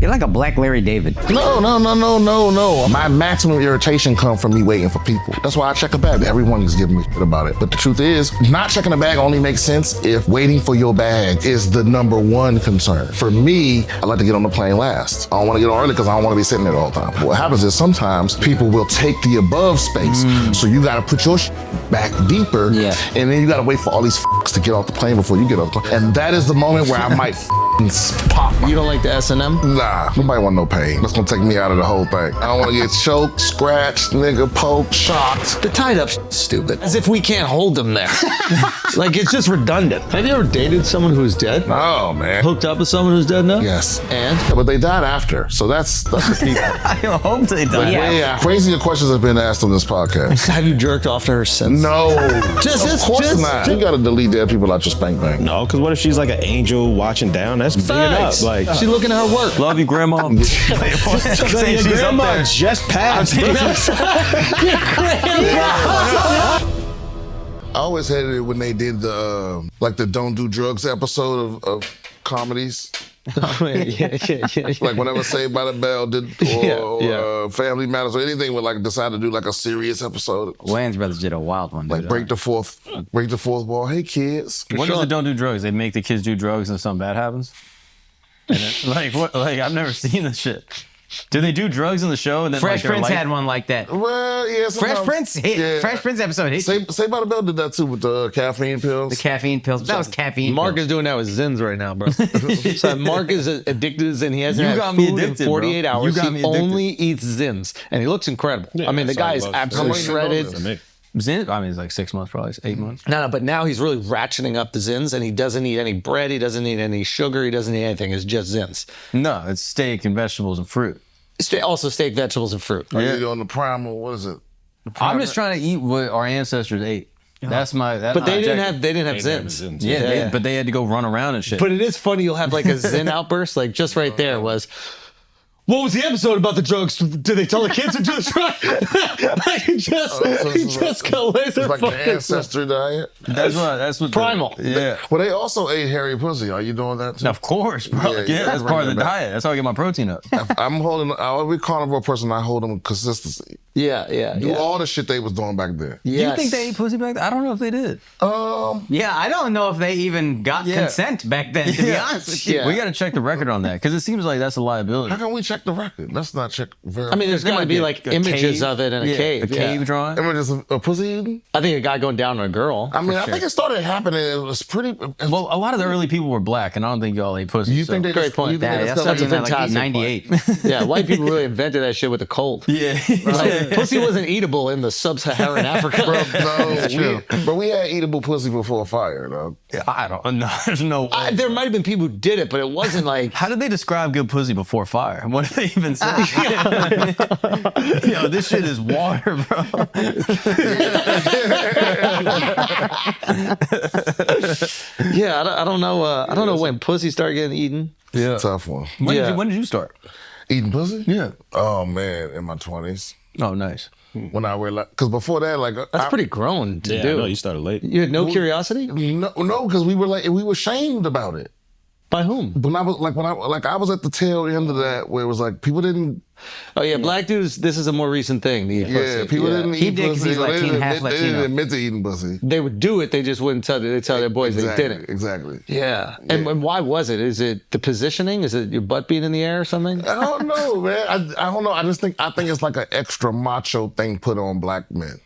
You're like a Black Larry David. No. My maximum irritation comes from me waiting for people. That's why I check a bag. Everyone is giving me shit about it. But the truth is, not checking a bag only makes sense if waiting for your bag is the number one concern. For me, I like to get on the plane last. I don't want to get on early because I don't want to be sitting there all the time. What happens is sometimes people will take the above space. So you got to put your back deeper. Yeah. And then you got to wait for all these to get off the plane before you get off the plane. And that is the moment where I might pop. You don't like the S&M? Nah, nobody want no pain. That's gonna take me out of the whole thing. I don't want to get choked, scratched, nigga, poked, shocked. The tied up stupid. As if we can't hold them there. Like, it's just redundant. Have you ever dated someone who's dead? Oh, man. Hooked up with someone who's dead now? Yes. And? Yeah, but they died after, so that's the key. I hope they die. Yeah. Crazier questions have been asked on this podcast. Have you jerked off to her since? No. Just of course not. You gotta delete dead people out your spank bank. No, because what if she's like an angel watching down? That's big enough. Like, she's looking at her work. love you, grandma. Your grandma just passed. I always hated it when they did the like the Don't Do Drugs episode of comedies. Like whenever Saved by the Bell did, or Family Matters, or anything would like decide to do like a serious episode. Wayans Brothers did a wild one. Like break the fourth wall. Hey kids. What does it Don't Do Drugs? They make the kids do drugs and something bad happens? And then, like what? Like I've never seen this shit. Do they do drugs in the show? And then Fresh Prince had one like that. Well, yeah. Fresh Prince episode hit. Saved by the Bell did that too with the caffeine pills. The caffeine pills. That was caffeine. Mark pills. is doing that with Zins right now, bro. So Mark is addicted to Zins. He hasn't had food in 48 hours. He only eats Zins, and he looks incredible. Yeah, I mean, the guy is absolutely shredded. Zin? I mean, it's like 6 months, probably 8 months. No, but now he's really ratcheting up the Zins, and he doesn't eat any bread. He doesn't eat any sugar. He doesn't eat anything. It's just Zins. No, it's steak and vegetables and fruit. Also steak, vegetables, and fruit. Are you on the primal? What is it? I'm just trying to eat what our ancestors ate. That's my. But they didn't have Zins. Yeah, but they had to go run around and shit. But it is funny. You'll have like a Zen outburst, like just right there was. What was the episode about the drugs? Did they tell the kids to do the drugs? Like he just got laser It's like the ancestry diet. That's what primal. Yeah. Well, they also ate hairy pussy. Are you doing that too? Of course, bro. Yeah, that's part of the diet. That's how I get my protein up. Every carnivore person, I hold them with consistency. Do all the shit they was doing back then. Do you think they ate pussy back then? I don't know if they did. Yeah, I don't know if they even got consent back then, to be honest with you. We got to check the record on that because it seems like that's a liability. How can we check the record? Let's not check very. I mean, there's got to be like images of it in a cave. A cave drawing. Images of a pussy eating? I think a guy going down on a girl. I mean, I think it started happening. It was pretty. Well, a lot of the early people were black, and I don't think y'all ate pussy. You think they great point. That's like 98. Yeah, white people really invented that shit with the cold. Yeah. Like, pussy wasn't eatable in the sub-Saharan Africa. But we had eatable pussy before fire, though. I don't know. There's no way. There might have been people who did it, but it wasn't like. How did they describe good pussy before fire? What did they even say? Yo, this shit is water, bro. Yeah, I don't know. I don't know when pussy started getting eaten. Yeah, tough one. When did you start eating pussy? Yeah. Oh man, in my 20s. Oh, nice. When I realized, because before that, like that's pretty grown to do. No, you started late. You had no curiosity? No, because we were shamed about it. By whom? When I was at the tail end of that, where it was like people didn't. Oh yeah, black dudes. This is a more recent thing. People didn't eat pussy. He's Latino, half They Latino. didn't admit to eating pussy. They would do it. They just wouldn't tell. They tell their boys they didn't. Exactly. Yeah. And why was it? Is it the positioning? Is it your butt being in the air or something? I don't know, man. I don't know. I think it's like an extra macho thing put on black men.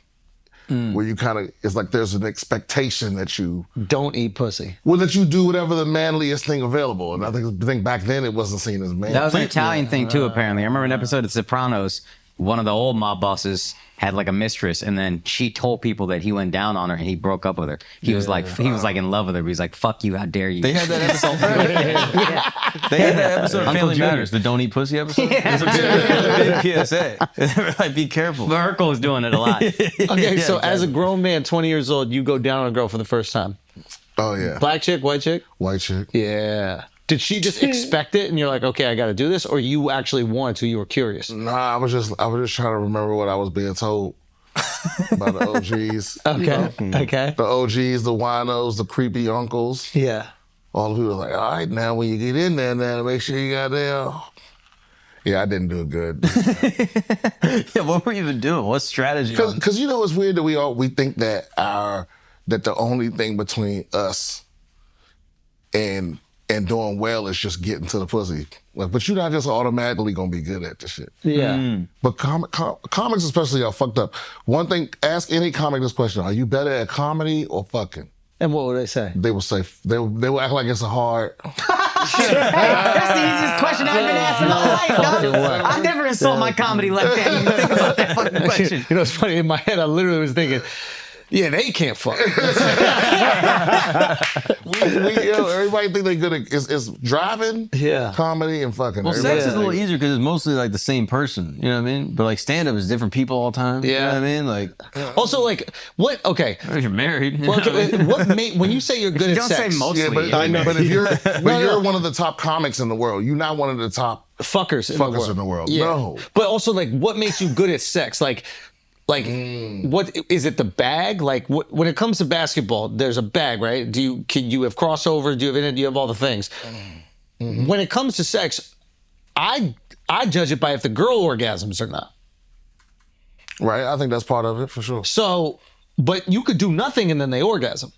Where you kind of, it's like there's an expectation that you don't eat pussy. Well, that you do whatever the manliest thing available. And I think back then it wasn't seen as manly. That was an Italian thing too, apparently. I remember an episode of Sopranos, one of the old mob bosses had like a mistress, and then she told people that he went down on her and he broke up with her. He was like in love with her. But he's like, "Fuck you, how dare you?" They had that episode. They had that episode of Family Matters, the "Don't Eat Pussy" episode. It's a big PSA. Like, be careful. Merkel is doing it a lot. Okay, so as a grown man, 20 years old, you go down on a girl for the first time. Oh yeah. Black chick, white chick? White chick. Yeah. Did she just expect it and you're like, okay, I got to do this? Or you actually wanted to, you were curious? Nah, I was just trying to remember what I was being told by the OGs. Okay, okay. The OGs, the winos, the creepy uncles. Yeah. All the people were like, all right, now when you get in there, now make sure you got there. Yeah, I didn't do it good. Yeah, what were you even doing? What strategy? Because it's weird that we think that the only thing between us and doing well is just getting to the pussy. Like, but you're not just automatically gonna be good at this shit. Yeah. But comics especially are fucked up. One thing, ask any comic this question: are you better at comedy or fucking? And what would they say? They will say they will act like it's a hard. That's the easiest question I've been asked in my life, dog. I never insult my comedy like that. You think about that fucking question. You know, it's funny. In my head, I literally was thinking, yeah, they can't fuck. Everybody think they're good at is driving, comedy, and fucking. Well, sex is a little easier because it's mostly like the same person. You know what I mean? But like stand up is different people all the time. Yeah. You know what I mean? Like, also, like, what? Okay. if you're married. Well, okay, when you say you're good at Don't sex, say mostly. Yeah, but I know. But if you're one of the top comics in the world, you're not one of the top fuckers in the world. Yeah. No. But also, like, what makes you good at sex? Like, what is it? The bag? Like, when it comes to basketball, there's a bag, right? Can you have crossover? Do you have all the things? Mm-hmm. When it comes to sex, I judge it by if the girl orgasms or not. Right, I think that's part of it for sure. So, but you could do nothing and then they orgasm.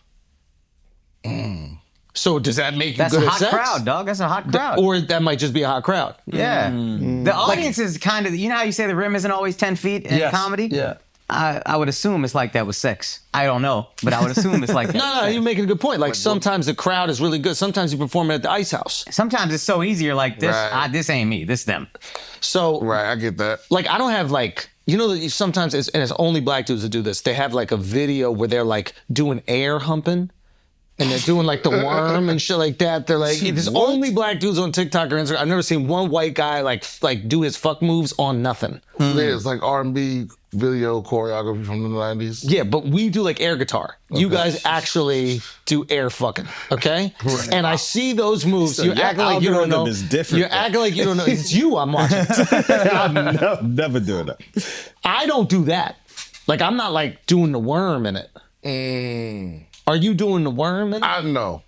So does that make you That's good a at hot sex? crowd, dog. That's a hot crowd. Or that might just be a hot crowd. Yeah. The audience is kind of, you know how you say the rim isn't always 10 feet in comedy? Yeah. I would assume it's like that with sex. I don't know, but I would assume it's like that. No, you're making a good point. Like sometimes the crowd is really good. Sometimes you perform it at the Ice House. Sometimes it's so easy. You're like, this ain't me. This them. So, right, I get that. Like, I don't have like, you know, that sometimes it's only black dudes that do this. They have like a video where they're like doing air humping. And they're doing like the worm and shit like that. They're like, there's only black dudes on TikTok or Instagram. I've never seen one white guy like do his fuck moves on nothing. There's like R&B video choreography from the 90s. Yeah, but we do like air guitar. You guys actually do air fucking, okay? Right. And I see those moves. So you're acting like you don't know. Is different, you're acting like you don't know. It's you I'm watching. I'm never doing that. I don't do that. Like, I'm not like doing the worm in it. Are you doing the worm in it? No.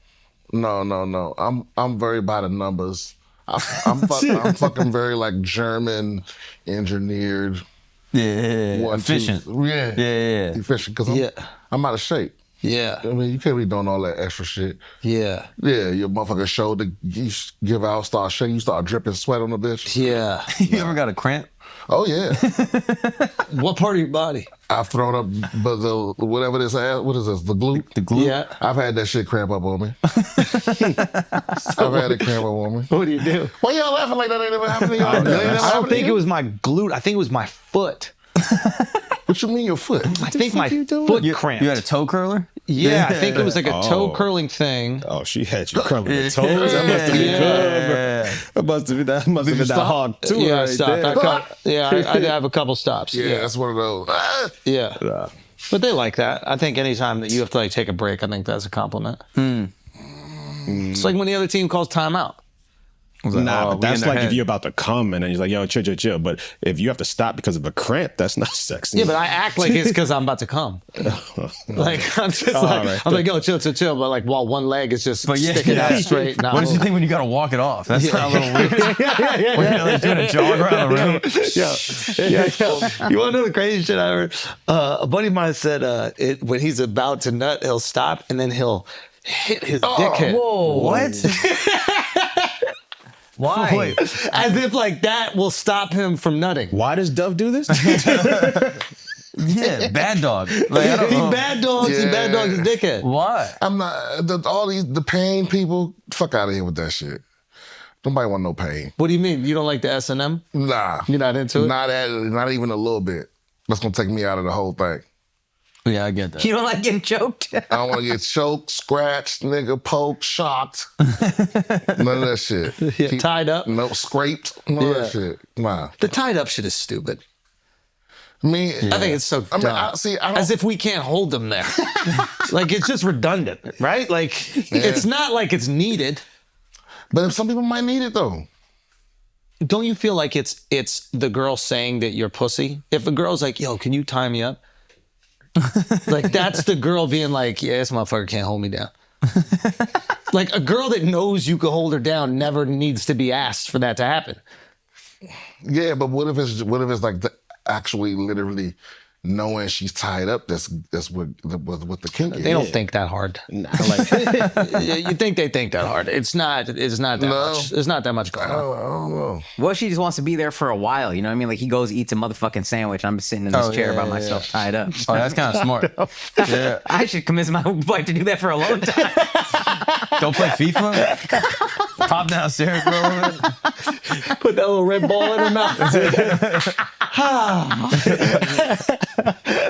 I'm very by the numbers. I'm fucking very like German engineered. Yeah. Efficient. Yeah. Efficient because I'm out of shape. Yeah. I mean, you can't be doing all that extra shit. Yeah. Yeah, your motherfucking shoulder, you give out, start shaking, you start dripping sweat on the bitch. Yeah. You ever got a cramp? Oh, yeah. What part of your body? I've thrown up, but whatever this ass, what is this, the glute? The glute? Yeah. I've had that shit cramp up on me. I've had it cramp up on me. What do you do? Why y'all laughing like that ain't ever happened to y'all? I don't think it was my glute. I think it was my foot. What you mean your foot? I think my foot cramped. You had a toe curler? Yeah, I think it was like a toe curling thing. Oh, she had you crumbling the toes. That must have been good, bro. That must have been that hog too. Yeah, right I stopped. there. I did have a couple stops. Yeah, that's one of those. Yeah. But they like that. I think anytime that you have to like take a break, I think that's a compliment. It's like when the other team calls timeout. Nah, but that's like if you're about to come and then you're like, yo, chill. But if you have to stop because of a cramp, that's not sexy. Yeah, but I act like it's because I'm about to come. Like, I'm just I'm like, yo, chill. But like, while one leg is just sticking out straight. What did you think when you got to walk it off? That's not a little weird. Yeah. When you're like doing a jog around the room. Yeah. You want to know the crazy shit I heard? A buddy of mine said when he's about to nut, he'll stop and then he'll hit his dickhead. Whoa, what? Why? Wait, as if like that will stop him from nutting. Why does Dove do this? Yeah, bad dog. Like, I don't He know. bad dogs his dickhead. Why? I'm not, all the pain people, fuck out of here with that shit. Nobody want no pain. What do you mean? You don't like the S&M? Nah. You're not into it? Not even a little bit. That's gonna take me out of the whole thing. Yeah, I get that. You don't like getting choked? I don't want to get choked, scratched, nigga, poked, shocked. None of that shit. Yeah, tied up? No, scraped. None of that shit. Nah. The tied up shit is stupid. I mean, I think it's so dumb. I don't, as if we can't hold them there. Like, it's just redundant, right? Like, it's not like it's needed. But if some people might need it, though. Don't you feel like it's the girl saying that you're pussy? If a girl's like, yo, can you tie me up? Like, that's the girl being like, yeah, this motherfucker can't hold me down. Like, a girl that knows you can hold her down never needs to be asked for that to happen. Yeah, but what if it's like actually literally knowing she's tied up? That's what the kink is. They don't think that hard. Nah, like, You think they think that hard? It's not that much. There's not that much going on. I don't know. Well, she just wants to be there for a while. You know what I mean? Like he goes, eats a motherfucking sandwich. I'm sitting in this chair by myself, tied up. Oh, that's kind of smart. Yeah. I should convince my wife to do that for a long time. Don't play FIFA. Pop downstairs, bro. Put that little red ball in her mouth.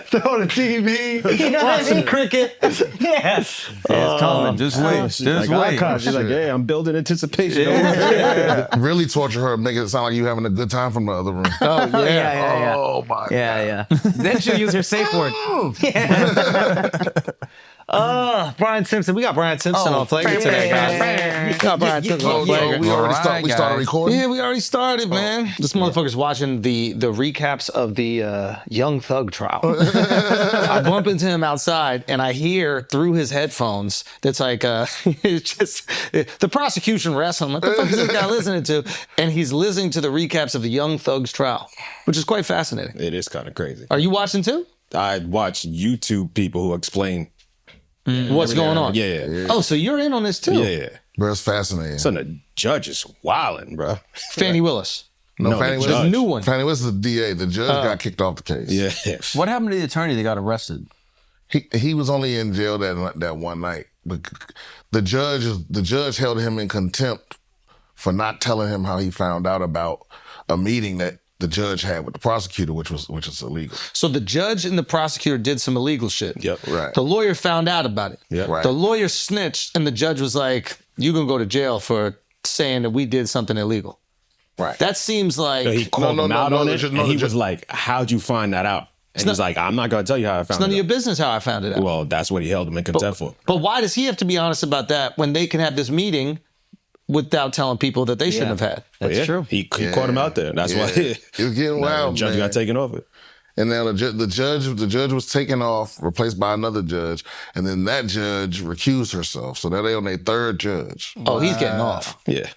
Throw the TV. Watch some cricket. Yeah. It's coming. Just wait. Just like, wait. She's like, yeah, I'm building anticipation. Really torture her, make it sound like you having a good time from the other room. Oh yeah. Oh my God. Yeah. Then she'll use her safe word. Brian Simpson. We got Brian Simpson on Flagrant today, guys. We got Brian Simpson on Flagrant. We already started recording. Yeah, we already started, man. This motherfucker's watching the recaps of the Young Thug trial. I bump into him outside, and I hear through his headphones that's like, it's just the prosecution wrestling. What the fuck is this guy listening to? And he's listening to the recaps of the Young Thug's trial, which is quite fascinating. It is kind of crazy. Are you watching too? I watch YouTube people who explain What's going on? Yeah. Oh, so you're in on this too? Yeah. Bro, it's fascinating. So the judge is wilding, bro. Fannie Willis. No, the Fannie Willis. judge. New one. Fannie Willis is the DA. The judge got kicked off the case. Yeah. What happened to the attorney that got arrested? He was only in jail that one night. But the judge held him in contempt for not telling him how he found out about a meeting that the judge had with the prosecutor, which is illegal. So the judge and the prosecutor did some illegal shit. Yep. Right. The lawyer found out about it. Yep. Right. The lawyer snitched, and the judge was like, "You're gonna go to jail for saying that we did something illegal." Right. That seems like He called him out on it, the and he ju- was like, how'd you find that out? And he's like, I'm not going to tell you how I found it's none it of your out. business how I found it out. Well, that's what he held him in contempt for. But why does he have to be honest about that when they can have this meeting without telling people that they shouldn't have had? That's Yeah, true. He caught him out there. That's why it was getting wild, the judge man. got taken off it. And now the judge was taken off, replaced by another judge, and then that judge recused herself. So now they on their third judge. Oh, he's getting off. Yeah.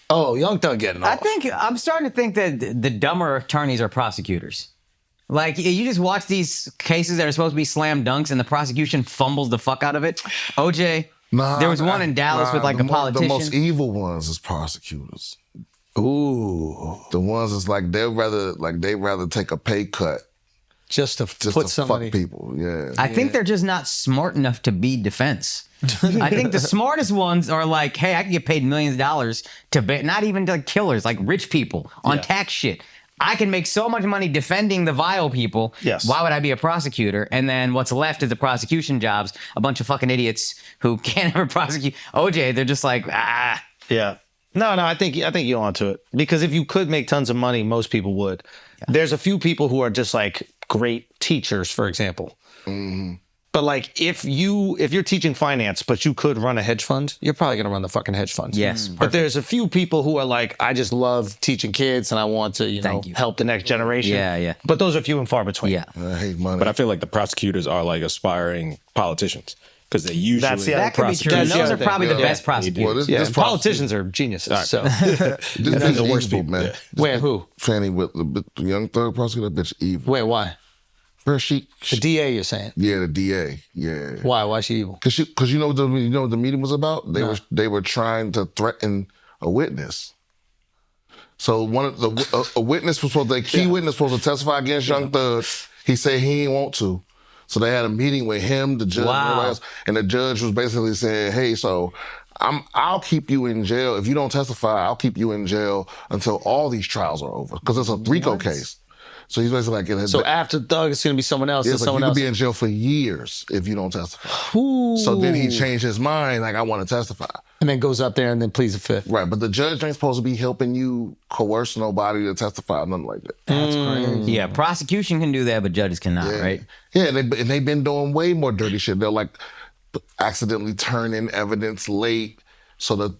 Oh, Young Thug getting off. I'm starting to think that the dumber attorneys are prosecutors. Like, you just watch these cases that are supposed to be slam dunks and the prosecution fumbles the fuck out of it. OJ, there was one in Dallas with like a politician. The most evil ones is prosecutors. Ooh. The ones that's like they'd rather take a pay cut Just to just put to somebody. fuck people. Yeah. I think they're just not smart enough to be defense. I think the smartest ones are like, hey, I can get paid millions of dollars to not even like killers, like rich people on tax shit. I can make so much money defending the vile people. Yes. Why would I be a prosecutor? And then what's left is the prosecution jobs. A bunch of fucking idiots who can't ever prosecute. OJ, they're just like, Yeah. No, I think you're onto it. Because if you could make tons of money, most people would. Yeah. There's a few people who are just like great teachers, for example. Mm-hmm. But like if you're teaching finance, but you could run a hedge fund, you're probably gonna run the fucking hedge fund. Yes. But there's a few people who are like, I just love teaching kids and I want to, help the next generation. Yeah. But those are few and far between. yeah. I hate money. But I feel like the prosecutors are like aspiring politicians because they usually That's the other That could be true. That's And the those other are probably thing. the Yeah. best prosecutors. Well, Yeah, this and politicians are geniuses. So this bitch the worst evil, people, man. yeah. where who? Fannie with the Young Thug prosecutor, that bitch evil. Wait, why? Where The DA, you're saying? yeah, the DA, yeah. Why? Why is she evil? Because you know what the meeting was about? They were trying to threaten a witness. So one of a witness was supposed key witness was supposed to testify against Young Thug. He said he didn't want to. So they had a meeting with him, the judge, and everybody else, and the judge was basically saying, "Hey, so I'll keep you in jail if you don't testify. I'll keep you in jail until all these trials are over because it's a RICO case." So he's basically like, So after Thug, it's going to be someone else. it's And like someone you else. could be in jail for years if you don't testify. Ooh. So then he changed his mind, like I want to testify. And then goes up there and then pleads the fifth. Right, but the judge ain't supposed to be helping you coerce nobody to testify or nothing like that. That's crazy. Yeah, prosecution can do that, but judges cannot, right? Yeah, and they've been doing way more dirty shit. They'll like accidentally turn in evidence late so that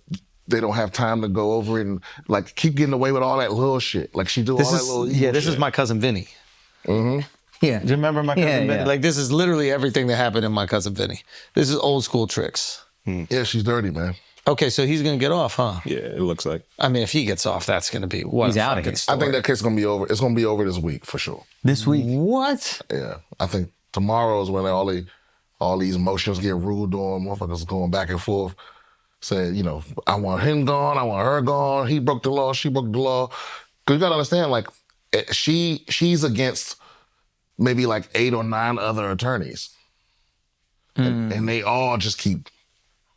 they don't have time to go over it and like keep getting away with all that little shit. Like she do all that little evil This shit. is my cousin Vinny. Yeah. Do you remember my cousin Vinny? yeah. Like this is literally everything that happened in my cousin Vinny. This is old school tricks. Yeah, she's dirty, man. Okay, so he's gonna get off, huh? Yeah, it looks like. I mean, if he gets off, that's gonna be what He's a out of fucking here. story. I think that case is gonna be over. It's gonna be over this week for sure. This week. What? Yeah, I think tomorrow is when all these motions get ruled on. Motherfuckers going back and forth, saying, you know, I want him gone, I want her gone. He broke the law, she broke the law. Because you gotta understand, like, she's against maybe like 8 or 9 other attorneys, and they all just keep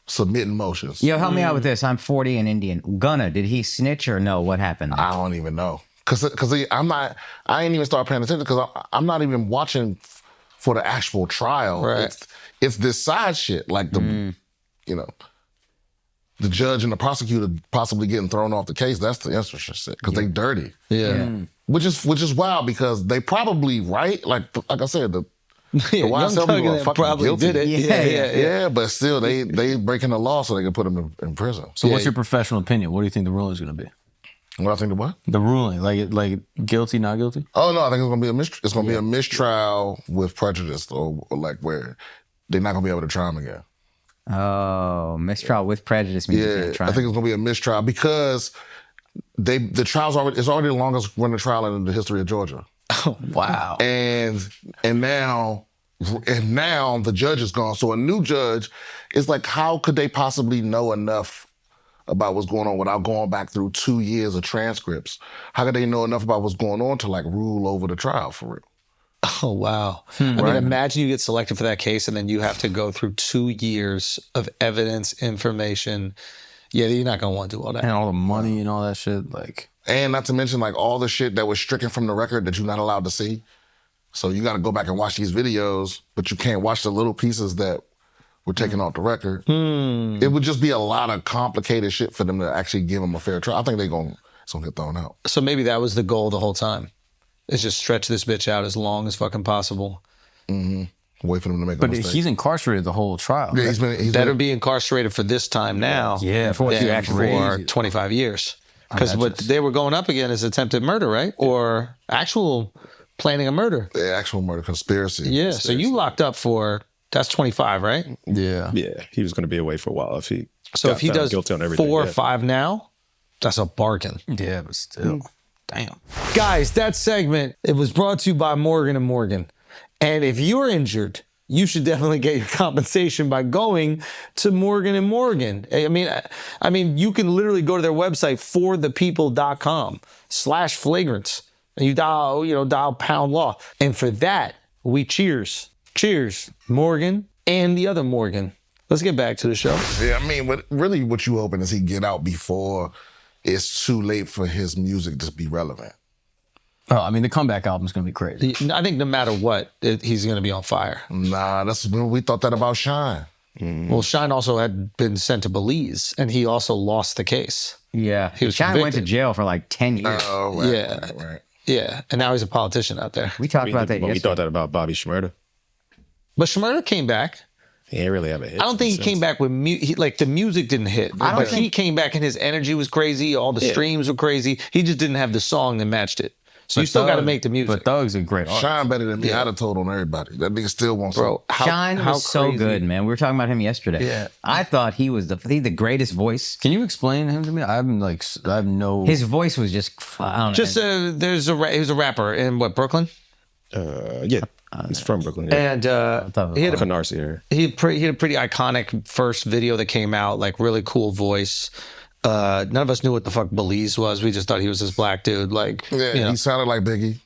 submitting motions. Yo, help me out with this. I'm 40 and Indian. Gunna, did he snitch or no? What happened? I don't even know. Cause I ain't even start paying attention because I'm not even watching for the actual trial. Right. It's this side shit, like the, you know, the judge and the prosecutor possibly getting thrown off the case. That's the interesting shit because they dirty. Yeah. Which is wild because they probably like I said, the Young YSL Thug people are and them fucking probably guilty. did it. Yeah, but still they breaking the law so they can put them in prison. So what's your professional opinion? What do you think the ruling is going to be? What I think of what? The ruling, like guilty, not guilty? Oh no, I think it's gonna be it's gonna be a mistrial with prejudice, or like where they're not gonna be able to try him again. Oh, mistrial with prejudice means you Yeah, can't try. I think it's gonna be a mistrial because the trial's already the longest running trial in the history of Georgia, Oh, wow. and now the judge is gone. So a new judge is like, how could they possibly know enough about what's going on without going back through 2 years of transcripts? How could they know enough about what's going on to like rule over the trial for real? Oh, wow. I mean, imagine you get selected for that case and then you have to go through 2 years of evidence, information. Yeah, you're not going to want to do all that. And all the money and all that shit. Like, And not to mention like all the shit that was stricken from the record that you're not allowed to see. So you got to go back and watch these videos, but you can't watch the little pieces that were taken off the record. It would just be a lot of complicated shit for them to actually give them a fair trial. I think it's gonna get thrown out. So maybe that was the goal the whole time. Is just stretch this bitch out as long as fucking possible. Wait for them to make a but mistake. he's incarcerated the whole trial. Yeah, he's Better been, be incarcerated for this time now Yeah, for what you than actually for 25 years. Because that's what just- they were going up again is attempted murder, right? Or actual planning a murder. the actual murder conspiracy. Yeah, so you locked up for, that's 25, right? Yeah. Yeah, he was going to be away for a while if he. So got if he found does guilty on everything, 4 or yeah. 5 now, that's a bargain. Yeah, but still. Damn. Guys, that segment, it was brought to you by Morgan & Morgan. And if you're injured, you should definitely get your compensation by going to Morgan & Morgan. I mean, you can literally go to their website, forthepeople.com/flagrants. And you dial pound law. And for that, we cheers. Cheers, Morgan and the other Morgan. Let's get back to the show. Yeah, I mean, what you hoping is he get out before it's too late for his music to be relevant. Oh, I mean, the comeback album's going to be crazy. I think no matter what, he's going to be on fire. Nah, we thought that about Shyne. Well, Shyne also had been sent to Belize, and he also lost the case. Yeah, He was Shyne went to convicted. jail for like 10 years. Oh, right, Yeah. right. Yeah, and now he's a politician out there. We talked about that But we yesterday. thought that about Bobby Shmurda. But Shmurda came back. He ain't really have a hit. I don't think he came back with like the music didn't hit, but he came back and his energy was crazy. All the streams were crazy. He just didn't have the song that matched it. So you still got to make the music, But Thug's a great artist. Shine better than me. I'd have told on everybody. That nigga still wants bro. Shine was so crazy- good, man. We were talking about him yesterday. Yeah. I thought he was the greatest voice. Can you explain him to me? I have no. His voice was just, I don't know. Just he was a rapper in what, Brooklyn, Yeah, he's from Brooklyn. Yeah. and he had a Canarsie area. he had a pretty iconic first video that came out, like really cool voice. None of us knew what the fuck Belize was. We just thought he was this black dude, like Yeah, you know. he sounded like Biggie.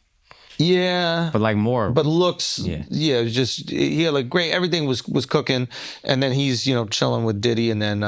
Yeah, but like more. but looks, Yeah. it was just he had like great. Everything was cooking, and then he's chilling with Diddy, and then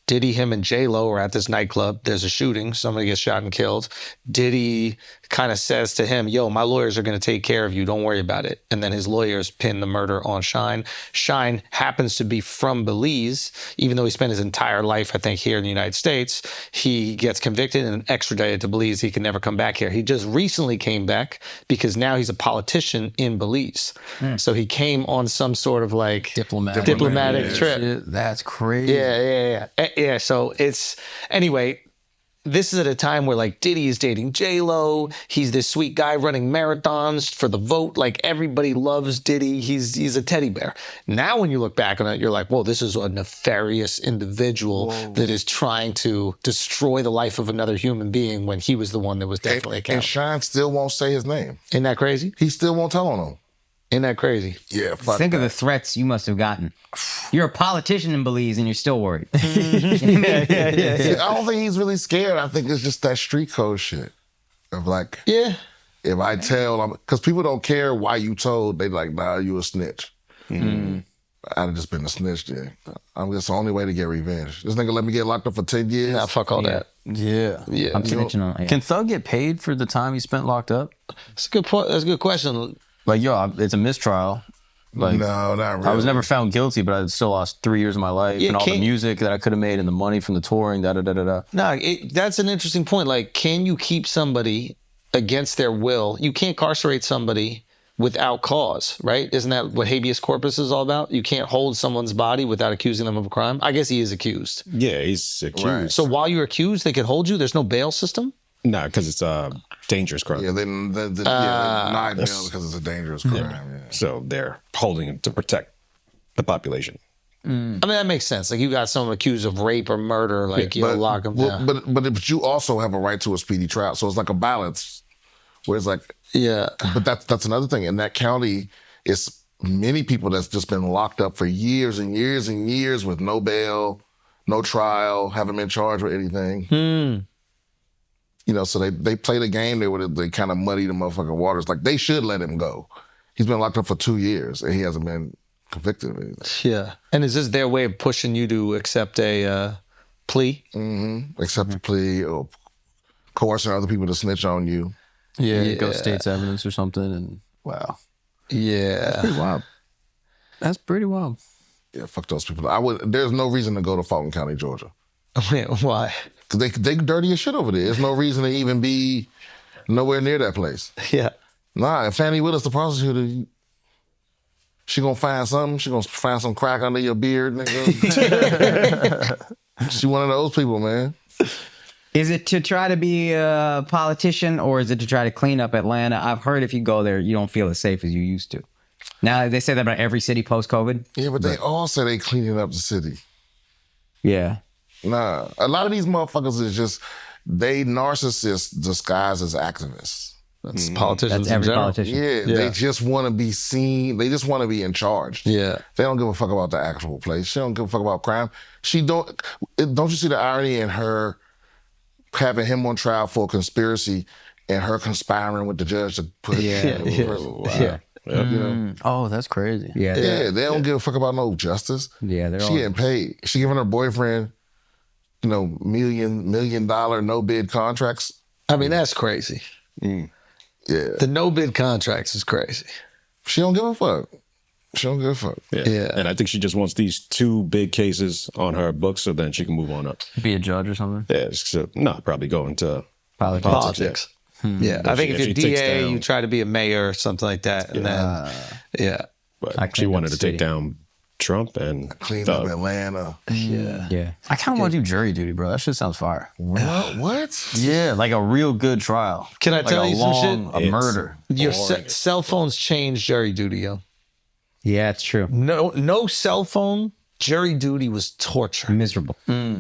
Diddy, him, and J-Lo are at this nightclub. There's a shooting. Somebody gets shot and killed. Diddy kind of says to him, yo, my lawyers are going to take care of you. Don't worry about it. And then his lawyers pin the murder on Shyne. Shyne happens to be from Belize. Even though he spent his entire life, I think, here in the United States, he gets convicted and extradited to Belize. He can never come back here. He just recently came back because now he's a politician in Belize. So he came on some sort of like diplomatic trip. Shit, that's crazy. Yeah. So it's, anyway, this is at a time where like Diddy is dating J-Lo. He's this sweet guy running marathons for the vote. Like everybody loves Diddy. He's a teddy bear. Now when you look back on it, you're like, whoa, this is a nefarious individual that is trying to destroy the life of another human being when he was the one that was definitely And accountable. Shyne still won't say his name. Isn't that crazy? He still won't tell on him. Isn't that crazy? Yeah, fuck Think of that. the threats you must have gotten. You're a politician in Belize and you're still worried. See, I don't think he's really scared. I think it's just that street code shit of like, Yeah. if I tell, because people don't care why you told. They like, nah, you a snitch. I'd have just been a snitch then. I'm just the only way to get revenge. This nigga let me get locked up for 10 years. Nah, fuck all that. Yeah. Yeah. I'm snitching on it. Can Thug get paid for the time he spent locked up? That's a good point. That's a good question. Like, yo, it's a mistrial. Like, No, not really. I was never found guilty, but I still lost 3 years of my life Yeah, and all the can't- music that I could have made and the money from the touring, da-da-da-da-da. No, that's an interesting point. Like, can you keep somebody against their will? You can't incarcerate somebody without cause, right? Isn't that what habeas corpus is all about? You can't hold someone's body without accusing them of a crime. I guess he is accused. Yeah, he's accused. Right. So while you're accused, they can hold you? There's no bail system? Nah, because it's a dangerous crime. Yeah, they denied bail because it's a dangerous crime. Yeah. So they're holding him to protect the population. I mean, that makes sense. Like, you got someone accused of rape or murder, like, you'll lock them down. But you also have a right to a speedy trial. So it's like a balance where it's like, Yeah. but that's another thing. In that county, it's many people that's just been locked up for years and years and years with no bail, no trial, haven't been charged with anything. You know, so they played a game there where they kind of muddy the motherfucking waters. Like, they should let him go. He's been locked up for 2 years and he hasn't been convicted of anything. Yeah. And is this their way of pushing you to accept a plea? Accept a plea or coercing other people to snitch on you. Yeah, go state's evidence or something. And wow. Yeah. Pretty wild. That's pretty wild. Yeah, fuck those people. There's no reason to go to Fulton County, Georgia. Wait, why? Because they dirty as shit over there. There's no reason to even be nowhere near that place. Yeah. Nah, if Fannie Willis, the prosecutor, she gonna find something. She gonna find some crack under your beard, nigga. She one of those people, man. Is it to try to be a politician or is it to try to clean up Atlanta? I've heard if you go there, you don't feel as safe as you used to. Now, they say that about every city post-COVID. Yeah, but they all say they cleaning up the city. Yeah. Nah, a lot of these motherfuckers is just, they narcissists disguised as activists. That's politicians That's in every general. politician. Yeah, they just want to be seen. They just want to be in charge. Yeah. They don't give a fuck about the actual place. She don't give a fuck about crime. Don't you see the irony in her having him on trial for conspiracy and her conspiring with the judge to put him in prison? Wow. Yeah. You know? Oh, that's crazy. Yeah. Yeah, they don't give a fuck about no justice. Yeah, they're She all... getting paid. She giving her boyfriend, $1 million no bid contracts. I mean, that's crazy. Yeah. The no bid contracts is crazy. She don't give a fuck. She don't give a fuck. Yeah. And I think she just wants these 2 big cases on her books so then she can move on up. Be a judge or something. Yeah, so, no, probably go into Politics. Yeah. I think if she you're takes DA, down- you try to be a mayor or something like that. And then, yeah. But I she cleaned wanted up to the take city. down Trump and Clean up Thug. Atlanta. Yeah. I kind of want to do jury duty, bro. That shit sounds fire. What? Yeah, like a real good trial. Can I Like tell a you some long- shit? A murder. Your cell phones change jury duty, yo. Yeah, it's true. No cell phone. Jury duty was torture. Miserable.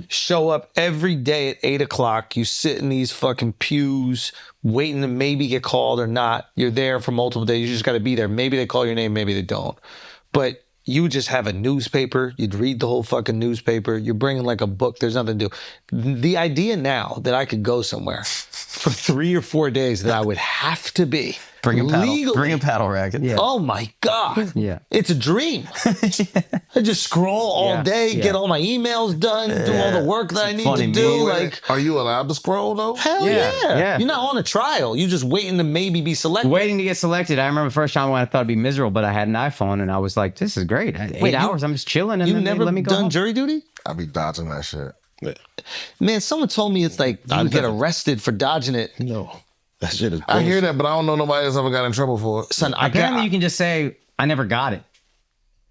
Show up every day at 8 o'clock. You sit in these fucking pews waiting to maybe get called or not. You're there for multiple days. You just got to be there. Maybe they call your name, maybe they don't. But you would just have a newspaper. You'd read the whole fucking newspaper. You're bringing like a book. There's nothing to do. The idea now that I could go somewhere for 3 or 4 days that I would have to be Bring a paddle. legally. Bring a paddle racket. Yeah. Oh my God. Yeah. It's a dream. I just scroll all Yeah. day, Yeah. get all my emails done, do all the work that I need funny to do. meme. Like, Are you allowed to scroll though? hell Yeah. yeah. Yeah. You're not on a trial. You're just waiting to maybe be selected. Waiting to get selected. I remember the first time when I thought it'd be miserable, but I had an iPhone and I was like, this is great. 8 hours, I'm just chilling and You then they never let me go done home. jury duty? I be dodging that shit. Yeah. Man, someone told me it's like you get arrested for dodging it. No. That shit is I hear that, but I don't know nobody that's ever got in trouble for it. Son, I Apparently, got you can just say, I never got it.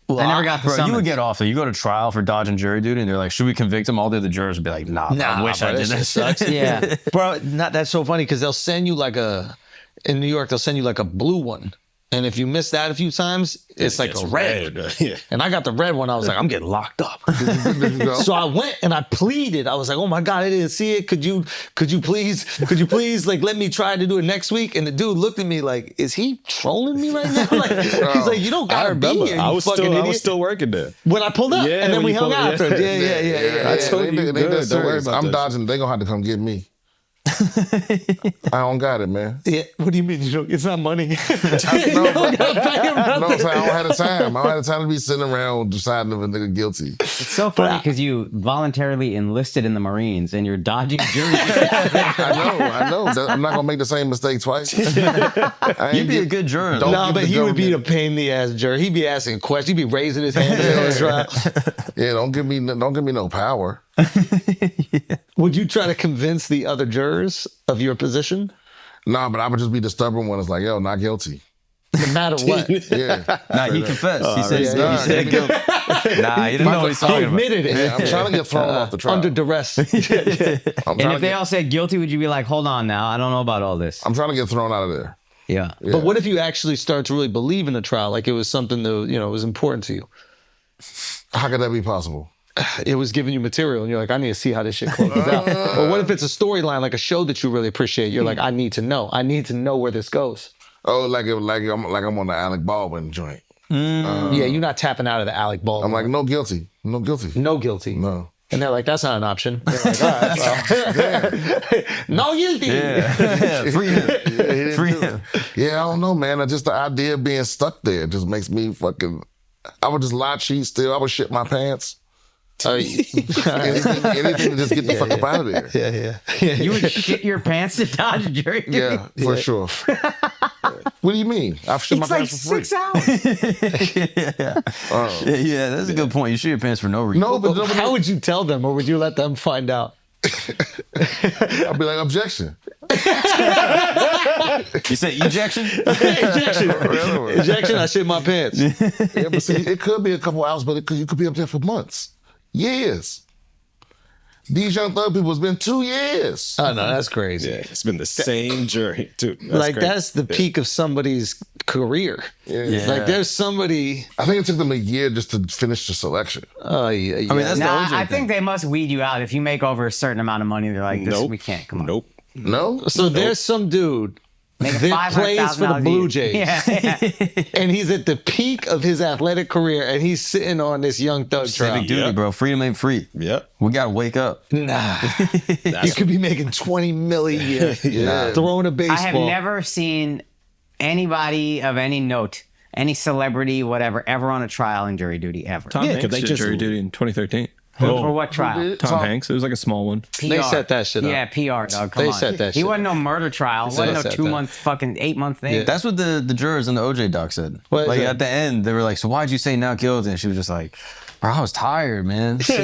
Well, I never got the Bro, you summons. would get off there. You go to trial for dodging jury duty, and they're like, "Should we convict him?" All the other jurors would be like, "Nah, I wish I did this." Sucks. Yeah. Bro, that's so funny because they'll send you like in New York, they'll send you like a blue one. And if you miss that a few times, it's like a red. Yeah. And I got the red one. I was like, I'm getting locked up. So I went and I pleaded. I was like, oh my God, I didn't see it. Could you please like let me try to do it next week? And the dude looked at me like, is he trolling me right now? Like, he's like, you don't I gotta be remember. here, I you was fucking idiot. still working there. When I pulled up, Yeah, and then when we you hung pulled out up, after. yeah. Yeah. I told you, they good. Don't worry about I'm this. dodging. They gonna have to come get me. I don't got it, man. Yeah. What do you mean? You don't, it's not money. No, but- Pay him No, nothing. so I don't have the time. I don't have the time to be sitting around deciding if a nigga guilty. It's so funny because you voluntarily enlisted in the Marines and you're dodging jury. I know. I'm not gonna make the same mistake twice. You'd be a good juror. Don't No, give but the he would be the government- pain in the ass juror. He'd be asking questions. He'd be raising his hand in his trial. Yeah, don't give me no power. Would you try to convince the other jurors of your position? Nah, but I would just be the stubborn one. It's like, yo, not guilty. No matter what. Yeah. Nah, he confessed. He said, yeah, he said yeah. nah, he didn't know what he's He talking about. admitted it. Yeah, I'm trying to get thrown off the trial. Under duress. I'm And trying if to they get, all said guilty, would you be like, hold on now, I don't know about all this? I'm trying to get thrown out of there. Yeah. But what if you actually start to really believe in the trial? Like it was something that, it was important to you. How could that be possible? It was giving you material and you're like, I need to see how this shit closes out. Or what if it's a storyline, like a show that you really appreciate? You're like, I need to know. I need to know where this goes. Oh, like I'm on the Alec Baldwin joint. Yeah, you're not tapping out of the Alec Baldwin. I'm like, no guilty. No guilty. no guilty. No. And they're like, that's not an option. They're like, all right, well, no guilty. Yeah, free him. Yeah, he didn't Free do him. it. Yeah, I don't know, man. Just the idea of being stuck there just makes me fucking. I would just lie, cheat, steal. I would shit my pants. Anything to just get the fuck up out of there. Yeah. You would shit your pants to dodge jury duty? Yeah, for sure. What do you mean? I've shit my It's like pants for free. 6 hours. Yeah, that's a good point. You shit your pants for no reason. No, but How would you tell them, or would you let them find out? I'd be like, objection. You said ejection? Ejection, I shit my pants. Yeah, but see, it could be a couple hours, but you could be up there for months, years. These young thug people, it's been 2 years. Oh, no, that's crazy. Yeah, it's been the same jury, too. That's the peak of somebody's career. Yeah. Like there's somebody. I think it took them a year just to finish the selection. Oh yeah. I mean, that's the Nah, OJ I thing. think they must weed you out. If you make over a certain amount of money, they're like, this, Nope. we can't, come on. Nope. No? So there's some dude Making that plays for the $500,000 Blue a Jays. year. Yeah. And he's at the peak of his athletic career, and he's sitting on this young thug trial. Civic duty, Yeah. bro. Freedom ain't free. Yep. We gotta wake up. Nah, you could be making $20 million a year, Yeah. throwing a baseball. I have never seen anybody of any note, any celebrity, whatever, ever on a trial in jury duty, ever. Yeah, 'cause Hanks they did just- jury duty in 2013. For what trial? Tom Hanks. It was like a small one. PR. They set that shit up. Yeah, PR, dog. Come They on. set that He shit wasn't no murder trial. It They wasn't no set 2 that. month, fucking 8 month thing. Yeah. That's what the jurors in the OJ doc said. What is Like it? at the end, they were like, "So why'd you say not guilty?" And she was just like, "Bro, I was tired, man. We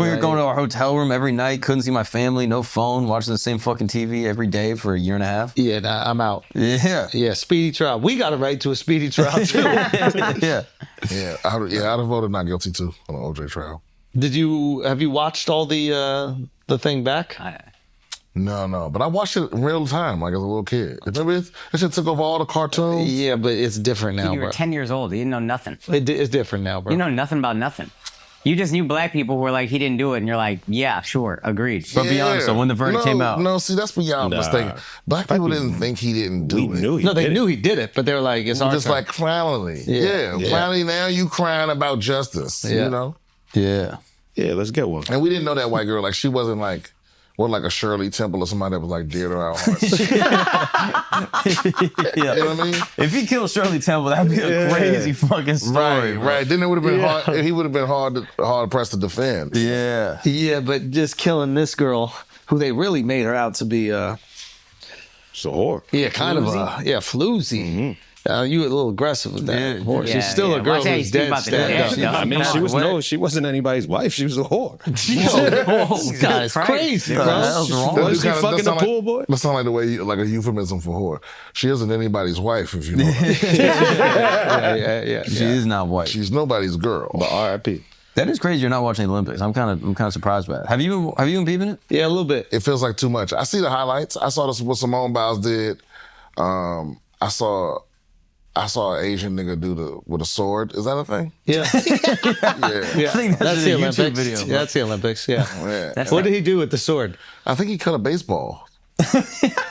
were going to our hotel room every night, couldn't see my family, no phone, watching the same fucking TV every day for a year and a half." Yeah, nah, I'm out. Yeah, Yeah, speedy trial. We got a right to a speedy trial too. yeah. Yeah, I'd have voted not guilty too on the OJ trial. Have you watched all the thing back? No, but I watched it in real time, like as a little kid. Remember it? That shit took over all the cartoons. Yeah, but it's different now, You were bro. 10 years old. You didn't know nothing. It's different now, bro. You know nothing about nothing. You just knew black people who were like, he didn't do it. And you're like, yeah, sure, agreed. But be honest, so when the verdict came out, No, see, that's what y'all mistaken. Black people didn't think he didn't do We it. knew he no, they did knew it. he did it, but they're like, it's our Just turn. like finally. Yeah. Yeah. Finally now you crying about justice. Yeah. You know? yeah, Yeah, let's get one. And we didn't know that white girl. Like she wasn't like a Shirley Temple or somebody that was like dear to our hearts. yeah. You know what I mean? If he killed Shirley Temple, that'd be a crazy fucking story. Right. Then it would have been hard. He would have been hard pressed to defend. Yeah. Yeah, but just killing this girl, who they really made her out to be, It's a whore. kind of a floozy. You were a little aggressive with that. Yeah. Whore. Yeah, She's still a yeah. girl Watch how you who's speak dead. about the Stand dead. up. I mean, she wasn't anybody's wife. She was a whore. Oh, God, it's Christ. crazy, What bro. the hell's wrong? That Was she kinda- fucking that a sound pool boy? That sound like the way like a euphemism for whore. She isn't anybody's wife, if you know. Yeah. She is not white. She's nobody's girl. But R.I.P. That is crazy. You're not watching the Olympics. I'm kind of surprised by it. Have you been peeping it? Yeah, a little bit. It feels like too much. I see the highlights. I saw this what Simone Biles did. I saw an Asian nigga do with a sword. Is that a thing? Yeah. Yeah. I think that's the a YouTube Olympics. video. Yeah, that's the Olympics. Yeah. Yeah. What did he do with the sword? I think he cut a baseball.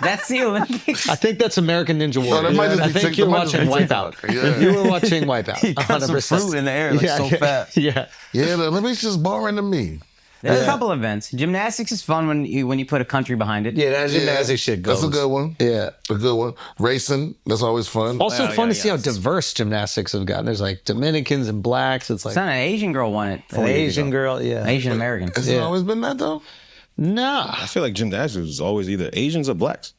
That's the Olympics. I think that's American Ninja Warrior. that might just I be think Tik- you're that might just watching be Wipeout. TikTok. Yeah. You were watching Wipeout. He cut some 100%. fruit in the air like so fast. Yeah. Yeah, the Olympics just boring to me. There's a couple events. Gymnastics is fun when you put a country behind it. Yeah, that gymnastics shit goes. That's a good one. Yeah. A good one. Racing, that's always fun. Also fun to see how diverse gymnastics have gotten. There's like Dominicans and blacks. It's like Son, an Asian girl won it. an 4 years Asian ago. girl. Yeah. Asian American. Has it always been that though? Nah. I feel like gymnastics was always either Asians or blacks.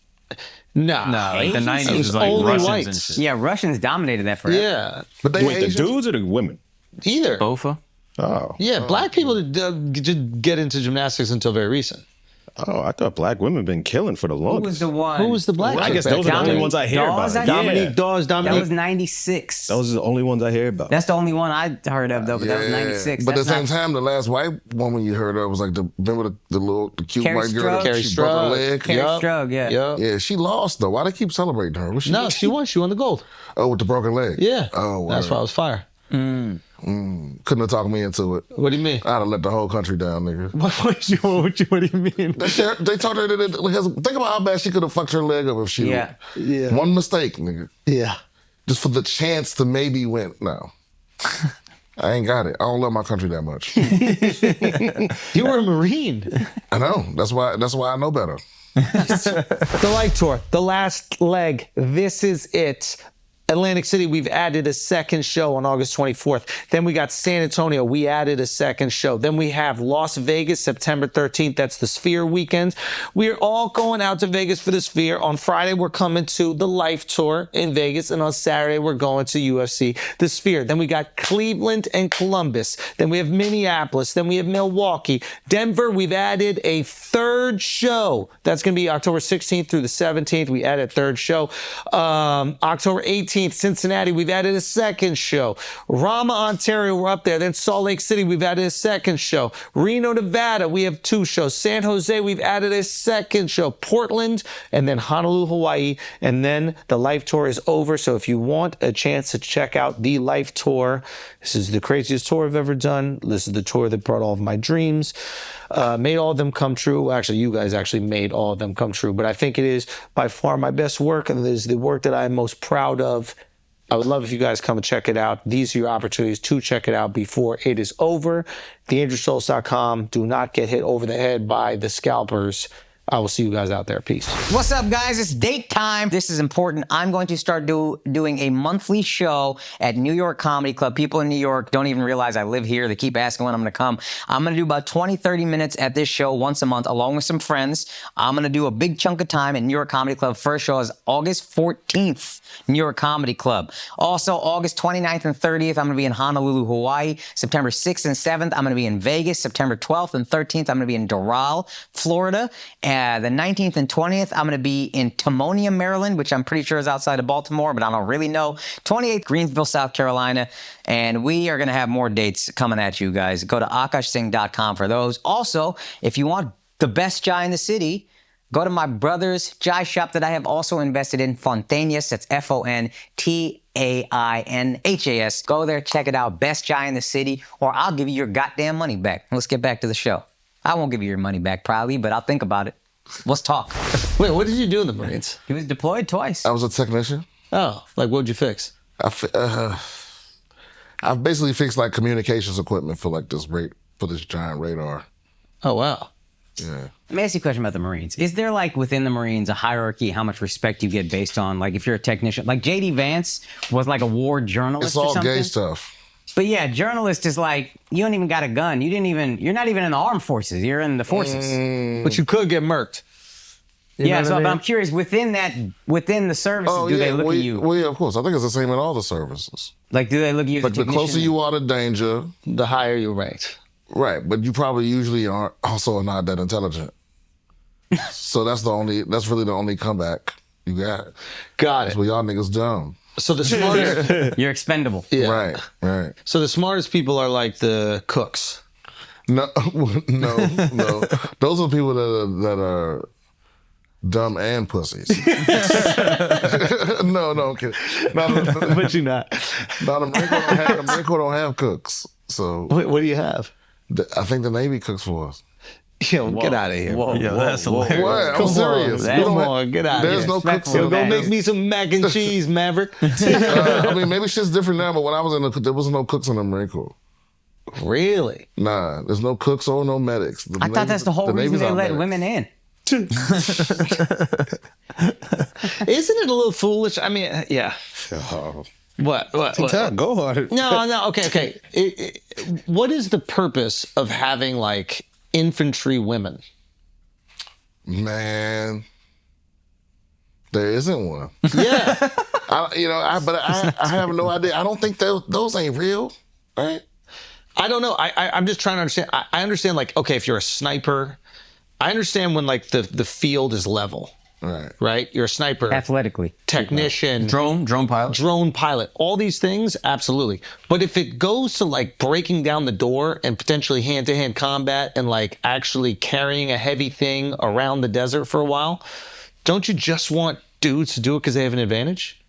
Nah. No, like the Asians? 90s It was was like only Russians whites. and shit. Yeah, Russians dominated that forever. Yeah. But they Wait, Asians? the dudes or the women? Either. Bofa? Oh. Yeah, black people did get into gymnastics until very recent. Oh, I thought black women been killing for the Who longest. was the one? Who was the black I chick guess back those are the then? only ones I hear Dawes, about. I Yeah. Dominique Dawes, That Dominique. was 96. Those are the only ones I hear about. That's the only one I heard of, though, but that was 96. But at the That's same not- time, the last white woman you heard of was like remember the cute Carrie white girl Strug? that Carrie she broke her Strug. leg? Carrie Yup. Strug, yeah. Yup. Yeah, she lost though. Why they keep celebrating her? Was she? No, she won. She won the gold. Oh, with the broken leg. Yeah. Oh, That's word. why I was fire. Couldn't have talked me into it. What do you mean? I'd have let the whole country down, nigga. What do you mean? They told her that think about how bad she could have fucked her leg up if she Yeah. Yeah. one mistake, nigga. Yeah. Just for the chance to maybe win. No. I ain't got it. I don't love my country that much. You were a Marine. I know. That's why I know better. The Life Tour, the last leg. This is it. Atlantic City, we've added a second show on August 24th. Then we got San Antonio, we added a second show. Then we have Las Vegas, September 13th. That's the Sphere weekend. We're all going out to Vegas for the Sphere. On Friday, we're coming to the Life Tour in Vegas. And on Saturday, we're going to UFC, the Sphere. Then we got Cleveland and Columbus. Then we have Minneapolis. Then we have Milwaukee. Denver, we've added a third show. That's going to be October 16th through the 17th. We added a third show. October 18th, Cincinnati, we've added a second show. Rama, Ontario, we're up there. Then Salt Lake City, we've added a second show. Reno, Nevada, we have 2 shows. San Jose, we've added a second show. Portland, and then Honolulu, Hawaii. And then the Life Tour is over. So if you want a chance to check out the Life Tour, this is the craziest tour I've ever done. This is the tour that brought all of my dreams. Made all of them come true. Actually, you guys actually made all of them come true. But I think it is by far my best work, and it is the work that I'm most proud of. I would love if you guys come and check it out. These are your opportunities to check it out before it is over. TheAngelSouls.com. Do not get hit over the head by the scalpers. I will see you guys out there. Peace. What's up, guys? It's date time. This is important. I'm going to start doing a monthly show at New York Comedy Club. People in New York don't even realize I live here. They keep asking when I'm going to come. I'm going to do about 20, 30 minutes at this show once a month, along with some friends. I'm going to do a big chunk of time at New York Comedy Club. First show is August 14th, New York Comedy Club. Also, August 29th and 30th, I'm going to be in Honolulu, Hawaii. September 6th and 7th, I'm going to be in Vegas. September 12th and 13th, I'm going to be in Doral, Florida. The 19th and 20th, I'm going to be in Timonium, Maryland, which I'm pretty sure is outside of Baltimore, but I don't really know. 28th, Greensville, South Carolina. And we are going to have more dates coming at you guys. Go to akashsing.com for those. Also, if you want the best jai in the city, go to my brother's jai shop that I have also invested in, Fontainhas. That's Fontainhas. Go there, check it out. Best jai in the city, or I'll give you your goddamn money back. Let's get back to the show. I won't give you your money back probably, but I'll think about it. Let's talk. Wait, what did you do in the Marines? He was deployed twice. I was a technician. Oh, like what'd you fix? I've basically fixed like communications equipment for like this giant radar. Oh, wow. Yeah. Let me ask you a question about the Marines. Is there like within the Marines a hierarchy, how much respect you get based on like if you're a technician? Like J.D. Vance was like a war journalist It's or all something? gay stuff. But yeah, journalist is like, you don't even got a gun. You're not even in the armed forces. You're in the forces. But you could get murked. Yeah, know so what I mean? I'm curious, within the services, do they look at you? Well, yeah, of course. I think it's the same in all the services. Like, do they look at you as a But the technician? closer you are to danger, The higher you ranked. right? But you probably usually aren't also not that intelligent. So that's really the only comeback you got. Got That's it. where y'all niggas dumb. So the smartest, You're expendable. yeah. Right. So the smartest people are like the cooks. No. Those are people that are dumb and pussies. No, I'm kidding. No, But you not. the Marine Corps don't have cooks. So What do you have? I think the Navy cooks for us. Yo, get out of here. Whoa, Yeah, that's whoa, hilarious. What? I'm Come serious. on, We don't come have- on, get out of here. There's no cooks. Respectful, Yo, go man. make me some mac and cheese, Maverick. I mean, maybe shit's different now, but when I was there was no cooks in the Marine Corps. Really? Nah, there's no cooks or no medics. I thought that's the whole reason Navy's they our let medics. women in. Isn't it a little foolish? I mean, yeah. Oh. What? Go hard. No. Okay. What is the purpose of having like infantry women? Man, there isn't one. Yeah. I have no idea. I don't think those ain't real, right? I don't know. I'm just trying to understand. I understand, like, okay, if you're a sniper, I understand when like the field is level, right? You're a sniper, Athletically. technician, Drone pilot. drone pilot, all these things, absolutely. But if it goes to like breaking down the door and potentially hand-to-hand combat and like actually carrying a heavy thing around the desert for a while, don't you just want dudes to do it because they have an advantage?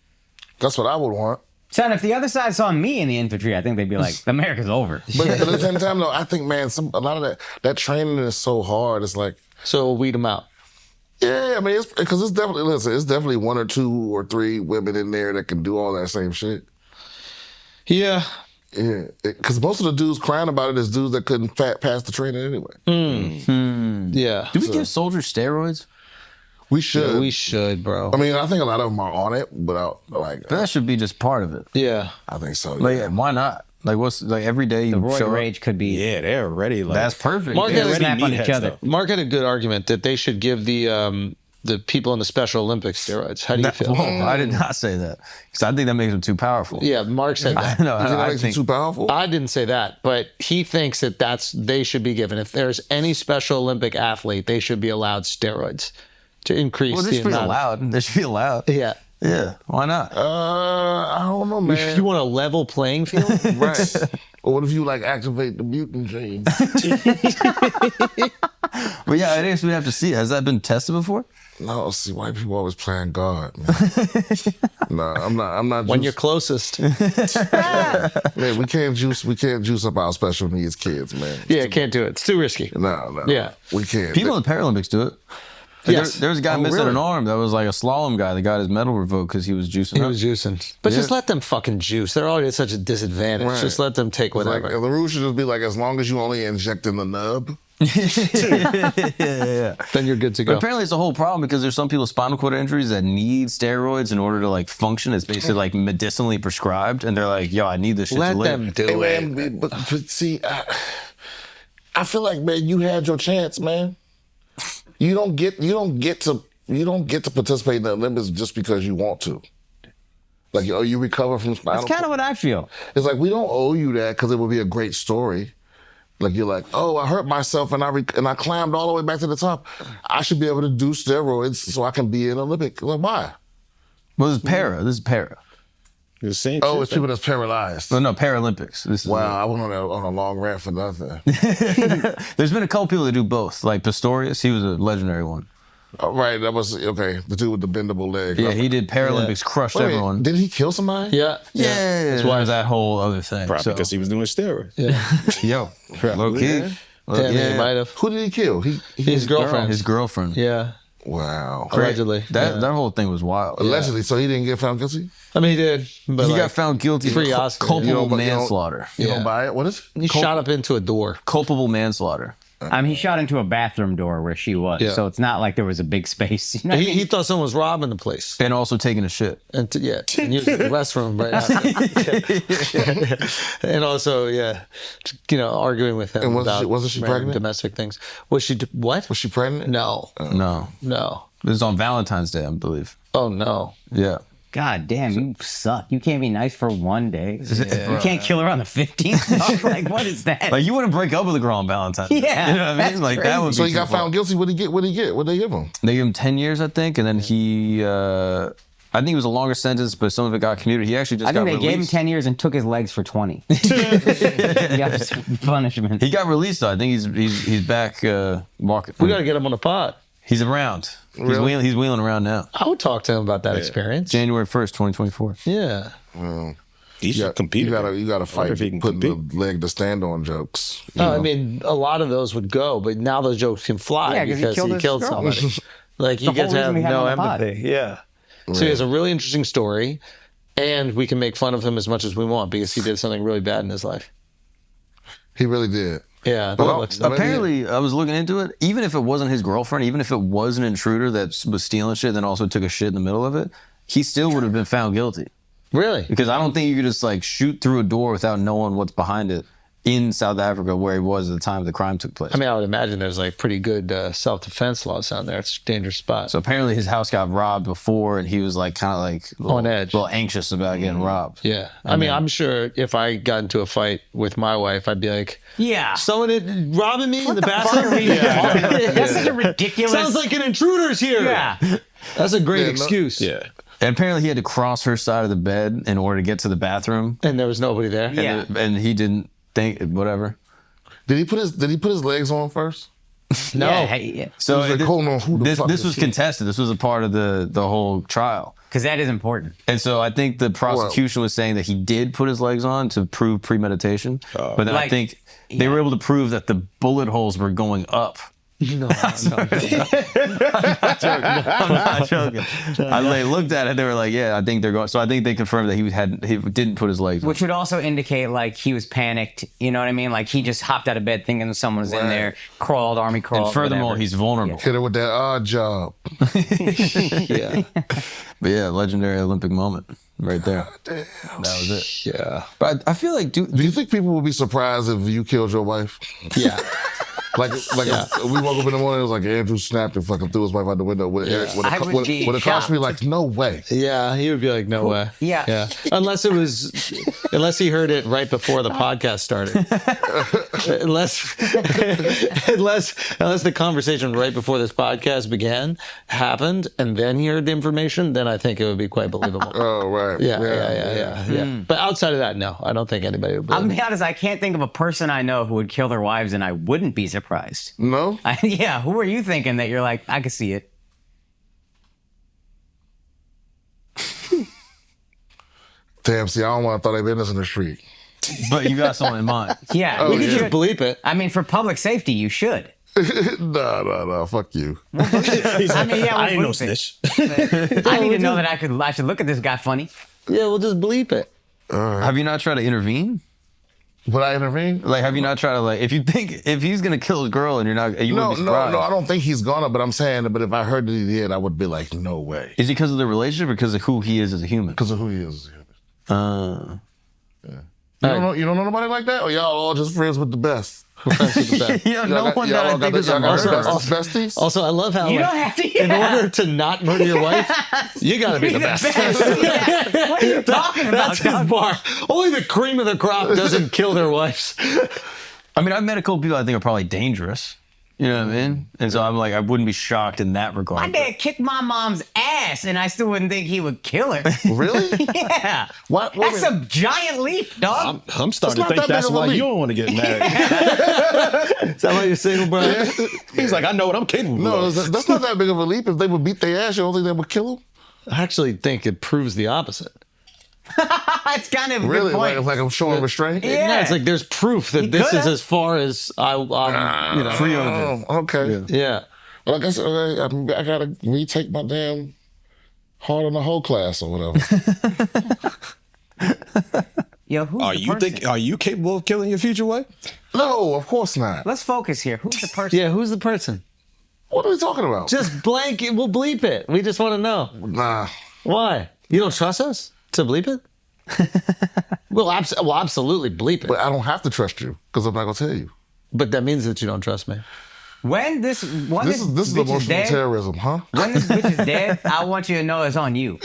That's what I would want. Son, if the other side saw me in the infantry, I think they'd be like, America's over. But at the same time, though, I think, man, a lot of that training is so hard. It's like, So we'll weed them out. yeah, I mean, it's definitely one or two or three women in there that can do all that same shit. Yeah. Yeah, because most of the dudes crying about it is dudes that couldn't pass the training anyway. Yeah. Do we give soldiers steroids? We should. We should, bro. I mean, I think a lot of them are on it, but But that should be just part of it. Yeah. I think so. Like, Yeah. why not? Like, what's like every day you The roid show up- rage could be Yeah, they're ready. Like, That's perfect. Mark Yeah, had a- snap on meatheads, each other. though. Mark had a good argument that they should give the people in the Special Olympics steroids. How do you feel? Whoa, I did not say that because I think that makes them too powerful. Yeah, Mark said that. No, You think that I makes think them too powerful? I didn't say that, but he thinks that they should be given. If there's any Special Olympic athlete, they should be allowed steroids to increase well, the they should be amount. allowed. They should be allowed. Yeah. Yeah, why not? I don't know, man. You want a level playing field? Right. Or what if you like activate the mutant gene? But yeah, I guess we have to see. Has that been tested before? No, see, white people always playing God, man. No, I'm not. When you're closest. Man, we can't juice up our special needs kids, man. Yeah, can't do it. It's too risky. No. Yeah. We can't. People in the Paralympics do it. Like, Yes. there was a guy missing really? an arm that was like a slalom guy that got his medal revoked because he was juicing He up. was juicing. But just let them fucking juice. They're already at such a disadvantage. Right. Just let them take like, whatever. the rule should just be like, as long as you only inject in the nub. yeah. Then you're good to But go. apparently it's a whole problem because there's some people with spinal cord injuries that need steroids in order to like function. It's basically like medicinally prescribed, and they're like, "Yo, I need this shit Let to live." them do Hey, it. man, but see, I feel like, man, you had your chance, man. You don't get to participate in the Olympics just because you want to. Like, oh, you recover from spinal. That's kind of what I feel. It's like, we don't owe you that because it would be a great story. Like, you're like, oh, I hurt myself and I climbed all the way back to the top. I should be able to do steroids so I can be an Olympic. Like, why? Well, this is para. This is para. The same Oh, shit, it's people that's paralyzed. Well, no, Paralympics. This is Wow, I went on a long rant for nothing. There's been a couple people that do both. Like Pistorius, he was a legendary one. Oh, right, that was, okay, the dude with the bendable leg. Yeah, he did Paralympics, crushed Wait a minute, everyone. did he kill somebody? Yeah. Yeah, That's that's why why that whole other thing. Probably So, because he was doing steroids. yo, low key. Yeah. Yeah, he might have. Who did he kill? His girlfriend. His girlfriend. Yeah. Wow. Allegedly. That whole thing was wild. Allegedly, so he didn't get found guilty? I mean, he did. But He like, got found guilty free of Oscar. culpable You don't- manslaughter. You Yeah. don't buy it? What is it? he shot up into a door. Culpable manslaughter. I mean, he shot into a bathroom door where she was, Yeah. so it's not like there was a big space. You know what I mean? He thought someone was robbing the place. And also taking a shit. And and using the restroom right after. And also, arguing with him And about wasn't she random pregnant? domestic things. Was she what? Was she pregnant? No, No. no. This is on Valentine's Day, I believe. Oh no. Yeah. God damn, you suck. You can't be nice for one day. You can't kill her on the 15th. Like, what is that? Like, you wouldn't break up with a girl on Valentine's Day. Yeah, You know what I that's mean? Like, that crazy. would be So he too got far. found guilty. What did he get? What did he get? What did they give him? They gave him 10 years, I think, and then he, I think it was a longer sentence, but some of it got commuted. He actually just I think got they gave him released. 10 years and took his legs for 20. He got some punishment. He got released, though. I think he's back walking. We got to get him on the pod. He's around. Really? He's wheeling around now. I would talk to him about that experience. January 1st, 2024. Yeah. He should compete. You gotta fight if he can putting the compete. leg to stand on jokes. I mean, a lot of those would go, but now those jokes can fly Yeah, 'cause he because killed he his killed girl. somebody. Like, you The get whole to have reason we had him no on the pod. empathy. Yeah. So he has a really interesting story, and we can make fun of him as much as we want because he did something really bad in his life. He really did. Yeah. Well, looks- maybe- Apparently, I was looking into it. Even if it wasn't his girlfriend, even if it was an intruder that was stealing shit, then also took a shit in the middle of it, he still would have been found guilty. really? Because I don't think you could just like shoot through a door without knowing what's behind it in South Africa, where he was at the time the crime took place. I mean, I would imagine there's like pretty good self-defense laws down there. It's a dangerous spot. so apparently his house got robbed before, and he was like kind of like On edge. a little anxious about getting robbed. yeah. I mean, I'm sure if I got into a fight with my wife, I'd be like, Yeah. someone robbing me in the bathroom? That's such a ridiculous. Sounds like an intruder's here. Yeah. That's a great Yeah, no- excuse. Yeah. And apparently he had to cross her side of the bed in order to get to the bathroom, And there was nobody there. Yeah. and he didn't think whatever. Did he put his legs on first? No. Yeah, hey, yeah. So He was like, hold on, who the this fuck this is was he? contested. This was a part of the whole trial. Because that is important. And so I think the prosecution was saying that he did put his legs on to prove premeditation. But then I Like, think they were able to prove that the bullet holes were going up. No. I'm not joking. They looked at it. They were like, "Yeah, I think they're going." So I think they confirmed that he didn't put his legs on. Which would also indicate like he was panicked. You know what I mean? Like he just hopped out of bed thinking someone was in there, crawled, army crawled. And furthermore, whatever. he's vulnerable. Hit her with that odd job. Yeah. But yeah, legendary Olympic moment right there. That was it. Yeah. But I feel like, Do you think people would be surprised if you killed your wife? Yeah. Like we woke up in the morning, it was like Andrew snapped and fucking threw his wife out the window. Would I would be it cost me shocked. like, no way. Yeah, he would be like, no way. Yeah. Yeah. Unless unless he heard it right before the podcast started. unless the conversation right before this podcast happened, and then he heard the information, then I think it would be quite believable. Oh, right. Yeah. But outside of that, no, I don't think anybody would I'm believe gonna be honest, I can't think of a person I know who would kill their wives and I wouldn't be surprised. No? Yeah, who are you thinking that you're like, I could see it? Damn, see, I don't want to throw their business in the street. but you got someone in mind. Yeah. You could just bleep it. I mean, for public safety, you should. No, fuck you. I mean, yeah, I ain't no we'll bleep snitch. it. I need to know that I should look at this guy funny. Yeah, we'll just bleep it. Have you not tried to intervene? Would I intervene? Like, have you not tried to, like, if he's gonna kill his girl and you No, wouldn't be no, surprised? I don't think he's gonna, but I'm saying, but if I heard that he did, I would be like, no way. Is it because of the relationship or because of who he is as a human? Because of who he is. Uh, You don't know nobody like that? Or y'all all just friends with the best? yeah, no one that I think is a y'all got murderer. besties? Also, I love how You don't have to. in order to not murder your wife, you got to be the best. Yeah. What are you talking about? That's his bar. Only the cream of the crop doesn't kill their wives. I mean, I've met a couple people I think are probably dangerous. You know what I mean? And so I'm like, I wouldn't be shocked in that regard. My dad kicked my mom's ass, and I still wouldn't think he would kill her. Really? Yeah. What? That's a giant leap, dog. I'm starting to not think that that's big of a why leap. you don't want to get married. Is that why you're single, Brian? He's like, I know what I'm capable No, of. that's not that big of a leap. If they would beat their ass, you don't think they would kill them? I actually think it proves the opposite. It's kind of a Really? good point. Like I'm showing restraint? Yeah. No, it's like there's proof that this coulda. is as far as I'm free of it. Oh, okay. Yeah. Well, I guess I gotta retake my damn hard on the whole class or whatever. Yo, who's Are the you person? are you capable of killing your future wife? No, of course not. Let's focus here. Who's the person? Yeah, who's the person? What are we talking about? Just blank it. We'll bleep it. We just want to know. Nah. Why? You don't trust us to bleep it? Well, absolutely bleep it. But I don't have to trust you because I'm not going to tell you. But that means that you don't trust me. When this This is bitch emotional dead, terrorism, huh? when this bitch is dead, I want you to know it's on you.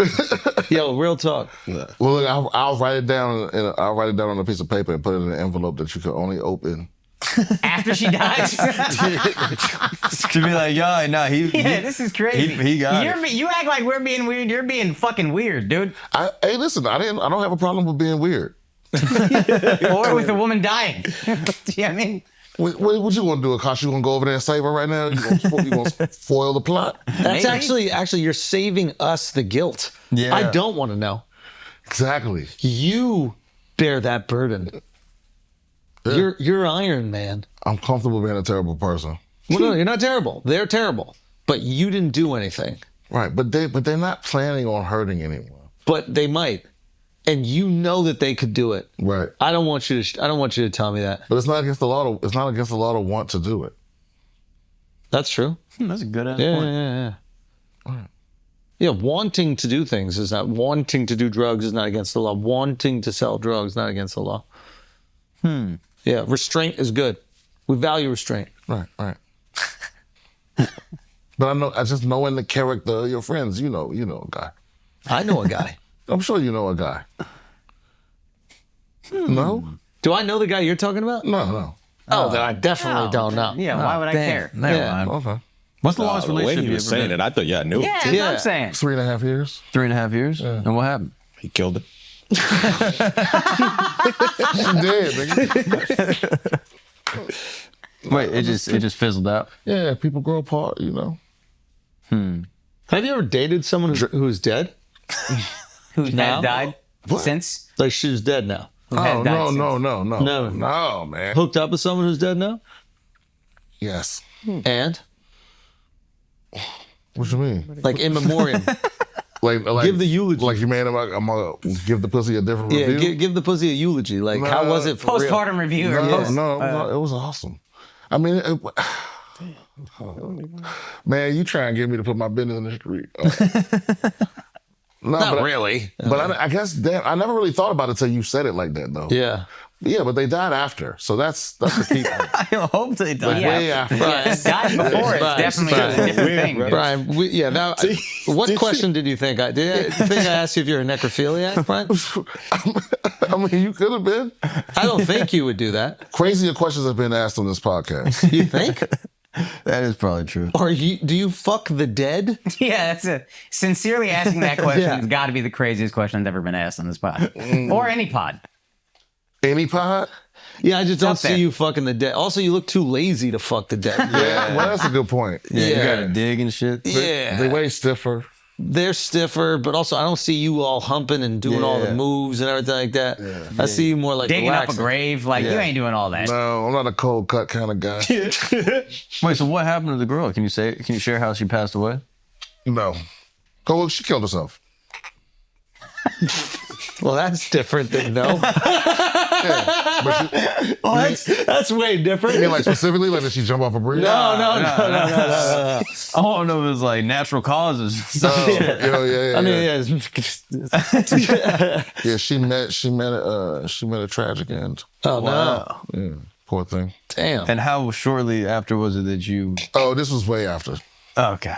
Yo, real talk. Well, look, I'll write it down. I'll write it down on a piece of paper and put it in an envelope that you can only open After she dies. To be like, yeah, nah, Yeah, this is crazy. He got it. You act like we're being weird. You're being fucking weird, dude. Hey, listen, I don't have a problem with being weird. Or with a woman dying. Yeah, I mean, What you gonna do, Akaash? You gonna go over there and save her right now? You gonna foil the plot? That's Maybe. actually you're saving us the guilt. Yeah. I don't want to know. Exactly. You bear that burden. Yeah. You're Iron Man. I'm comfortable being a terrible person. Well, no, you're not terrible. They're terrible, but you didn't do anything. Right, but they're not planning on hurting anyone. But they might, and you know that they could do it. Right. I don't want you to tell me that. But it's not against the law. It's not against the law to want to do it. That's true. That's a good ass Yeah, point. yeah. Yeah, wanting to do things is not wanting to do drugs is not against the law. Wanting to sell drugs not against the law. Yeah, restraint is good. We value restraint. Right. But I just knowing the character of your friends, you know a guy. I know a guy. I'm sure you know a guy. No? Do I know the guy you're talking about? No. Oh, then I definitely don't know. yeah, why would I care? Never Yeah. mind. Okay. What's the longest The way relationship he you was ever saying been? it, I thought, yeah, I knew. Yeah, that's what Yeah. I'm saying. 3.5 years. 3.5 years? And what happened? He killed it. She dead, nigga. Wait, it just fizzled out. Yeah, people grow apart, you know. Have you ever dated someone who's dead? Who's Now? died since? Like she's dead now. Who had Oh, died no, since? no, man. Hooked up with someone who's dead now? Yes. And? What you mean? Like in memoriam. Like Give the eulogy. Like you man, I'm gonna give the pussy a different Yeah, review. give the pussy a eulogy. Like, how was it for real? Postpartum review. Or No, post, no, it was awesome. I mean, man, you try and get me to put my business in the street. No, Not really. But I guess I never really thought about it till you said it like that, though. Yeah. Yeah, but they died after, so that's the key. I hope they die. Yeah. Way after. died before. It's Brian, definitely a different thing. dude. Brian, what question did you think? Did I think I asked you if you're a necrophiliac, Brian? I mean, you could have been. I don't think you would do that. Crazier questions have been asked on this podcast. You think? That is probably true. Or do you fuck the dead? Yeah, sincerely asking that question Yeah. has got to be the craziest question that's ever been asked on this pod. Or any pod. Any pod? Yeah, I just don't up there. see you fucking the dead. Also, you look too lazy to fuck the dead. Yeah. Well, that's a good point. Yeah, Yeah. you gotta dig and shit. Yeah. They way stiffer. They're stiffer, but also I don't see you all humping and doing all the Yeah. moves and everything like that. I see you more like Digging up a relaxing. grave. Like, you ain't doing all that. No, I'm not a cold cut kind of guy. Wait, so what happened to the girl? Can you share how she passed away? No. Well, she killed herself. Well, that's different than no. Yeah. But she, That's way different. you mean like specifically, like did she jump off a bridge? No. I don't know if it was like natural causes. No. Yeah. I mean, yeah. Yeah, she met a tragic end. Oh no! Yeah, poor thing. Damn. And how shortly after was it that you? Oh, this was way after. Okay.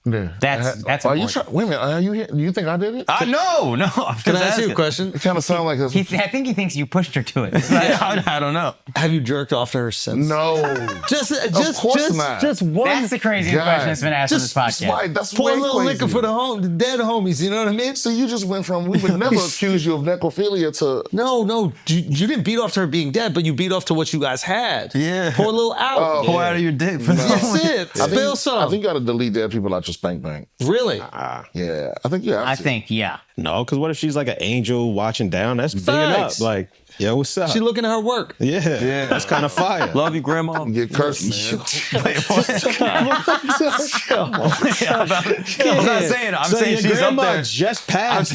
Yeah. That's Are you important. wait a minute? Are you here? Do you think I did it? No. Can I ask you a question? It kind of sounded like this. I think he thinks you pushed her to it. I don't know. Have you jerked off to her since? No. Just course not. Just one. That's the craziest God. question that's been asked on this Just podcast. Why? That's Pour way a little crazy. liquor for the dead homies. You know what I mean? So you just went from we would never accuse you of necrophilia to No. You didn't beat off to her being dead, but you beat off to what you guys had. Yeah. Pour a little out. Oh. Pour out of your dick. For That's it. I Spill think, some. I think you got to delete dead people out your Spank Bank. Really? Yeah, I think you have I to. think, yeah. No, because what if she's like an angel watching down? That's bigging up. Facts. Like, yo, what's up? She looking at her work. yeah, that's kind of fire. Love you, grandma. Get cursed, man. I'm not saying. I'm So saying your she's up grandma there. just passed.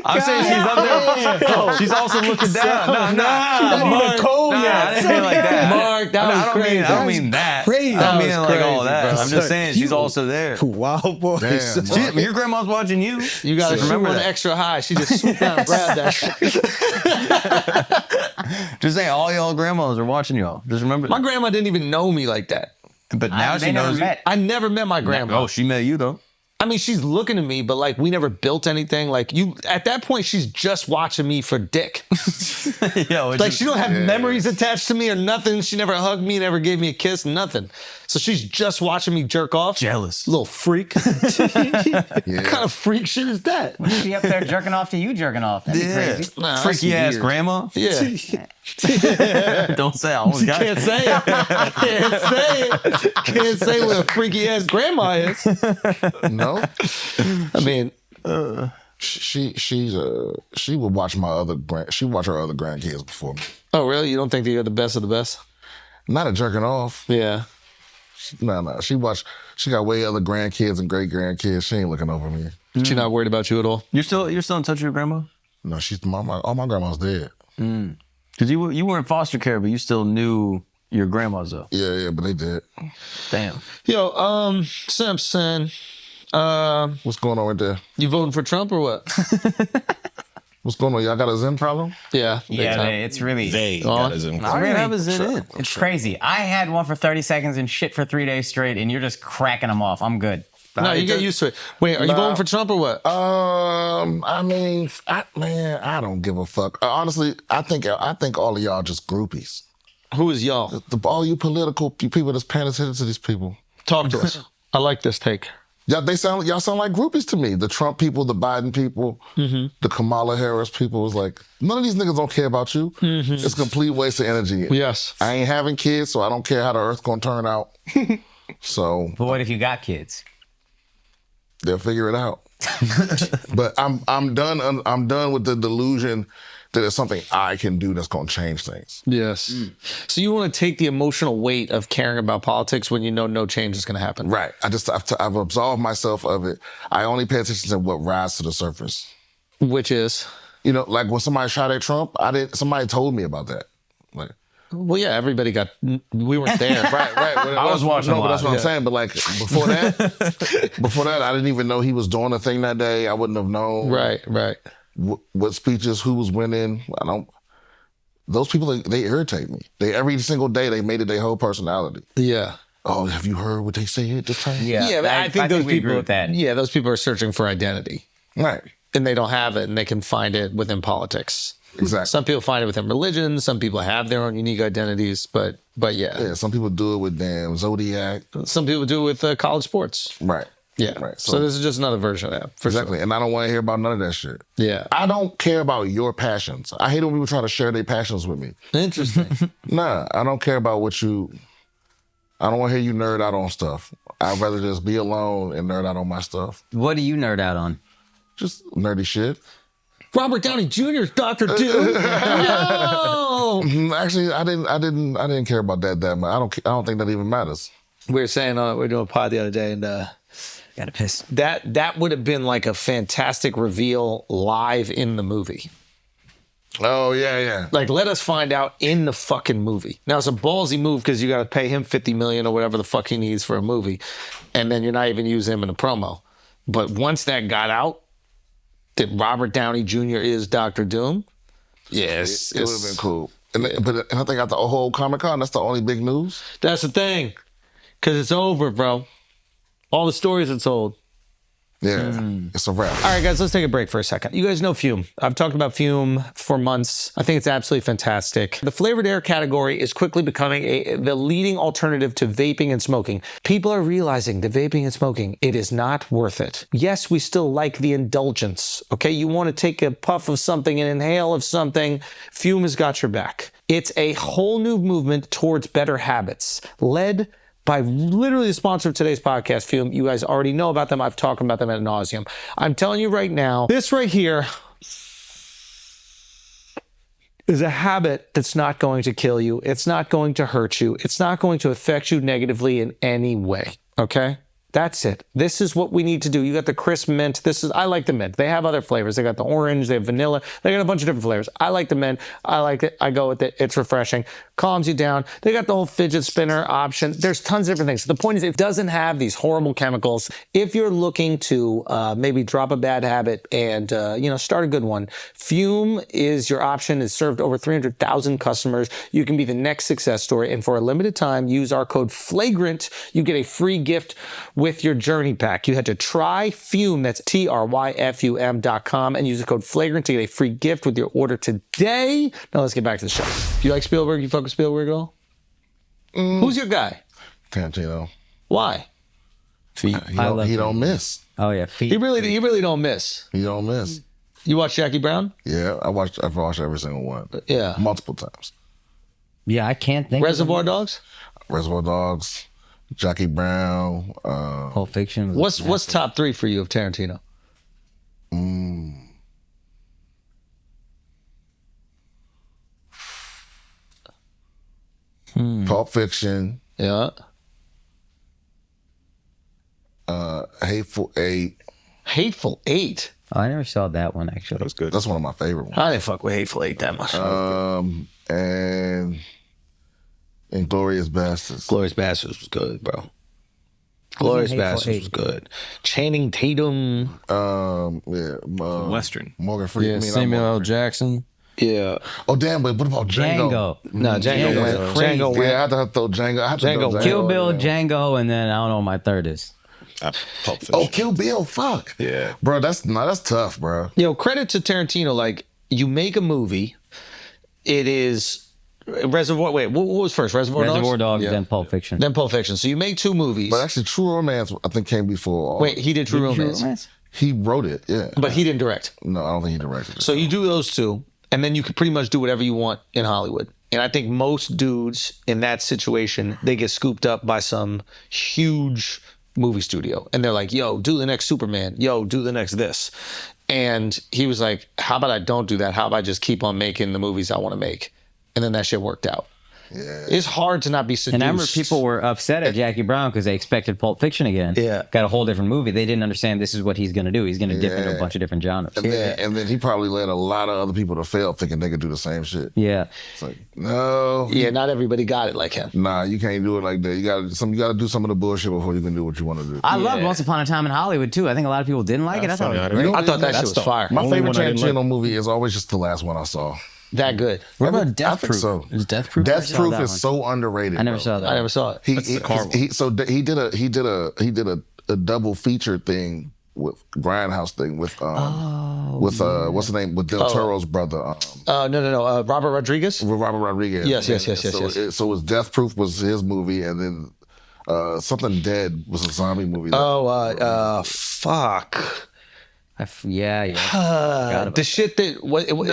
I'm saying she's up there. She's also looking down. Mark, I didn't mean like that. Mark, that was crazy. I don't mean that. crazy. I don't That mean was like all crazy, that. bro. I'm just saying she's also there. Wild boy. Damn. She, your grandma's watching you. You got to shoot remember one that. extra high. She just swooped down and grabbed that shit. Just saying, all y'all grandmas are watching y'all. Just remember My that. grandma didn't even know me like that. But now They she never knows you. met. I never met my grandma. Oh, she met you though. I mean, she's looking at me, but like we never built anything. Like you, at that point, she's just watching me for dick. Yo, Like she don't have memories attached to me or nothing. She never hugged me, never gave me a kiss, nothing. So she's just watching me jerk off. jealous. Little freak. What kind of freak shit is that? She up there jerking off to you jerking off. That'd be crazy. Nah, that's Freaky ass weird. grandma. Yeah. Don't say I almost got Can't it. say it. Can't say it. Can't say what a freaky ass grandma is. No, I mean, she would watch she watch her other grandkids before me. oh really? You don't think that you're the best of the best? Not a jerking off. Yeah. No. She got way other grandkids and great grandkids. She ain't looking over me. She's not worried about you at all. You're still in touch with your grandma? No, she's all my grandma's dead. Because you were in foster care, but you still knew your grandmas though. Yeah, but they did. Damn. Yo, Simpson, What's going on right there? you voting for Trump or what? What's going on? Y'all got a Zen problem? Yeah. big Yeah, time. it's really... They Oh, got us in. I already have his in. It's crazy. I had one for 30 seconds and shit for 3 days straight, and you're just cracking them off. I'm good. No, you get used to it. Wait, are you voting for Trump or what? I mean, I don't give a fuck. Honestly, I think all of y'all just groupies. Who is y'all? All you political people that's paying attention to these people. Talk to us. I like this take. Y'all sound like groupies to me. The Trump people, the Biden people, the Kamala Harris people. Is like, none of these niggas don't care about you. It's a complete waste of energy. Yes. I ain't having kids, so I don't care how the earth's gonna turn out. So But what if you got kids? they'll figure it out. But I'm done. I'm done with the delusion that it's something I can do that's gonna change things. Yes. So you want to take the emotional weight of caring about politics when you know no change is going to happen. Right. I've absolved myself of it. I only pay attention to what rises to the surface. Which is? You know, like when somebody shot at Trump, somebody told me about that. Like, Well, yeah, everybody got, we weren't there. right. I was watching No, a but that's lot, what I'm saying. But like before that, I didn't even know he was doing a thing that day. I wouldn't have known. Right. What speeches, who was winning. Those people, they irritate me. Every single day they made it their whole personality. Yeah. Oh, have you heard what they said this time? Yeah, but I think those we agree people, with that. yeah, those people are searching for identity. Right. And they don't have it, and they can find it within politics. Exactly. Some people find it within religion. Some people have their own unique identities, but yeah. Yeah, some people do it with damn Zodiac. Some people do it with college sports. Right. Yeah. Right. So this is just another version of that. For Exactly. And I don't want to hear about none of that shit. Sure. Yeah. I don't care about your passions. I hate when people try to share their passions with me. Interesting. Nah, I don't care about I don't want to hear you nerd out on stuff. I'd rather just be alone and nerd out on my stuff. What do you nerd out on? Just nerdy shit. Robert Downey Jr. is Dr. Doom. No. Actually, I didn't care about that much. I don't think that even matters. We were saying we were doing a pod the other day, and Gotta piss. that would have been like a fantastic reveal live in the movie. Oh yeah. Like, let us find out in the fucking movie. Now, it's a ballsy move because you got to pay him $50 million or whatever the fuck he needs for a movie, and then you're not even using him in a promo. But once that got out, that Robert Downey Jr. is Dr. Doom, yes, It would have been cool. And I think at the whole Comic-Con, that's the only big news. That's the thing, because it's over, bro. All the stories it's told. Yeah, it's a wrap. All right, guys, let's take a break for a second. You guys know Fume. I've talked about Fume for months. I think it's absolutely fantastic. The flavored air category is quickly becoming the leading alternative to vaping and smoking. People are realizing that vaping and smoking, it is not worth it. Yes, we still like the indulgence, okay? You want to take a puff of something and inhale of something, Fume has got your back. It's a whole new movement towards better habits, led by literally the sponsor of today's podcast, Fume. You guys already know about them. I've talked about them ad nauseum. I'm telling you right now, this right here is a habit that's not going to kill you. It's not going to hurt you. It's not going to affect you negatively in any way. Okay? That's it. This is what we need to do. You got the crisp mint. I like the mint. They have other flavors. They got the orange. They have vanilla. They got a bunch of different flavors. I like the mint. I like it. I go with it. It's refreshing. Calms you down. They got the whole fidget spinner option. There's tons of different things. The point is, it doesn't have these horrible chemicals. If you're looking to maybe drop a bad habit and start a good one, Fume is your option. It's served over 300,000 customers. You can be the next success story. And for a limited time, use our code Flagrant. You get a free gift with your journey pack. You had to try Fume, that's TRYFUM.com, and use the code Flagrant to get a free gift with your order today. Now let's get back to the show. Do you like Spielberg? You fuck with Spielberg at all? Who's your guy? Tarantino. Why? He don't miss. Oh yeah, feet. He really don't miss. He don't miss. You watch Jackie Brown? Yeah, I've watched every single one. Yeah. Multiple times. Yeah, I can't think. Reservoir Dogs? Reservoir Dogs, Jackie Brown. Pulp Fiction. What's top 3 for you of Tarantino? Pulp Fiction. Yeah. Hateful Eight. Hateful Eight? Oh, I never saw that one actually. That was good. That's one of my favorite ones. I didn't fuck with Hateful Eight that much. And Inglourious Basterds. Glorious Bastards was good, bro. Glorious Hateful Bastards Eight? was good. Channing Tatum. Western. Morgan Freeman. Samuel L. Jackson. Yeah. Oh damn! But what about Django? No, Django Django went. was Django crazy. went. Yeah, I have to throw Django. I have to Django. throw Kill Bill, yeah. Django, and then I don't know what my third is. Pulp Fiction. Oh, Kill Bill. Fuck. Yeah. Bro, that's tough, bro. Yo, credit to Tarantino. Like, you make a movie. It is Reservoir. Wait, what was first? Reservoir Reservoir Dogs? Dogs, then Pulp Fiction. Then Pulp Fiction. So you make 2 movies. But actually, True Romance, I think, came before. Wait, he did True Romance. He wrote it. Yeah. But he didn't direct. No, I don't think he directed it. So you do those 2, and then you can pretty much do whatever you want in Hollywood. And I think most dudes in that situation, they get scooped up by some huge movie studio. And they're like, yo, do the next Superman. Yo, do the next this. And he was like, how about I don't do that? How about I just keep on making the movies I want to make? And then that shit worked out. Yeah. It's hard to not be seduced. And I remember people were upset at Jackie Brown because they expected Pulp Fiction again. Yeah. Got a whole different movie. They didn't understand this is what he's going to do. He's going to dip into a Yeah. bunch of different genres. And then he probably led a lot of other people to fail thinking they could do the same shit. Yeah. It's like, no. Yeah, not everybody got it like him. Nah, you can't do it like that. You gotta do some of the bullshit before you can do what you want to do. I loved Once Upon a Time in Hollywood too. I think a lot of people didn't like it. I thought it was great. I thought that shit was the fire. My only favorite one I didn't Tarantino movie is always just the last one I saw. That good. What about I Death think Proof? so. Is Death Proof? Death Proof that is one. so underrated. I never bro. saw that. I never saw it. He did a double feature thing with Grindhouse thing with what's the name with Del Toro's brother No. Robert Rodriguez? with Robert Rodriguez. Yes. So it was Death Proof was his movie, and then Something Dead was a zombie movie. Fuck. Yeah. The shit that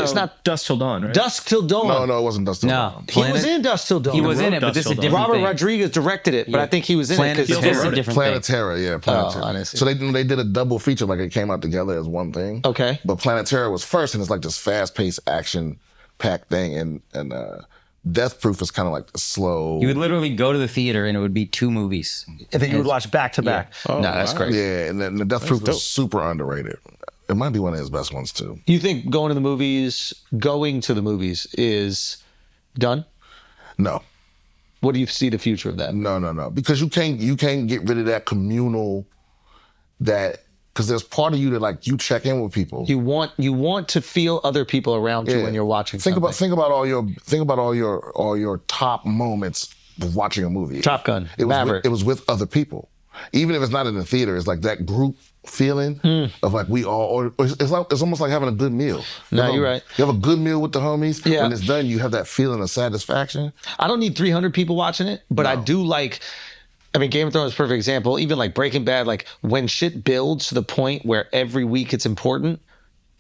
it's not Dusk Till Dawn, right? Dusk Till Dawn. no, it wasn't Dustin. No. He was in Dusk Till Dawn. He was in it, but this is a Dust Till different Robert thing. Rodriguez directed it, but I think he was in Planet it. 'cause This is a wrote it. different Planet thing. Terror, yeah, Planet Terror. honestly. So they did a double feature, like it came out together as one thing. Okay. But Planet Terror was first, and it's like this fast-paced action-packed thing, and Death Proof is kind of like the slow. You would literally go to the theater and it would be 2 movies. And then you would watch back to back. Oh, No, that's wow. crazy. Yeah, and then the Death Proof is super underrated. It might be one of his best ones too. You think going to the movies is done? No, What do you see the future of that? no, because you can't get rid of that communal because there's part of you that like you check in with people. You want to feel other people around you when you're watching Think something. about all your top moments of watching a movie. Top Gun, It was Maverick. it was with other people. Even if it's not in the theater, it's like that group feeling of like we all. Or it's almost like having a good meal. No, you're right. You have a good meal with the homies. Yeah. When it's done, you have that feeling of satisfaction. I don't need 300 people watching it, but I do like. I mean, Game of Thrones is a perfect example. Even like Breaking Bad, like when shit builds to the point where every week it's important,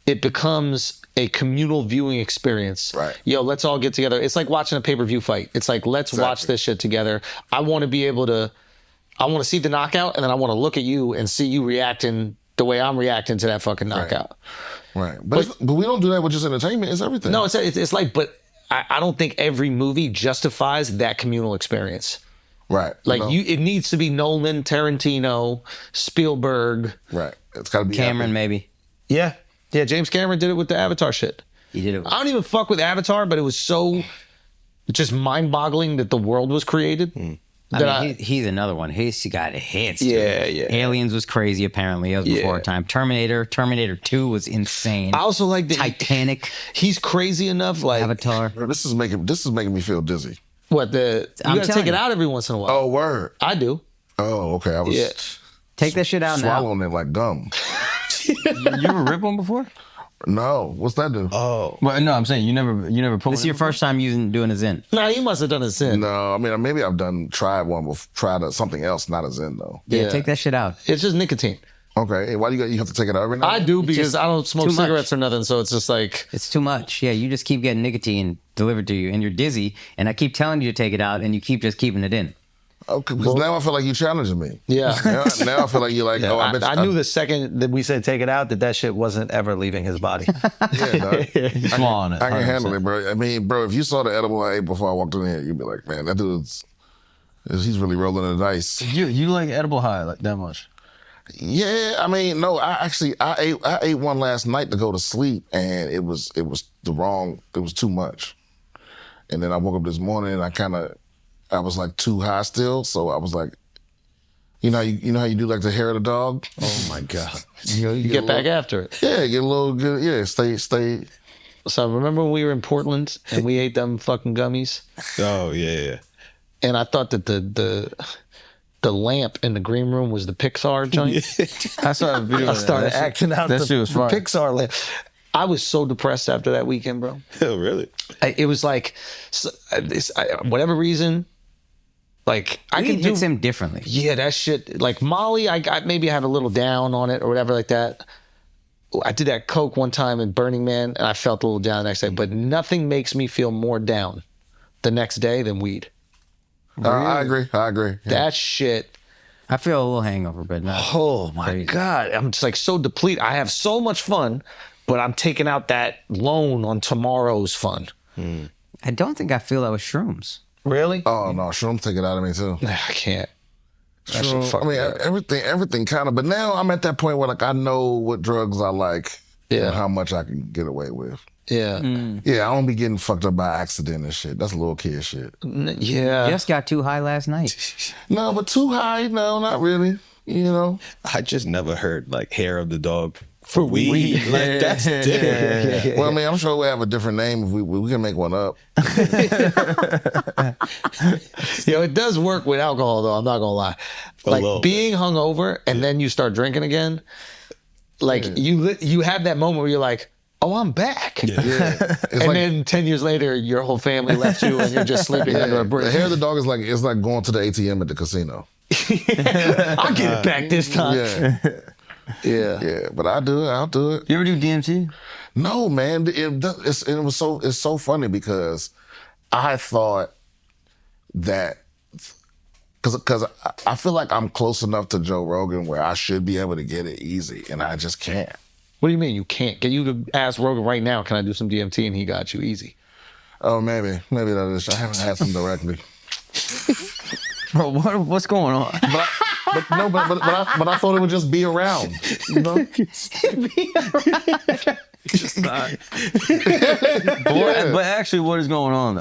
it becomes a communal viewing experience. Right. Yo, let's all get together. It's like watching a pay-per-view fight. It's like, let's watch this shit together. I want to be able to I want to see the knockout, and then I want to look at you and see you reacting the way I'm reacting to that fucking knockout. Right. But we don't do that with just entertainment. It's everything. No, it's like, but I don't think every movie justifies that communal experience. Right. Like it needs to be Nolan, Tarantino, Spielberg. Right. It's got to be Cameron, maybe. Yeah. James Cameron did it with the Avatar shit. He did it. I don't even fuck with Avatar, but it was so just mind-boggling that the world was created. He's another one. He's got hits. Yeah, dude. yeah. Aliens was crazy. Apparently, it was before our time. Terminator 2 was insane. I also like that Titanic. He's crazy enough. Like Avatar. Bro, this is making me feel dizzy. what the you I'm gotta take telling it you. out every once in a while. Oh, word. I do. Oh, okay. I was Take that shit out now. swallowing it like gum. You ever rip one before? No. What's that do? Oh Well, no, I'm saying you never put This is your first time doing a Zen. nah, you must have done a sin. No, I mean, maybe I've tried one before, something else, not a Zen though. Yeah, take that shit out. It's just nicotine. Okay. Hey, why do you have to take it out every night? I do because just I don't smoke too much. cigarettes or nothing, so it's just like It's too much. Yeah, you just keep getting nicotine delivered to you, and you're dizzy. And I keep telling you to take it out, and you keep just keeping it in. Okay, because now I feel like you're challenging me. yeah. Now I feel like you're like, oh, I bet I knew the second that we said take it out that shit wasn't ever leaving his body. Yeah, dog. swallowing it. I can 100%. handle it, bro. I mean, bro, if you saw the edible I ate before I walked in here, you'd be like, man, that he's really rolling the dice. You like edible high like that much? Yeah, I mean, no, I ate one last night to go to sleep, and it was too much. And then I woke up this morning and I was like too high still, so I was like, you know how you do like the hair of the dog? Oh my God. You get back after it. Yeah, get a little good. Yeah, stay. So remember when we were in Portland and we ate them fucking gummies? Oh yeah. And I thought that the lamp in the green room was the Pixar joint. I saw a video. I started acting out that the shit was fire. Pixar lamp. I was so depressed after that weekend, bro. Oh really? It was like, whatever reason, like I Weed can do hits him differently. Yeah, that shit. Like Molly, I got maybe I had a little down on it or whatever like that. I did that coke one time in Burning Man, and I felt a little down the next day. But nothing makes me feel more down the next day than weed. I agree. Yeah. That shit. I feel a little hangover, but not. Oh my crazy. God, I'm just like so depleted. I have so much fun, but I'm taking out that loan on tomorrow's fun. I don't think I feel that with shrooms. Really? Oh no, shrooms take it out of me too. I can't. That shit Shroom, fuck I mean, me up. everything kind of. But now I'm at that point where like I know what drugs I like Yeah. and how much I can get away with. Yeah. Yeah, I don't be getting fucked up by accident and shit. That's little kid shit. Yeah. Just got too high last night. No, but too high, no, not really. You know, I just never heard like hair of the dog for weed. Like that's different. well, I mean, I'm sure we have a different name if we can make one up. It does work with alcohol, though. I'm not gonna lie. little Like being hungover and then you start drinking again. Like you have that moment where you're like, "Oh, I'm back." Yeah, it's And like then 10 years later, your whole family left you and you're just sleeping under a the bridge. hair of the dog is like it's like going to the ATM at the casino. I'll get it back this time. Yeah, Yeah. yeah, but I'll do it. You ever do DMT? No, man, it's so funny because I thought that because I feel like I'm close enough to Joe Rogan where I should be able to get it easy, and I just can't. What do you mean you can't? Can you ask Rogan right now, can I do some DMT? And he got you easy. Oh, maybe that is. I haven't had some directly, Bro, what's going on? but I thought it would just be around. You know? But actually, what is going on though?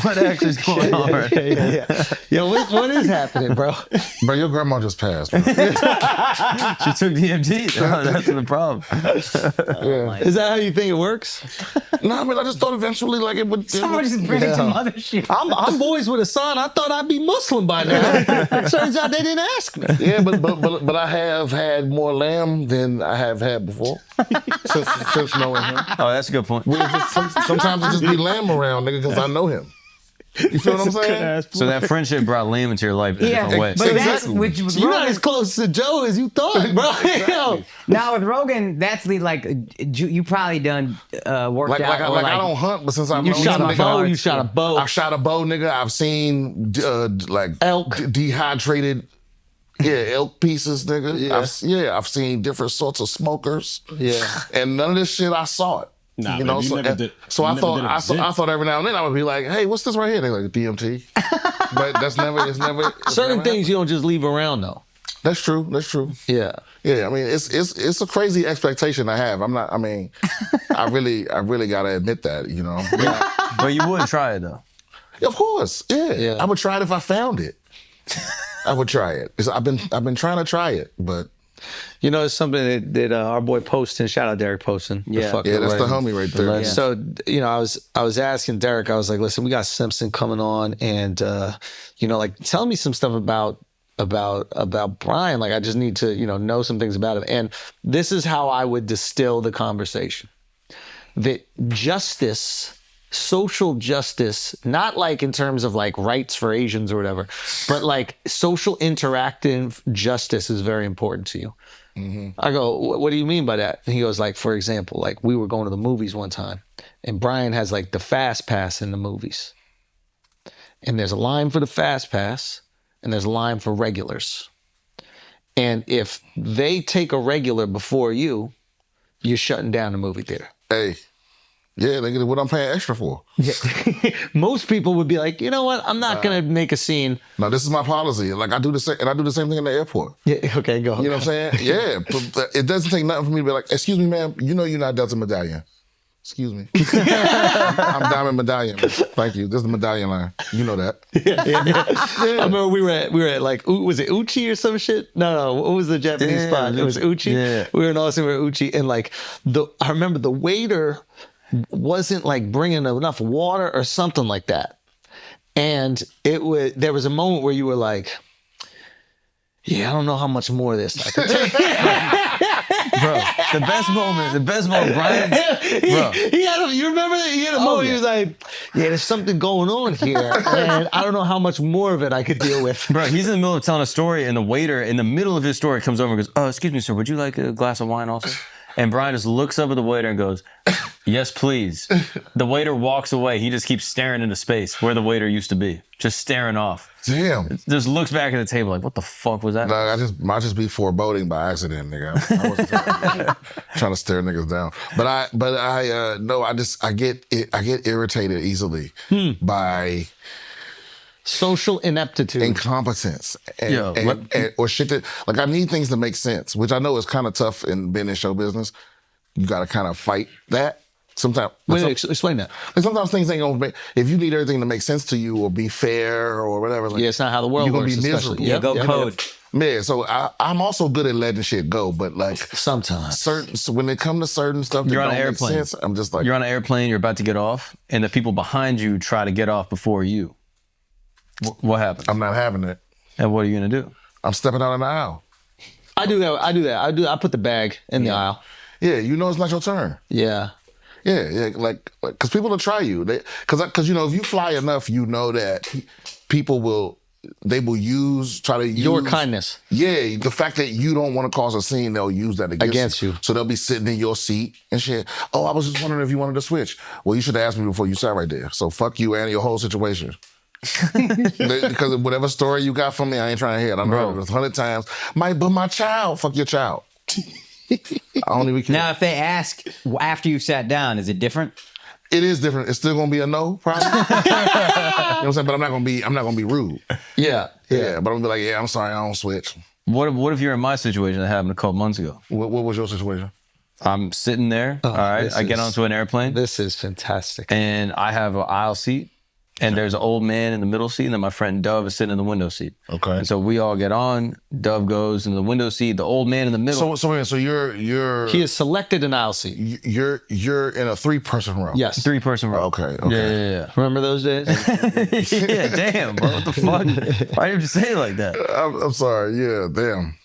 What actually is going on? Right? Yeah. Yo, what is happening, bro? Bro, your grandma just passed. Bro. She took DMT. Oh, that's the problem. Is that how you think it works? No, I mean I just thought eventually like it would. Someone just bring some other shit. I'm boys with a son. I thought I'd be Muslim by now. Turns out they didn't ask me. Yeah, but I have had more lamb than I have had before. since knowing him. Oh, that's a good point. Sometimes it just be lamb around, nigga, because I know him. You feel what I'm saying? So that friendship brought Liam into your life in a different way. But that's Exactly. which was You're not Rogan. as close to Joe as you thought, bro. Yo. Now with Rogan, that's the you probably done worked Like, out. I don't hunt, but since I've You known shot this a nigga, bow. You shot a bow. I shot a bow, nigga. I've seen like Elk. dehydrated, elk pieces, nigga. Yeah. I've seen different sorts of smokers. Yeah. And none of this shit I saw it. Nah, you man, know, you so, never did- so you I never thought did a I bit. thought every now and then I would be like, hey, what's this right here? They're like DMT. But it's never Certain never things you don't just leave around though. That's true. That's true. Yeah. Yeah, I mean, it's a crazy expectation I have. I mean, I really gotta admit that, you know. But you wouldn't try it though. Of course, yeah. Yeah. I would try it if I found it. I would try it. I've been trying to try it, but You know, it's something that our boy Poston, shout out Derek Poston. Yeah. that's the homie right there. legend. So, you know, I was asking Derek, I was like, listen, we got Simpson coming on and, you know, like tell me some stuff about Brian. Like, I just need to, you know some things about him. And this is how I would distill the conversation. That justice, social justice, not like in terms of like rights for Asians or whatever, but like social interactive justice is very important to you. I go, what do you mean by that? And he goes, like, for example, like we were going to the movies one time and Brian has like the fast pass in the movies. And there's a line for the fast pass and there's a line for regulars. And if they take a regular before you, you're shutting down the movie theater. Hey, yeah, nigga, what I'm paying extra for? Most people would be like, you know what? I'm not going to make a scene. No, this is my policy. Like I do the same thing in the airport. Yeah, okay, go. You know what I'm saying? Yeah, but it doesn't take nothing for me to be like, excuse me, ma'am, you know you're not Delta Medallion. Excuse me. I'm Diamond Medallion. Thank you. This is the medallion line. You know that. I remember we were at like, was it Uchi or some shit? No, what was the Japanese Yeah, spot? It was Uchi. Yeah. We were in Austin, we were at Uchi, and like I remember the waiter wasn't like bringing enough water or something like that, and there was a moment where you were like, yeah, I don't know how much more of this I can take. Bro, the best moment, Brian. Bro. You remember that? He had a moment. He was like, yeah, there's something going on here. And I don't know how much more of it I could deal with. Bro, he's in the middle of telling a story, and the waiter in the middle of his story comes over and goes, "Oh, excuse me, sir, would you like a glass of wine also?" And Brian just looks up at the waiter and goes, "Yes, please." The waiter walks away. He just keeps staring into space where the waiter used to be, just staring off. Damn. Just looks back at the table like, "What the fuck was that?" No, I just be foreboding by accident, nigga. I wasn't trying to stare niggas down. But I get irritated easily by Social ineptitude. incompetence Yo, or shit that, like, I need things to make sense, which I know is kind of tough in being in show business. You got to kind of fight that sometimes. Explain that. Like sometimes things ain't gonna make. If you need everything to make sense to you or be fair or whatever, like, Yeah, it's not how the world you're gonna works. be especially. miserable. Yep, Go yep. code. Yeah, so I'm also good at letting shit go, but like Sometimes. so when it comes to certain stuff that You're on don't an make airplane. sense, I'm just like, You're on an airplane, you're about to get off, and the people behind you try to get off before you. What happens? I'm not having it. And what are you gonna do? I'm stepping out in the aisle. I do that. I put the bag in the aisle. Yeah, you know it's not your turn. Yeah. Yeah, like because people will try you. Because you know if you fly enough, you know that people will try to use Your kindness. Yeah, the fact that you don't want to cause a scene, they'll use that against you. So they'll be sitting in your seat and shit. Oh, I was just wondering if you wanted to switch. Well, you should have asked me before you sat right there. So fuck you and your whole situation. Because whatever story you got from me, I ain't trying to hear it. I know it 100 times. But my child, fuck your child. I don't even care. Now, if they ask after you sat down, is it different? It is different. It's still gonna be a no, probably. You know what I'm saying? But I'm not gonna be rude. Yeah. Yeah, but I'm gonna be like, yeah, I'm sorry, I don't switch. What if you're in my situation that happened a couple months ago? What was your situation? I'm sitting there, all right, I get onto an airplane, This is fantastic. and I have an aisle seat, and there's an old man in the middle seat, and then my friend Dove is sitting in the window seat. Okay. And so we all get on, Dove goes in the window seat, the old man in the middle. So you're He has selected an aisle seat. you're in a 3-person row. Yes. 3-person row. Okay. Yeah. Remember those days? Yeah, damn, bro, what the fuck? Why did you say it like that? I'm sorry. Yeah, damn.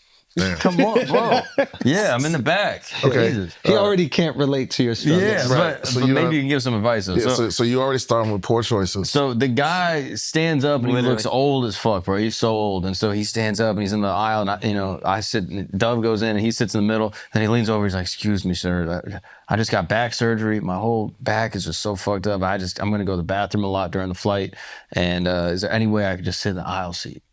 Come on, bro. Yeah, I'm in the back. Okay. Jesus. He already can't relate to your struggles. Yeah, Right. but, So but you maybe know- you can give some advice. Though. Yeah, so you already starting with poor choices. So the guy stands up and he looks old as fuck, bro. He's so old, and so he stands up and he's in the aisle, and I sit. Dove goes in and he sits in the middle. Then he leans over. He's like, "Excuse me, sir. I just got back surgery. My whole back is just so fucked up. I'm gonna go to the bathroom a lot during the flight. And is there any way I could just sit in the aisle seat?"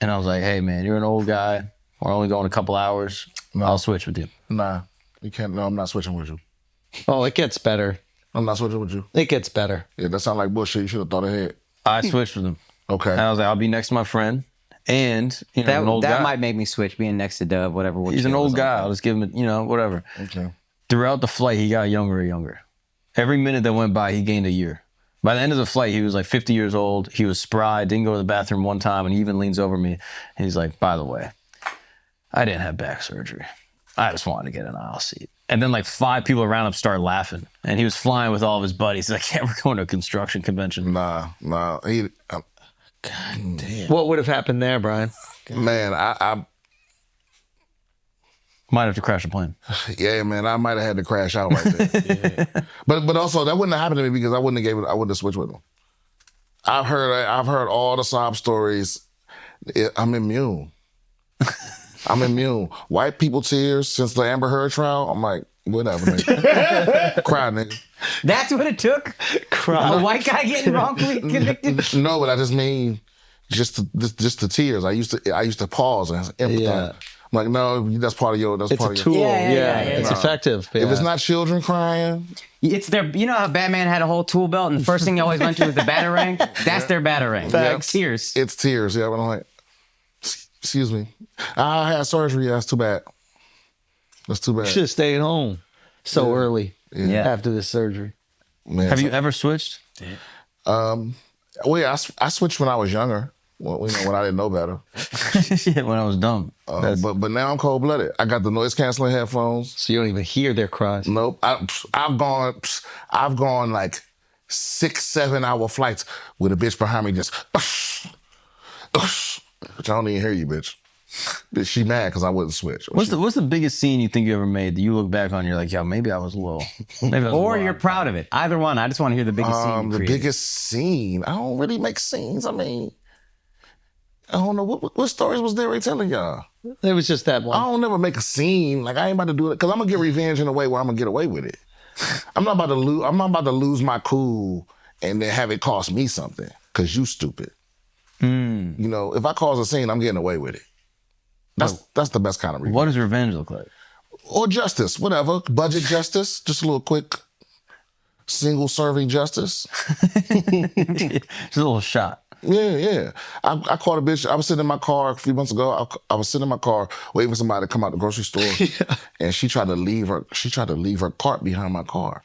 And I was like, "Hey, man, you're an old guy. We're only going a couple hours. I'll switch with you." Nah, you can't. No, I'm not switching with you. Oh, it gets better. I'm not switching with you. It gets better. Yeah, that sounds like bullshit. You should have thought ahead. I switched with him. Okay. And I was like, I'll be next to my friend. And, you know, an old That guy. might make me switch, being next to Dove, whatever. He's an old guy. I'll just give him, whatever. Okay. Throughout the flight, he got younger and younger. Every minute that went by, he gained a year. By the end of the flight, he was like 50 years old. He was spry, didn't go to the bathroom one time, and he even leans over me. And he's like, "By the way, I didn't have back surgery. I just wanted to get an aisle seat." And then like 5 people around him started laughing. And he was flying with all of his buddies. He's like, "Yeah, we're going to a construction convention." Nah. God damn. What would have happened there, Brian? Man, I Might have to crash a plane. yeah, man, I might have had to crash out right there. But also that wouldn't have happened to me because I wouldn't have switched with him. I've heard all the sob stories. I'm immune. I'm immune. White people tears since the Amber Heard trial. I'm like, whatever, nigga. Cry, nigga. That's what it took? A white guy getting wrongfully convicted? No, but I just mean just the tears. I used to pause and empathize. Yeah. I'm like, no, that's part of It's a part of tool. your. Yeah, it's yeah. effective. If it's Yeah. not children crying, It's their, you know how Batman had a whole tool belt and the first thing he always went to was the batarang? That's their batarang. Facts. Tears. it's tears. Yeah, but I'm like, excuse me, I had surgery. Yeah, that's too bad. That's too bad. Should have stayed home so early Yeah. after this surgery. Man, Have you ever switched? Well, yeah, I switched when I was younger. Well, when I didn't know better. Yeah, when I was dumb. But now I'm cold blooded. I got the noise canceling headphones. So you don't even hear their cries. Nope. I've gone like 6-7 hour flights with a bitch behind me just which I don't even hear you, bitch. She mad because I wouldn't switch. What's the biggest scene you think you ever made that you look back on and you're like, yeah, maybe I was a little. Maybe I was a Or little you're out. proud of it. Either one. I just want to hear the biggest scene you the created. biggest scene? I don't really make scenes. I mean, I don't know what stories was Derek telling y'all. It was just that I one. don't never make a scene. Like I ain't about to do it because I'm gonna get revenge in a way where I'm gonna get away with it. I'm not about to lose my cool and then have it cost me something because you stupid. You know, if I cause a scene, I'm getting away with it. That's the best kind of revenge. What does revenge look like? Or justice, whatever. Budget justice, just a little quick single serving justice. Just a little shot. Yeah. I caught a bitch. I was sitting in my car a few months ago. I was sitting in my car waiting for somebody to come out the grocery store, and she tried to leave her cart behind my car,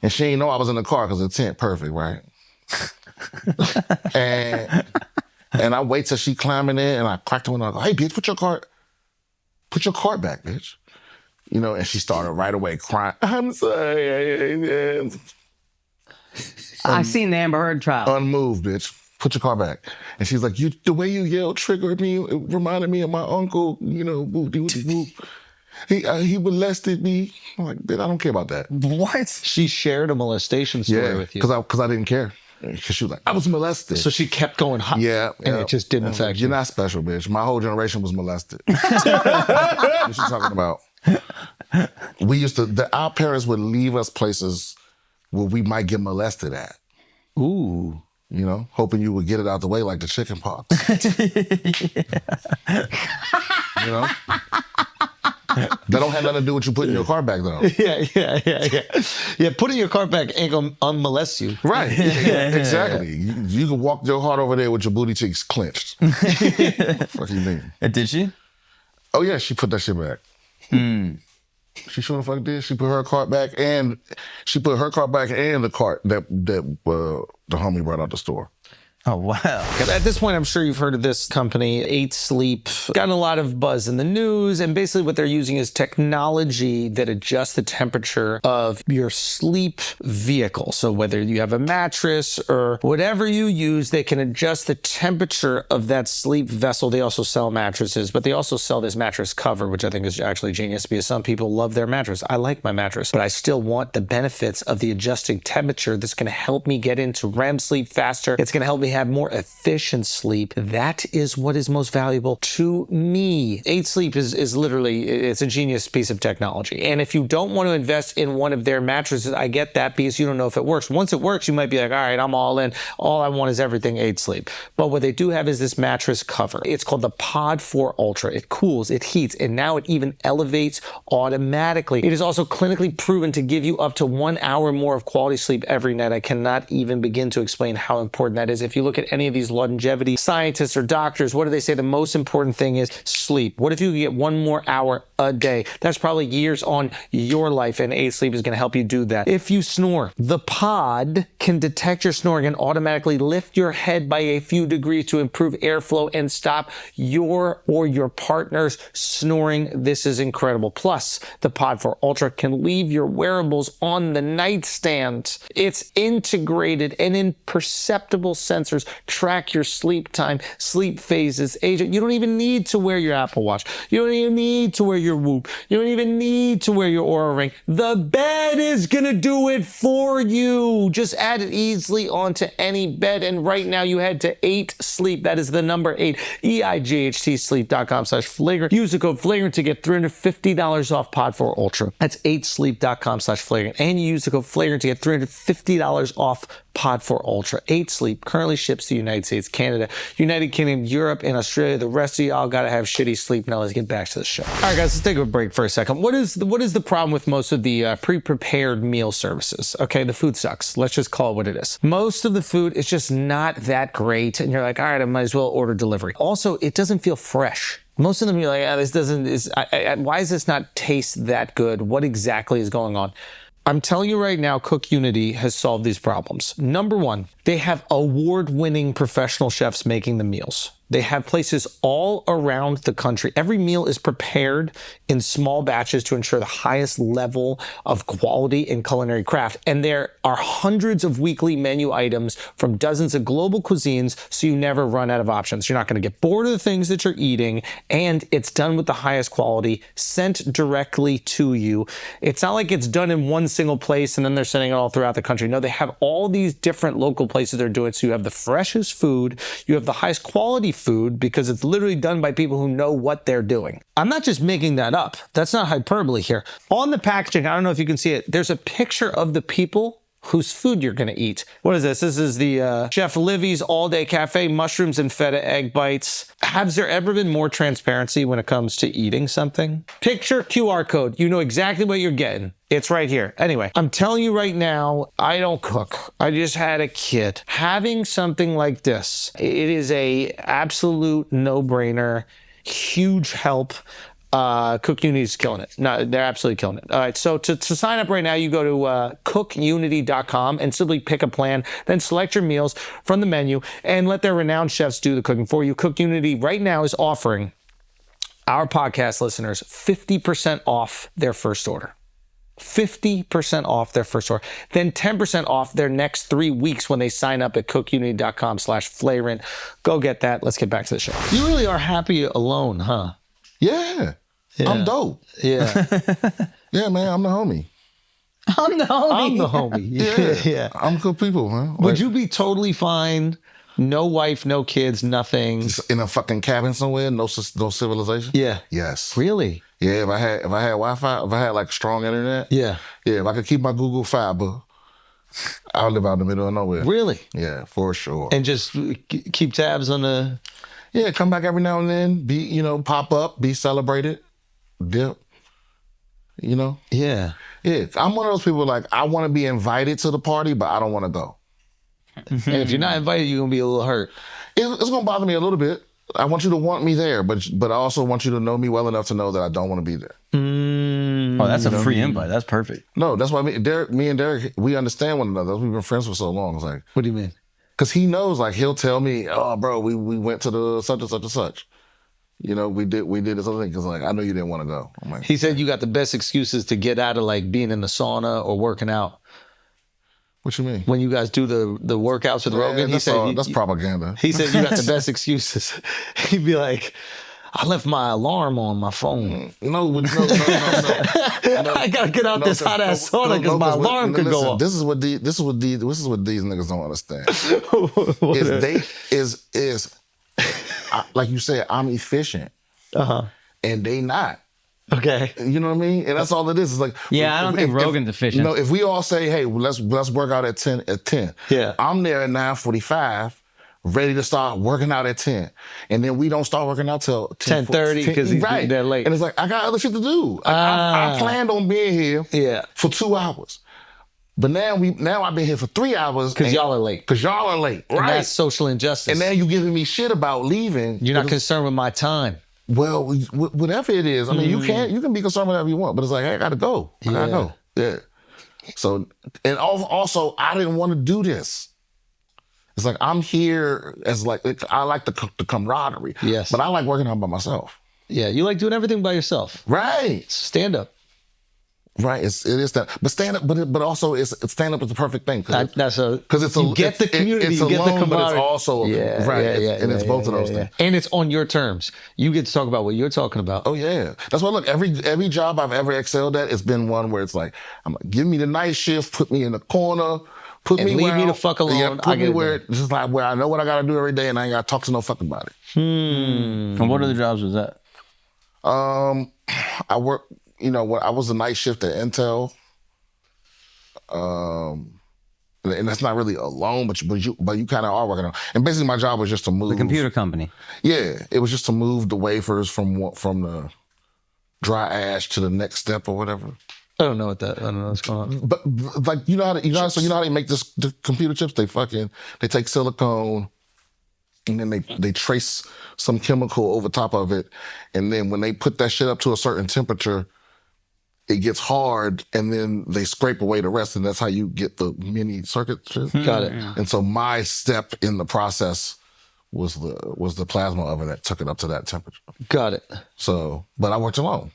and she didn't know I was in the car because the tent perfect, right? and I wait till she climbing in, and I cracked the window. I go, "Hey, bitch, put your cart back, bitch." You know, and she started right away crying. I'm sorry. I seen the Amber Heard trial. Unmoved, bitch. Put your car back. And she's like, the way you yelled triggered me. It reminded me of my uncle, you know, whoop. He molested me. I'm like, bitch, I don't care about that. What? She shared a molestation story with you. Because I didn't care. Because she was like, I was molested. So she kept going hot. yeah. And it just didn't affect you. You're not special, bitch. My whole generation was molested. What you talking about? Our parents would leave us places where we might get molested at. Ooh. You know, hoping you would get it out the way like the chicken pox. You know? That don't have nothing to do with you putting your car back, though. Yeah. Yeah, putting your car back ain't gonna unmolest you. Right. Yeah, exactly. You can walk your heart over there with your booty cheeks clenched. Fuck you mean? Did she? Oh, yeah, she put that shit back. She sure the fuck did. She put her cart back and the cart that the homie brought out the store. Oh, wow. At this point, I'm sure you've heard of this company, 8 Sleep. Gotten a lot of buzz in the news, and basically what they're using is technology that adjusts the temperature of your sleep vehicle. So whether you have a mattress or whatever you use, they can adjust the temperature of that sleep vessel. They also sell mattresses, but they also sell this mattress cover, which I think is actually genius because some people love their mattress. I like my mattress, but I still want the benefits of the adjusting temperature that's going to help me get into REM sleep faster. It's going to help me have more efficient sleep. That is what is most valuable to me. 8 Sleep is literally, it's a genius piece of technology. And if you don't want to invest in one of their mattresses, I get that because you don't know if it works. Once it works, you might be like, all right, I'm all in. All I want is everything 8 Sleep. But what they do have is this mattress cover. It's called the Pod 4 Ultra. It cools, it heats, and now it even elevates automatically. It is also clinically proven to give you up to 1 hour more of quality sleep every night. I cannot even begin to explain how important that is. If you look at any of these longevity scientists or doctors, what do they say? The most important thing is sleep. What if you get 1 more hour a day? That's probably years on your life, and 8 Sleep is going to help you do that. If you snore, the pod can detect your snoring and automatically lift your head by a few degrees to improve airflow and stop your or your partner's snoring. This is incredible. Plus, the Pod 4 Ultra can leave your wearables on the nightstand. Its integrated and imperceptible sensors track your sleep time, sleep phases, age. You don't even need to wear your Apple Watch. You don't even need to wear your Whoop. You don't even need to wear your Oura Ring. The bed is gonna do it for you. Just add it easily onto any bed. And right now you head to 8 Sleep. That is the number 8, EIGHTsleep.com/flagrant. Use the code flagrant to get $350 off Pod 4 Ultra. That's 8sleep.com/flagrant. And you use the code flagrant to get $350 off Pod 4 Ultra. 8 Sleep currently ships to the United States, Canada, United Kingdom, Europe, and Australia. The rest of y'all gotta have shitty sleep. Now let's get back to the show. All right, guys, let's take a break for a second. What is the problem with most of the pre-prepared meal services? Okay, the food sucks. Let's just call it what it is. Most of the food is just not that great, and you're like, all right, I might as well order delivery. Also, it doesn't feel fresh. Most of them, you're like, why does this not taste that good? What exactly is going on? I'm telling you right now, Cook Unity has solved these problems. Number one, they have award-winning professional chefs making the meals. They have places all around the country. Every meal is prepared in small batches to ensure the highest level of quality in culinary craft. And there are hundreds of weekly menu items from dozens of global cuisines, so you never run out of options. You're not going to get bored of the things that you're eating, and it's done with the highest quality, sent directly to you. It's not like it's done in one single place and then they're sending it all throughout the country. No, they have all these different local places they're doing it, so you have the freshest food, you have the highest quality food because it's literally done by people who know what they're doing. I'm not just making that up. That's not hyperbole here. On the packaging, I don't know if you can see it, there's a picture of the people whose food you're going to eat. What is this? This is the Chef Livy's All-Day Cafe Mushrooms and Feta Egg Bites. Has there ever been more transparency when it comes to eating something? Picture QR code. You know exactly what you're getting. It's right here. Anyway, I'm telling you right now, I don't cook. I just had a kid. Having something like this, it is a absolute no-brainer, huge help. Cook Unity is killing it. No, they're absolutely killing it. All right, so to sign up right now, you go to cookunity.com and simply pick a plan, then select your meals from the menu and let their renowned chefs do the cooking for you. Cook Unity right now is offering our podcast listeners 50% off their first order. 50% off their first order, then 10% off their next 3 weeks when they sign up at cookunity.com/flagrant. Go get that. Let's get back to the show. You really are happy alone, huh? Yeah. I'm dope. Yeah. Yeah, man, I'm the homie. I'm the homie. Yeah. I'm good people, man. Would you be totally fine? No wife, no kids, nothing. Just in a fucking cabin somewhere, no civilization? Yeah. Yes. Really? Yeah, if I had Wi-Fi, if I had like strong internet. Yeah. Yeah, if I could keep my Google Fiber, I'll live out in the middle of nowhere. Really? Yeah, for sure. And just keep tabs on the... Yeah, come back every now and then, pop up, be celebrated, dip, Yeah. Yeah, I'm one of those people like, I want to be invited to the party, but I don't want to go. And if you're not invited, you're going to be a little hurt. It's going to bother me a little bit. I want you to want me there, but I also want you to know me well enough to know that I don't want to be there. Oh, that's a free invite. That's perfect. No, that's why me and Derek, we understand one another. We've been friends for so long. It's like, What do you mean? Because he knows, like, he'll tell me, oh, bro, we went to the such and such and such. You know, we did this other thing because, like, I know you didn't want to go. I'm like, He said you got the best excuses to get out of like being in the sauna or working out. what you mean? When you guys do the workouts with Rogan, he that's said that's propaganda. he said you got the best excuses. He'd be like, I left my alarm on my phone. No. I gotta get out this hot ass sauna because my alarm could go off. This is what these niggas don't understand. Like you said, I'm efficient, and they not. Okay. You know what I mean? And that's all it is. It's like, Yeah, I don't think Rogan's efficient. No, if we all say, hey, let's work out at 10. Yeah. I'm there at 9:45, ready to start working out at 10, and then we don't start working out till 10:30 because he's right. there late. And it's like, I got other shit to do. I planned on being here for 2 hours. But now I've been here for 3 hours. Because y'all are late. Right. And that's social injustice. And now you giving me shit about leaving. You're not concerned with my time. Well, whatever it is. I mean, you can be concerned with whatever you want, but it's like, hey, I gotta go. I gotta go. Yeah. So, and also, I didn't want to do this. It's like, I'm here as like, I like the camaraderie. Yes. But I like working out by myself. Yeah, you like doing everything by yourself. Right. Stand up. Right, it is that, but stand up, but also stand up is the perfect thing Because it's you get the community, you get the camaraderie, but it's also it's both of those things, and it's on your terms. You get to talk about what you're talking about. Oh yeah, that's why. Look, every job I've ever excelled at, it's been one where it's like, give me the night shift, put me in the corner, leave me the fuck alone. Yeah, put me where just like where I know what I got to do every day, and I ain't got to talk to no fuck about it. And what other jobs was that? I work. You know, when I was a night shift at Intel, and that's not really alone, but you kind of are working on. And basically, my job was just to move The computer company. Yeah, it was just to move the wafers from the dry ash to the next step or whatever. I don't know what's going on. But like you know how they make the computer chips. They take silicone. And then they trace some chemical over top of it, and then when they put that shit up to a certain temperature, it gets hard, and then they scrape away the rest, and that's how you get the mini circuit shit. Got it. And so my step in the process was the plasma oven that took it up to that temperature. Got it. So, but I worked alone.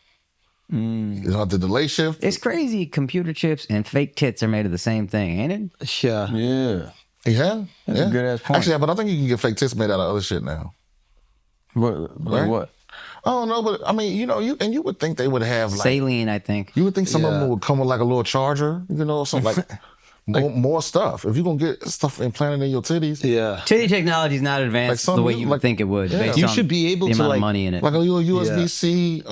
You know, I did the late shift. It's crazy. Computer chips and fake tits are made of the same thing, ain't it? Yeah. Yeah. Yeah, That's a good ass point. Actually, but I think you can get fake tits made out of other shit now. What? Like Right? what? I don't know, but I mean, you know, you would think they would have like Saline, I think. you would think some of them would come with like a little charger, you know, something like more stuff. If you're gonna get stuff implanted in your titties, Yeah. Titty Technology is not advanced Like the way you would think it would. Based You on should be able the to, amount like- of money in it. like a little USB-C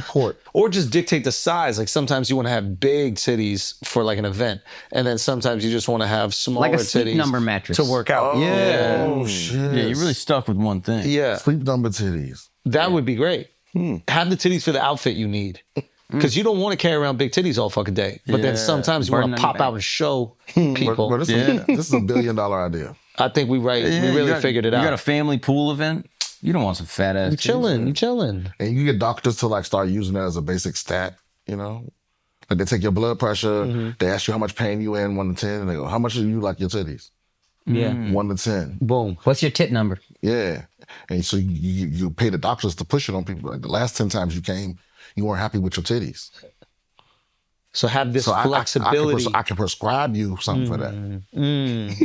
port. Or just dictate the size. Like sometimes you want to have big titties for like an event, and then sometimes you just want to have smaller Like a sleep titties number mattress. to work out. Yeah. Oh shit. Yeah, you're really stuck with one thing. Yeah. Sleep number titties. That would be great. Have the titties for the outfit you need. Because you don't want to carry around big titties all fucking day. But then Yeah. sometimes you Burden want on to your pop back. out and show people. But this is $1 billion idea. I think we Yeah, really figured it out. You got a family pool event? You don't want some fat ass. You chilling. You chilling. And you get doctors to like start using that as a basic stat, you know? Like they take your blood pressure, they ask you how much pain you in, 1 to 10, and they go, how much do you like your titties? Yeah. 1 to 10. Boom. What's your tit number? Yeah. And so you pay the doctors to push it on people. Like the last 10 times you came, you weren't happy with your titties. So have this So flexibility. I can prescribe you something for that.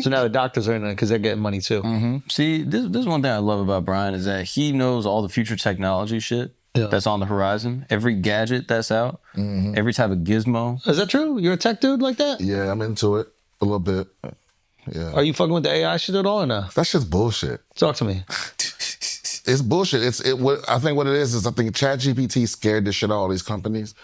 So now the doctors are in it because they're getting money too. See, this is one thing I love about Brian is that he knows all the future technology shit that's on the horizon. Every gadget that's out, every type of gizmo. Is that true? You're a tech dude like that? Yeah, I'm into it a little bit. Yeah. Are you fucking with the AI shit at all or no? That's just bullshit. Talk to me. It's bullshit. I think what it is I think ChatGPT scared the shit out of all these companies,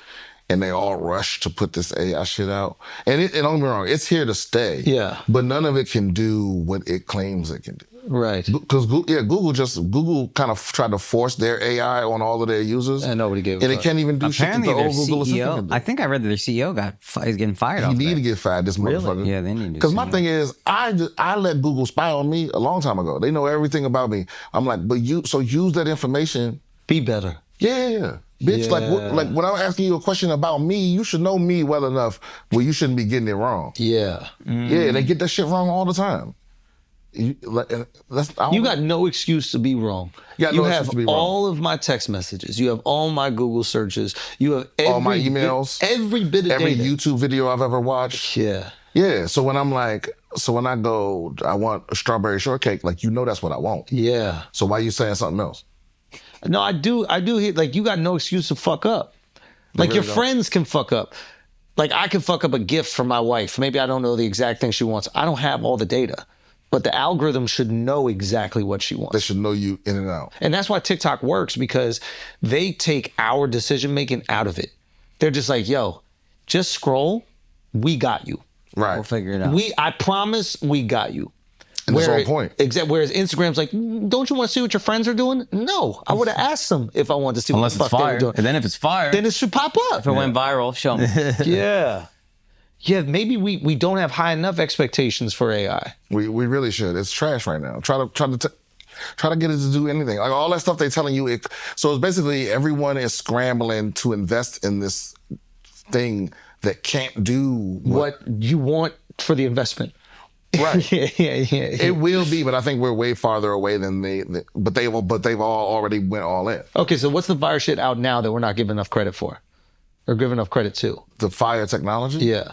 and they all rushed to put this AI shit out. And don't get me wrong, it's here to stay. Yeah. But none of it can do what it claims it can do. Right. Because Google kind of tried to force their AI on all of their users, And nobody gave a and it fuck. can't even do shit that Apparently, the their old Google Assistant CEO. can do. I think I read that their CEO is getting fired. He off need that. to get fired, this motherfucker. Yeah, they need to. Because my thing is, I let Google spy on me a long time ago. They know everything about me. I'm like, but so use that information. Be better. Yeah. Bitch, Yeah. like when I'm asking you a question about me, you should know me well enough where you shouldn't be getting it wrong. Yeah. Yeah, they get that shit wrong all the time. You You got no excuse to be wrong. You got You no have excuse to be wrong. all of my text messages. You have all my Google searches. You have all my emails, every bit of every data. YouTube video I've ever watched. Yeah. Yeah. So when I go, I want a strawberry shortcake. Like that's what I want. Yeah. So why you saying something else? No, I do hear, like, you got no excuse to fuck up. Like, your friends can fuck up. Like, I can fuck up a gift for my wife. Maybe I don't know the exact thing she wants. I don't have all the data. But the algorithm should know exactly what she wants. They should know you in and out. And that's why TikTok works, because they take our decision making out of it. They're just like, yo, just scroll. We got you. Right. We'll figure it out. I promise we got you. And that's on point. Whereas Instagram's like, don't you want to see what your friends are doing? No, I would have asked them if I wanted to see Unless what the it's fuck they were fire. doing. And then if it's fire, Then it should pop up. If it went viral, show me. Yeah. Yeah, maybe we don't have high enough expectations for AI. We really should. It's trash right now. Try to get it to do anything. Like all that stuff they're telling you. So it's basically everyone is scrambling to invest in this thing that can't do What you want for the investment. Right. Yeah. It will be, but I think we're way farther away than but they've all already went all in. Okay, so what's the virus shit out now that we're not giving enough credit for? Or giving enough credit to? The fire technology? Yeah.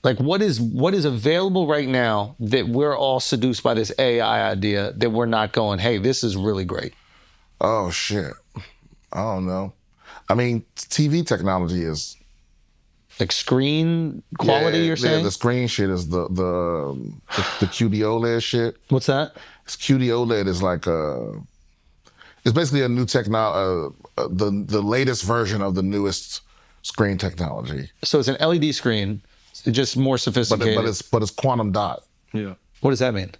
Like what is available right now that we're all seduced by this AI idea that we're not going, hey, this is really great? Oh shit. I don't know. I mean, TV technology is like screen quality, you're saying? The screen shit is the QD OLED shit. What's that? QD OLED is like it's basically a new technology, the latest version of the newest screen technology. So it's an LED screen, it's just more sophisticated. But it's quantum dot. Yeah. What does that mean?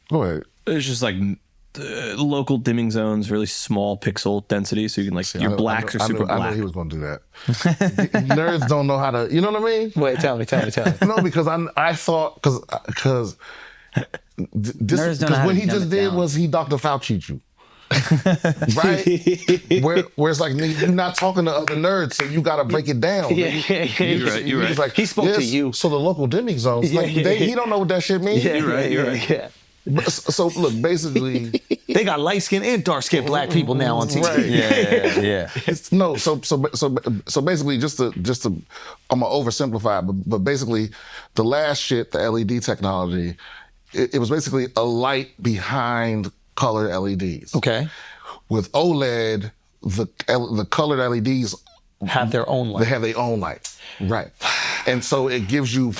Go ahead. It's just like local dimming zones, really small pixel density, so you can like your blacks are super black. I knew he was going to do that. Nerds don't know how to. You know what I mean? Wait, tell me. No, because I thought because when he just did was he Dr. Fauci'd you. Right? Where it's like, nigga, you're not talking to other nerds, so you got to break it down. Yeah. You're right. Like, He spoke to you. So the local dimming zones, he don't know what that shit means. You're right. Yeah. So look, basically, They got light skinned and dark skinned black people now on TV. Right. yeah. So basically, just to I'm gonna oversimplify, but basically, the last shit, the LED technology, it was basically a light behind colored LEDs. Okay. With OLED, the colored LEDs Have their own light. they have their own light, right? And so it gives you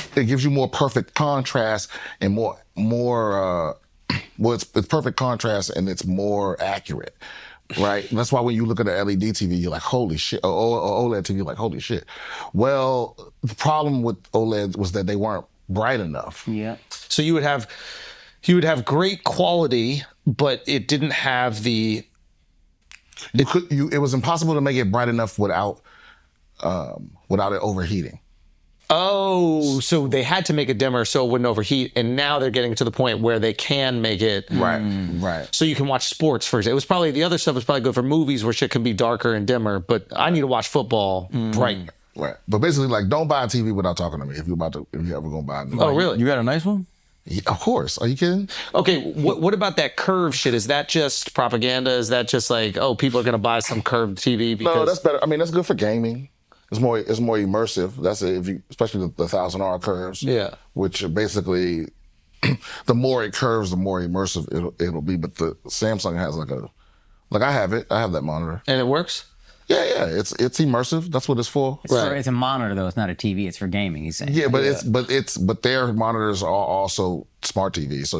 more perfect contrast and more it's perfect contrast and it's more accurate, right? And that's why when you look at an LED TV, you're like, holy shit, or OLED TV, you're like, holy shit. Well, the problem with OLED was that they weren't bright enough. Yeah. So you would have great quality, but it didn't have the. It was impossible to make it bright enough without it overheating. Oh, so they had to make it dimmer so it wouldn't overheat, and now they're getting to the point where they can make it Right. So you can watch sports for example. It was probably the other stuff was probably good for movies where shit can be darker and dimmer, but I need to watch football bright. Right. But basically, like, don't buy a TV without talking to me if you ever gonna buy it. Oh, really? You got a nice one? Yeah, of course. Are you kidding? Okay, what about that curve shit? Is that just propaganda? Is that just like, oh, people are gonna buy some curved TV because No, that's better. I mean, that's good for gaming. It's more immersive. That's it. Especially the 1000R curves. Yeah. Which are basically, the more it curves, the more immersive it'll be. But the Samsung has I have it. I have that monitor. and it works? Yeah. It's immersive. That's what it's for. It's a monitor though. It's not a TV. It's for gaming. He's saying. Yeah, but their monitors are also smart TV. So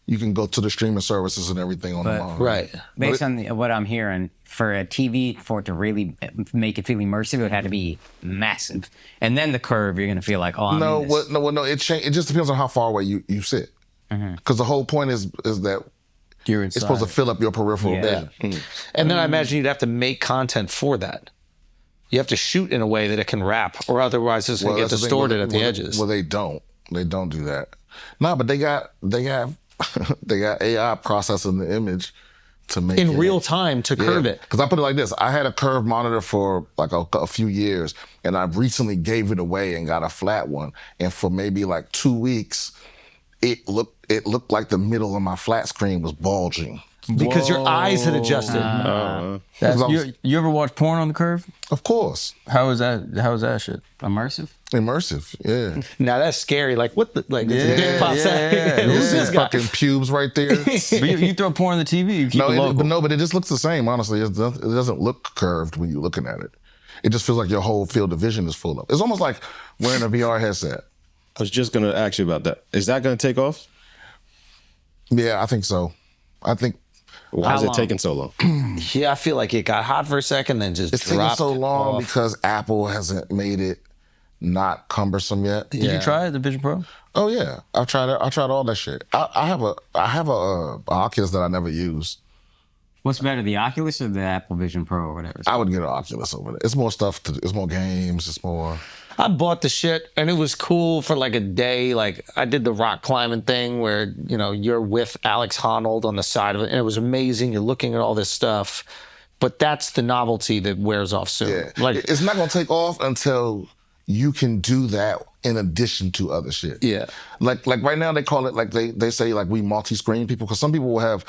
you can go to the streaming services and everything on the monitor. Right. Based on what I'm hearing, for a TV, for it to really make it feel immersive, it would have to be massive. And then the curve, you're gonna feel like, oh, I'm in this. No. It just depends on how far away you sit. Because the whole point is that You're it's inside. supposed to fill up your peripheral Yeah. vision. And then I imagine you'd have to make content for that. You have to shoot in a way that it can wrap, or otherwise it's gonna get that's the thing. distorted at the edges. Well, they don't. They don't do that. No, but they got AI processing the image to make in it real time to curve it. Because I put it like this: I had a curved monitor for like a few years, and I recently gave it away and got a flat one. And for maybe like 2 weeks, it looked like the middle of my flat screen was bulging. Because your eyes had adjusted. You ever watch porn on the curve? Of course. How is that? How is that shit? Immersive. Immersive, yeah. Now that's scary. Like what the like? Yeah, the dick pops out. yeah. Who's this guy? Fucking pubes right there. But you throw porn on the TV, you keep it local. But it just looks the same. Honestly, it doesn't look curved when you're looking at it. It just feels like your whole field of vision is full of. It's almost like wearing a VR headset. I was just gonna ask you about that. Is that gonna take off? Yeah, I think so. I think. Why is it taking so long? Yeah, I feel like it got hot for a second, then just It's taking dropped so long off. because Apple hasn't made it not cumbersome yet. Did you try it, the Vision Pro? Oh yeah, I've tried it. I tried all that shit. I have a Oculus that I never use. What's better, the Oculus or the Apple Vision Pro or whatever? I would get an Oculus over there. It's more stuff. It's more games. It's more. I bought the shit and it was cool for like a day. Like I did the rock climbing thing where, you know, you're with Alex Honnold on the side of it and it was amazing. You're looking at all this stuff, but that's the novelty that wears off soon. Yeah. Like It's not gonna take off until you can do that in addition to other shit. Yeah. Like right now they call it like they say like we multi-screen people because some people will have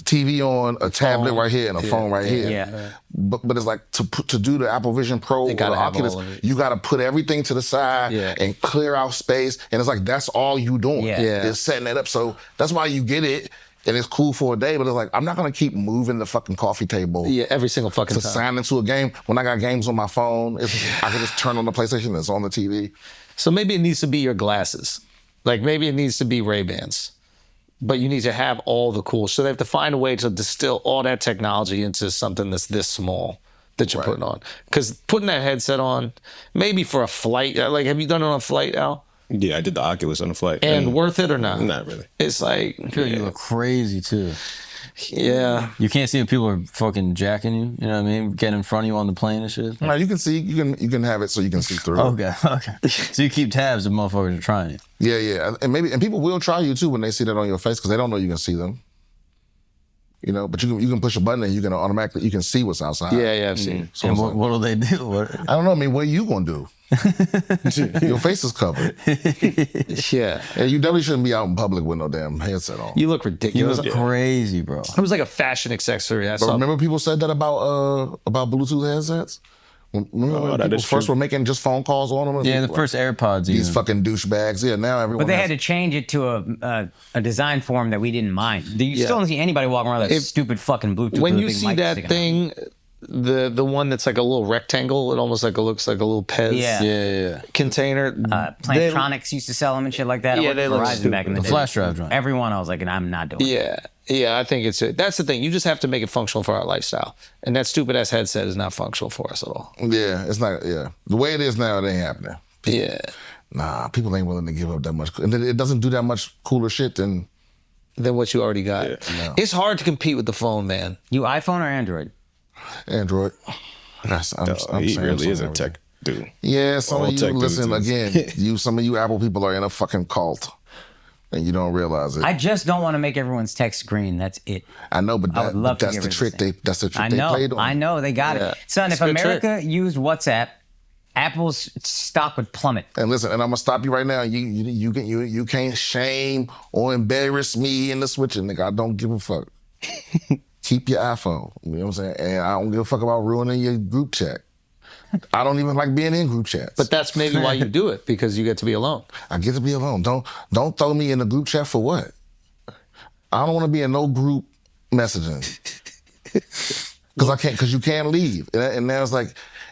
TV on, a tablet right here, and a phone right here. Yeah. But it's like to do the Apple Vision Pro or the gotta have Oculus, all of it. you got to put everything to the side and clear out space. And it's like that's all you doing. Yeah. Is setting it up. So that's why you get it, and it's cool for a day. But it's like I'm not gonna keep moving the fucking coffee table. yeah, every single fucking To time. sign into a game when I got games on my phone, I can just turn on the PlayStation. It's on the TV. So maybe it needs to be your glasses. Like maybe it needs to be Ray-Bans. But you need to have all the cool. So they have to find a way to distill all that technology into something that's this small that you're putting on. Because putting that headset on, maybe for a flight, like have you done it on a flight, Al? Yeah, I did the Oculus on the flight. And worth it or not? Not really. It's like, I feel like you look crazy too. yeah. You can't see if people are fucking jacking you. You know what I mean? Getting in front of you on the plane and shit. Now you can see, you can have it so you can see through. Okay. So you keep tabs if motherfuckers are trying it. Yeah, and people will try you too when they see that on your face because they don't know you can see them. You know, but you can push a button and you can see what's outside. Yeah, I've seen it. So And it's like, what'll they do? I don't know. I mean, what are you gonna do? Your face is covered. Yeah. And you definitely shouldn't be out in public with no damn headset on. You look You ridiculous. look crazy, bro. It was like a fashion accessory. I But saw. remember people said that about Bluetooth headsets? Remember when that people is first true. were making just phone calls on them? Yeah, the Like, first AirPods. these Even. fucking douchebags. Yeah, now everyone. But they has- had to change it to a design form that we didn't mind. You still don't see anybody walking around with that stupid fucking Bluetooth. When with a you big see mic that sticking out. thing, the one that's like a little rectangle, it almost like looks like a little Pez Yeah. container. Plantronics used to sell them and shit like that. Yeah, I worked they for look Verizon back in the The day. flash drive joint. Everyone, I was like, and I'm not doing it. Yeah, I think that's the thing. You just have to make it functional for our lifestyle. And that stupid ass headset is not functional for us at all. Yeah, it's not. Yeah, the way it is now, it ain't happening. Yeah. Nah, people ain't willing to give up that much, and it doesn't do that much cooler shit than. Than what you already got. no. It's hard to compete with the phone, man. You iPhone or Android? Android. I'm He saying really is a everything. tech dude. Yeah, some All of you tech listen dudes. again. Some of you Apple people are in a fucking cult, and you don't realize it. I just don't want to make everyone's text green. That's it. I know, but, I would love to that's get the rid of trick. this thing. That's the trick I they know. played on. I know. They got Yeah. it. Son, It's if a good America used WhatsApp, Apple's stock would plummet. And listen, and I'm gonna stop you right now. You can't shame or embarrass me in the switching, nigga. I don't give a fuck. Keep your iPhone. You know what I'm saying? And I don't give a fuck about ruining your group chat. I don't even like being in group chats. But that's maybe why you do it, because you get to be alone. I get to be alone. Don't throw me in the group chat for what? I don't want to be in no group messaging. Because you can't leave. And now it's like,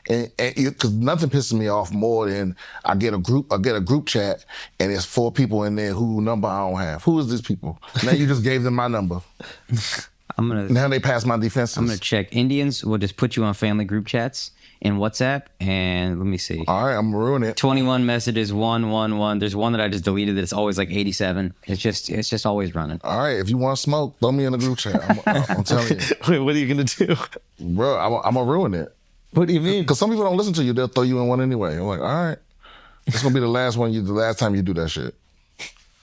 because nothing pisses me off more than I get a group chat and there's 4 people in there who number I don't have. Who is these people? Now you just gave them my number. I'm gonna Now they pass my defenses. I'm gonna check. Indians will just put you on family group chats in WhatsApp, and let me see. All right, I'm gonna ruin it. 21 messages, 111. There's one that I just deleted that's always like 87. It's just always running. All right, if you want to smoke, throw me in the group chat. I'm telling you, Wait, what are you going to do? bro. I'm gonna ruin it. What do you mean? Because some people don't listen to you; they'll throw you in one anyway. I'm like, all right, it's gonna be the last time you do that shit.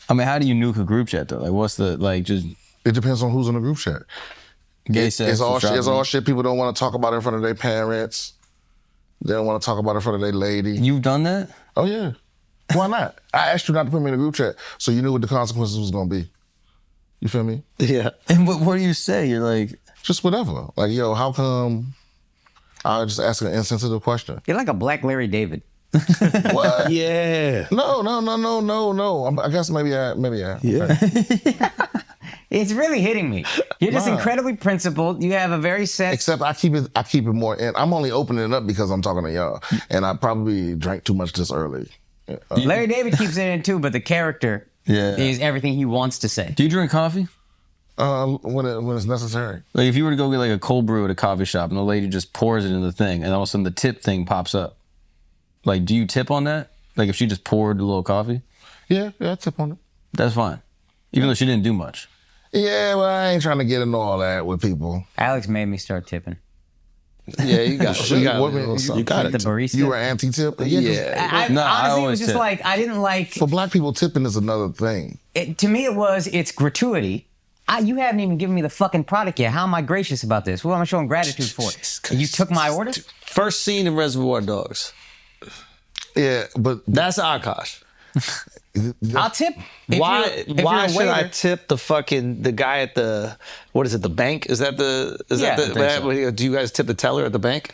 I mean, how do you nuke a group chat though? Like, what's the just? It depends on who's in the group chat. Gay sex. It's all is shit. It's dropping. all shit people don't want to talk about in front of their parents. They don't want to talk about it in front of their lady. You've done that? Oh yeah. Why not? I asked you not to put me in a group chat, so you knew what the consequences was gonna be. You feel me? Yeah. And what do you say? You're like, Just whatever. Like, yo, how come? I was just asking an insensitive question. You're like a Black Larry David. What? Yeah. No. I guess maybe I. Yeah. It's really hitting me. You're just incredibly principled. You have a very set. Except I keep it more in. I'm only opening it up because I'm talking to y'all, and I probably drank too much this early. Larry David keeps it in too, but the character is everything he wants to say. do you drink coffee? When it's necessary. Like if you were to go get like a cold brew at a coffee shop and the lady just pours it in the thing and all of a sudden the tip thing pops up. Like, do you tip on that? Like if she just poured a little coffee? Yeah, I tip on it. That's fine. Even though she didn't do much. Yeah, well, I ain't trying to get into all that with people. Alex made me start tipping. Yeah, you got it. You got What- it. You got The it. barista. You were anti-tip? Yeah. I, No, I honestly, it always was just tip. like, I didn't like, For black people, tipping is another thing. to me it's gratuity. You haven't even given me the fucking product yet. How am I gracious about this? What am I showing gratitude for? And you took my order? First scene in Reservoir Dogs. Yeah, but That's Akaash. I'll tip. Why If you're a should I waiter. tip the guy at the the bank? Is that the Yeah, I think do you guys tip the teller at the bank?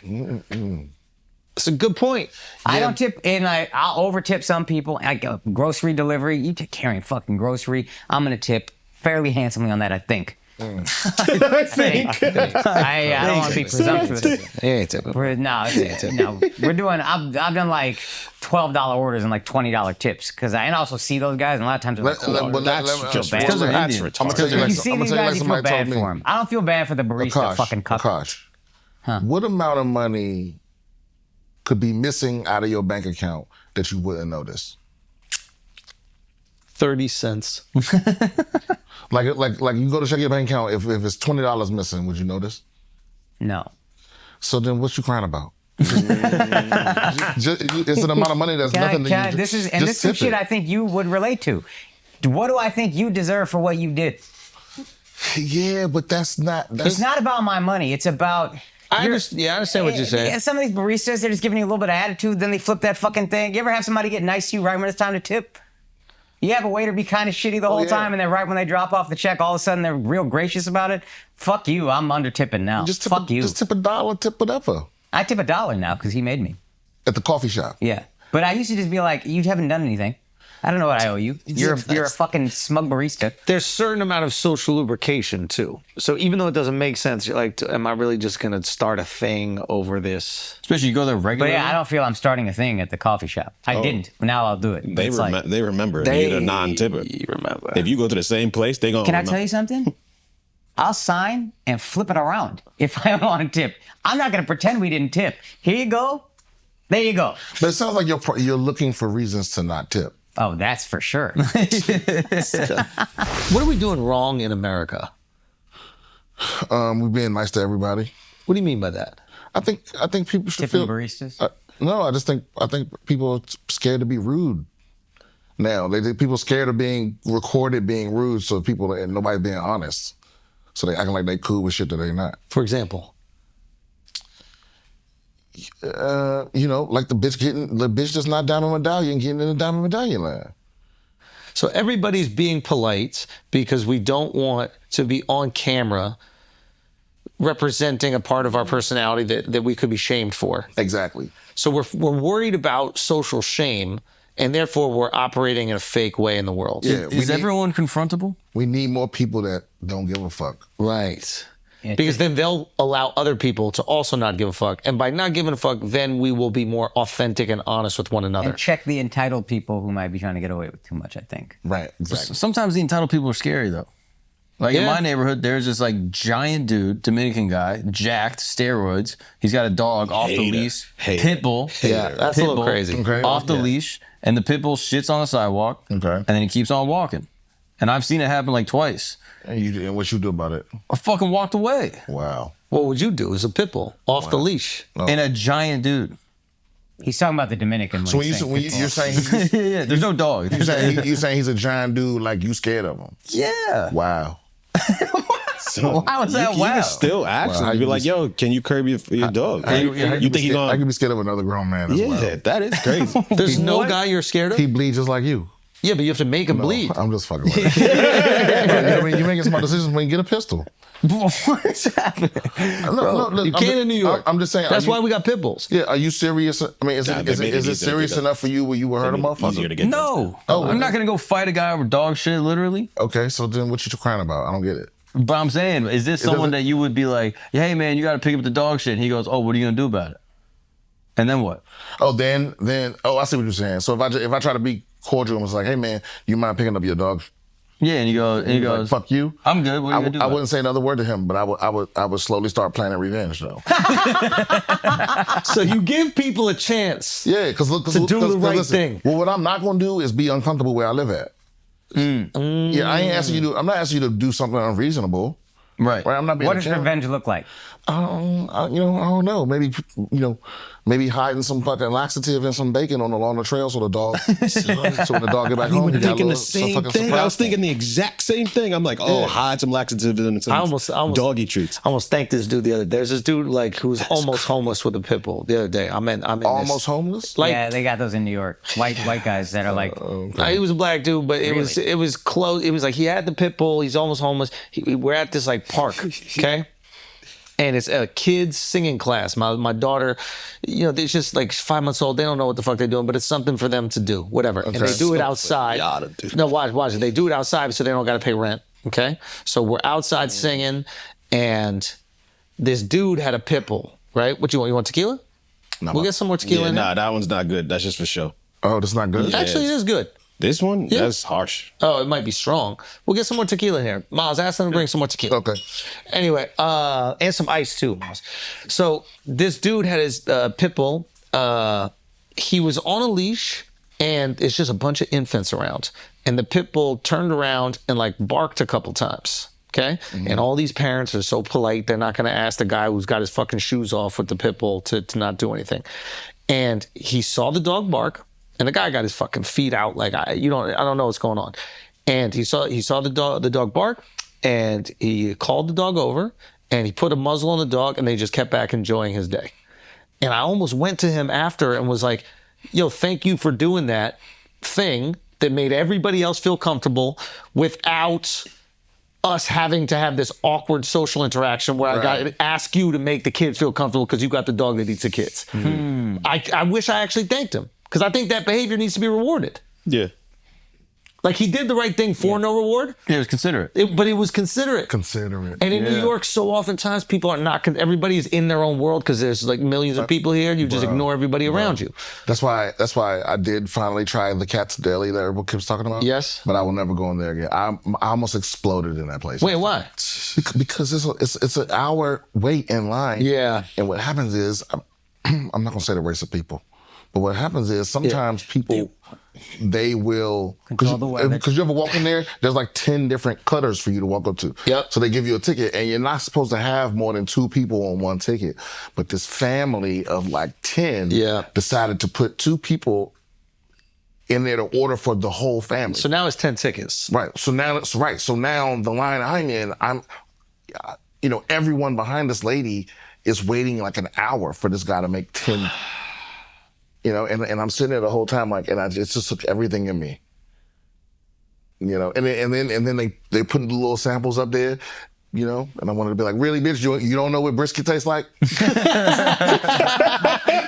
It's a good point. I don't tip, and I'll over tip some people. Like a grocery delivery, you take carrying fucking grocery. I'm gonna tip fairly handsomely on that, I think. I don't want to be presumptuous. He ain't tipping. We're doing. I've done like $12 orders and like $20 tips because I also see those guys and a lot of times they're like, cool, but That's let me- just bad. Because they're that's Indian. I'm gonna tell retarded. you like you see I'm gonna these tell you guys, like you feel somebody bad told me. for them. I don't feel bad for the barista fucking cup. Akaash, what amount of money could be missing out of your bank account that you wouldn't notice? 30 cents. Like you go to check your bank account, if it's $20 missing, would you notice? No. So then what you crying about? It's an amount of money that's nothing to you. This is Just some tip shit it. I think you would relate to. What do I think you deserve for what you did? Yeah, but that's It's not about my money. It's about. I understand what you're saying. Yeah, some of these baristas, they're just giving you a little bit of attitude, then they flip that fucking thing. You ever have somebody get nice to you right when it's time to tip? You have a waiter be kind of shitty the whole yeah. time, and then right when they drop off the check, all of a sudden they're real gracious about it. Fuck you, I'm under tipping now. Fuck you. Just tip $1, tip whatever. I tip $1 now because he made me. At the coffee shop. Yeah, but I used to just be like, you haven't done anything. I don't know what I owe you. You're a fucking smug barista. There's a certain amount of social lubrication too. So even though it doesn't make sense, you're like, am I really just gonna start a thing over this? Especially you go there But regularly. yeah, I don't feel I'm starting a thing at the coffee shop. I didn't. But now I'll do it. They, It's like, they remember you're a non-tipper. Remember. If you go to the same place, they gonna can I remember. tell you something? I'll sign and flip it around if I want to tip. I'm not going to pretend we didn't tip. Here you go. There you go. But it sounds like you're looking for reasons to not tip. Oh, that's for sure. What are we doing wrong in America? We're being nice to everybody. What do you mean by that? I think people should Tipping feel. baristas. No, I think people are scared to be rude. Now they think people are scared of being recorded being rude, so people and nobody being honest. So they acting like they cool with shit that they not. For example, Like the bitch that's not diamond medallion getting in the diamond medallion line. so everybody's being polite because we don't want to be on camera representing a part of our personality that we could be shamed for. Exactly. So we're worried about social shame, and therefore we're operating in a fake way in the world. Yeah, Is everyone confrontable? we need more people that don't give a fuck. Right. Yeah, Because then they'll allow other people to also not give a fuck. And by not giving a fuck, then we will be more authentic and honest with one another. And check the entitled people who might be trying to get away with too much, I think. Right. Exactly. Sometimes the entitled people are scary though. Like in Yeah. my neighborhood, there's this like giant dude, Dominican guy, jacked, steroids. He's got a dog off the Hater. leash, Hater. pit bull. Yeah, that's a little crazy. Okay. Off the leash, and the pit bull shits on the sidewalk. Okay. And then he keeps on walking. And I've seen it happen like twice. And what you do about it? I fucking walked away. Wow. What would you do as a pit bull off the leash? And a giant dude. He's talking about the Dominican. So when he's saying you're saying Yeah, there's no dog. you're saying he's a giant dude, like you scared of him. Yeah. Wow. son. How is that You wow? can still ask Well, how him. Be you like, be- yo, can you curb your dog? You think he I gonna? can be scared of another grown man as Yeah, well. that is crazy. There's no guy you're scared of? He bleeds just like you. Yeah, but you have to make him bleed. I'm just fucking with you. You know what I mean? You're making smart decisions when you get a pistol. What's happening? No, You can't in New York. I'm just saying. That's are why you- we got pit bulls. Yeah, are you serious? I mean, is Nah, it they made it easier to serious get enough for you where you would hurt a Easier motherfucker? to get. No. Oh, I'm not gonna go fight a guy over dog shit, literally. Okay, so then what you crying about? I don't get it. But I'm saying, is this someone that you would be like, hey man, you gotta pick up the dog shit? And he goes, oh, what are you gonna do about it? And then what? Oh, then I see what you're saying. So if I try to be cordial and was like, hey man, you mind picking up your dog? Yeah, and he goes, Like, fuck you. I'm good. What are you gonna do? I about wouldn't say another word to him, but I would slowly start planning revenge though. So you give people a chance. Yeah, because To do the right thing. Well, what I'm not going to do is be uncomfortable where I live at. Yeah, I ain't asking you to. I'm not asking you to do something unreasonable. it? Right. Right? I'm not being. What a does champ. revenge look like? I don't know. Maybe hiding some fucking laxative and some bacon along the trail so the dog, so when the dog get back home, he got a Thinking little, the some same fucking thing. I surprise was thinking the exact same thing. I'm like, oh, hide some laxative and some I almost- doggy treats. I almost thanked this dude the other day. There's this dude like who's almost homeless with a pit bull the other day. I'm in almost homeless. Like Yeah, they got those in New York. White guys that are like, he was a black dude, but it was close. It was like he had the pit bull. He's almost homeless. We're at this like park, okay? And it's a kids singing class. My daughter, they're just like 5 months old. They don't know what the fuck they're doing, but it's something for them to do, whatever. And they do it outside. No, watch it. They do it outside so they don't got to pay rent, okay? So we're outside singing, and this dude had a pit bull, right? What you want? You want tequila? No, We'll get some more tequila in there. Nah, that one's not good. That's just for show. Oh, that's not good. Actually, it is good. This one, that's harsh. Oh, it might be strong. We'll get some more tequila in here. Miles, ask them to bring some more tequila. Okay. Anyway, and some ice too, Miles. So this dude had his pit bull. He was on a leash, and it's just a bunch of infants around. And the pit bull turned around and like barked a couple times. Okay. And all these parents are so polite, they're not going to ask the guy who's got his fucking shoes off with the pit bull to not do anything. And he saw the dog bark. And the guy got his fucking feet out, like I don't know what's going on. And he saw the dog bark, and he called the dog over, and he put a muzzle on the dog, and they just kept back enjoying his day. And I almost went to him after and was like, "Yo, thank you for doing that thing that made everybody else feel comfortable without us having to have this awkward social interaction where I got to ask you to make the kids feel comfortable because you got the dog that eats the kids." I wish I actually thanked him. Because I think that behavior needs to be rewarded. Yeah. Like he did the right thing for no reward. Yeah, it was considerate. But it was considerate. Consider it. And in New York, so oftentimes people are not. Everybody is in their own world because there's like millions of people here. You just ignore everybody around you. That's why I did finally try the Cat's Deli that everyone keeps talking about. Yes. But I will never go in there again. I almost exploded in that place. Wait, why? Because it's an hour wait in line. Yeah. And what happens is, I'm not gonna say the race of people, but what happens is sometimes people they will Control the weather. because you ever walk in there, there's like 10 different cutters for you to walk up to. Yep. So they give you a ticket, and you're not supposed to have more than 2 people on one ticket. But this family of like 10 decided to put 2 people in there to order for the whole family. So now it's 10 tickets. Right. So now So now the line I'm in, everyone behind this lady is waiting like an hour for this guy to make 10. And I'm sitting there the whole time like, and it just took everything in me. And then they put the little samples up there. And I wanted to be like, really, bitch, you don't know what brisket tastes like?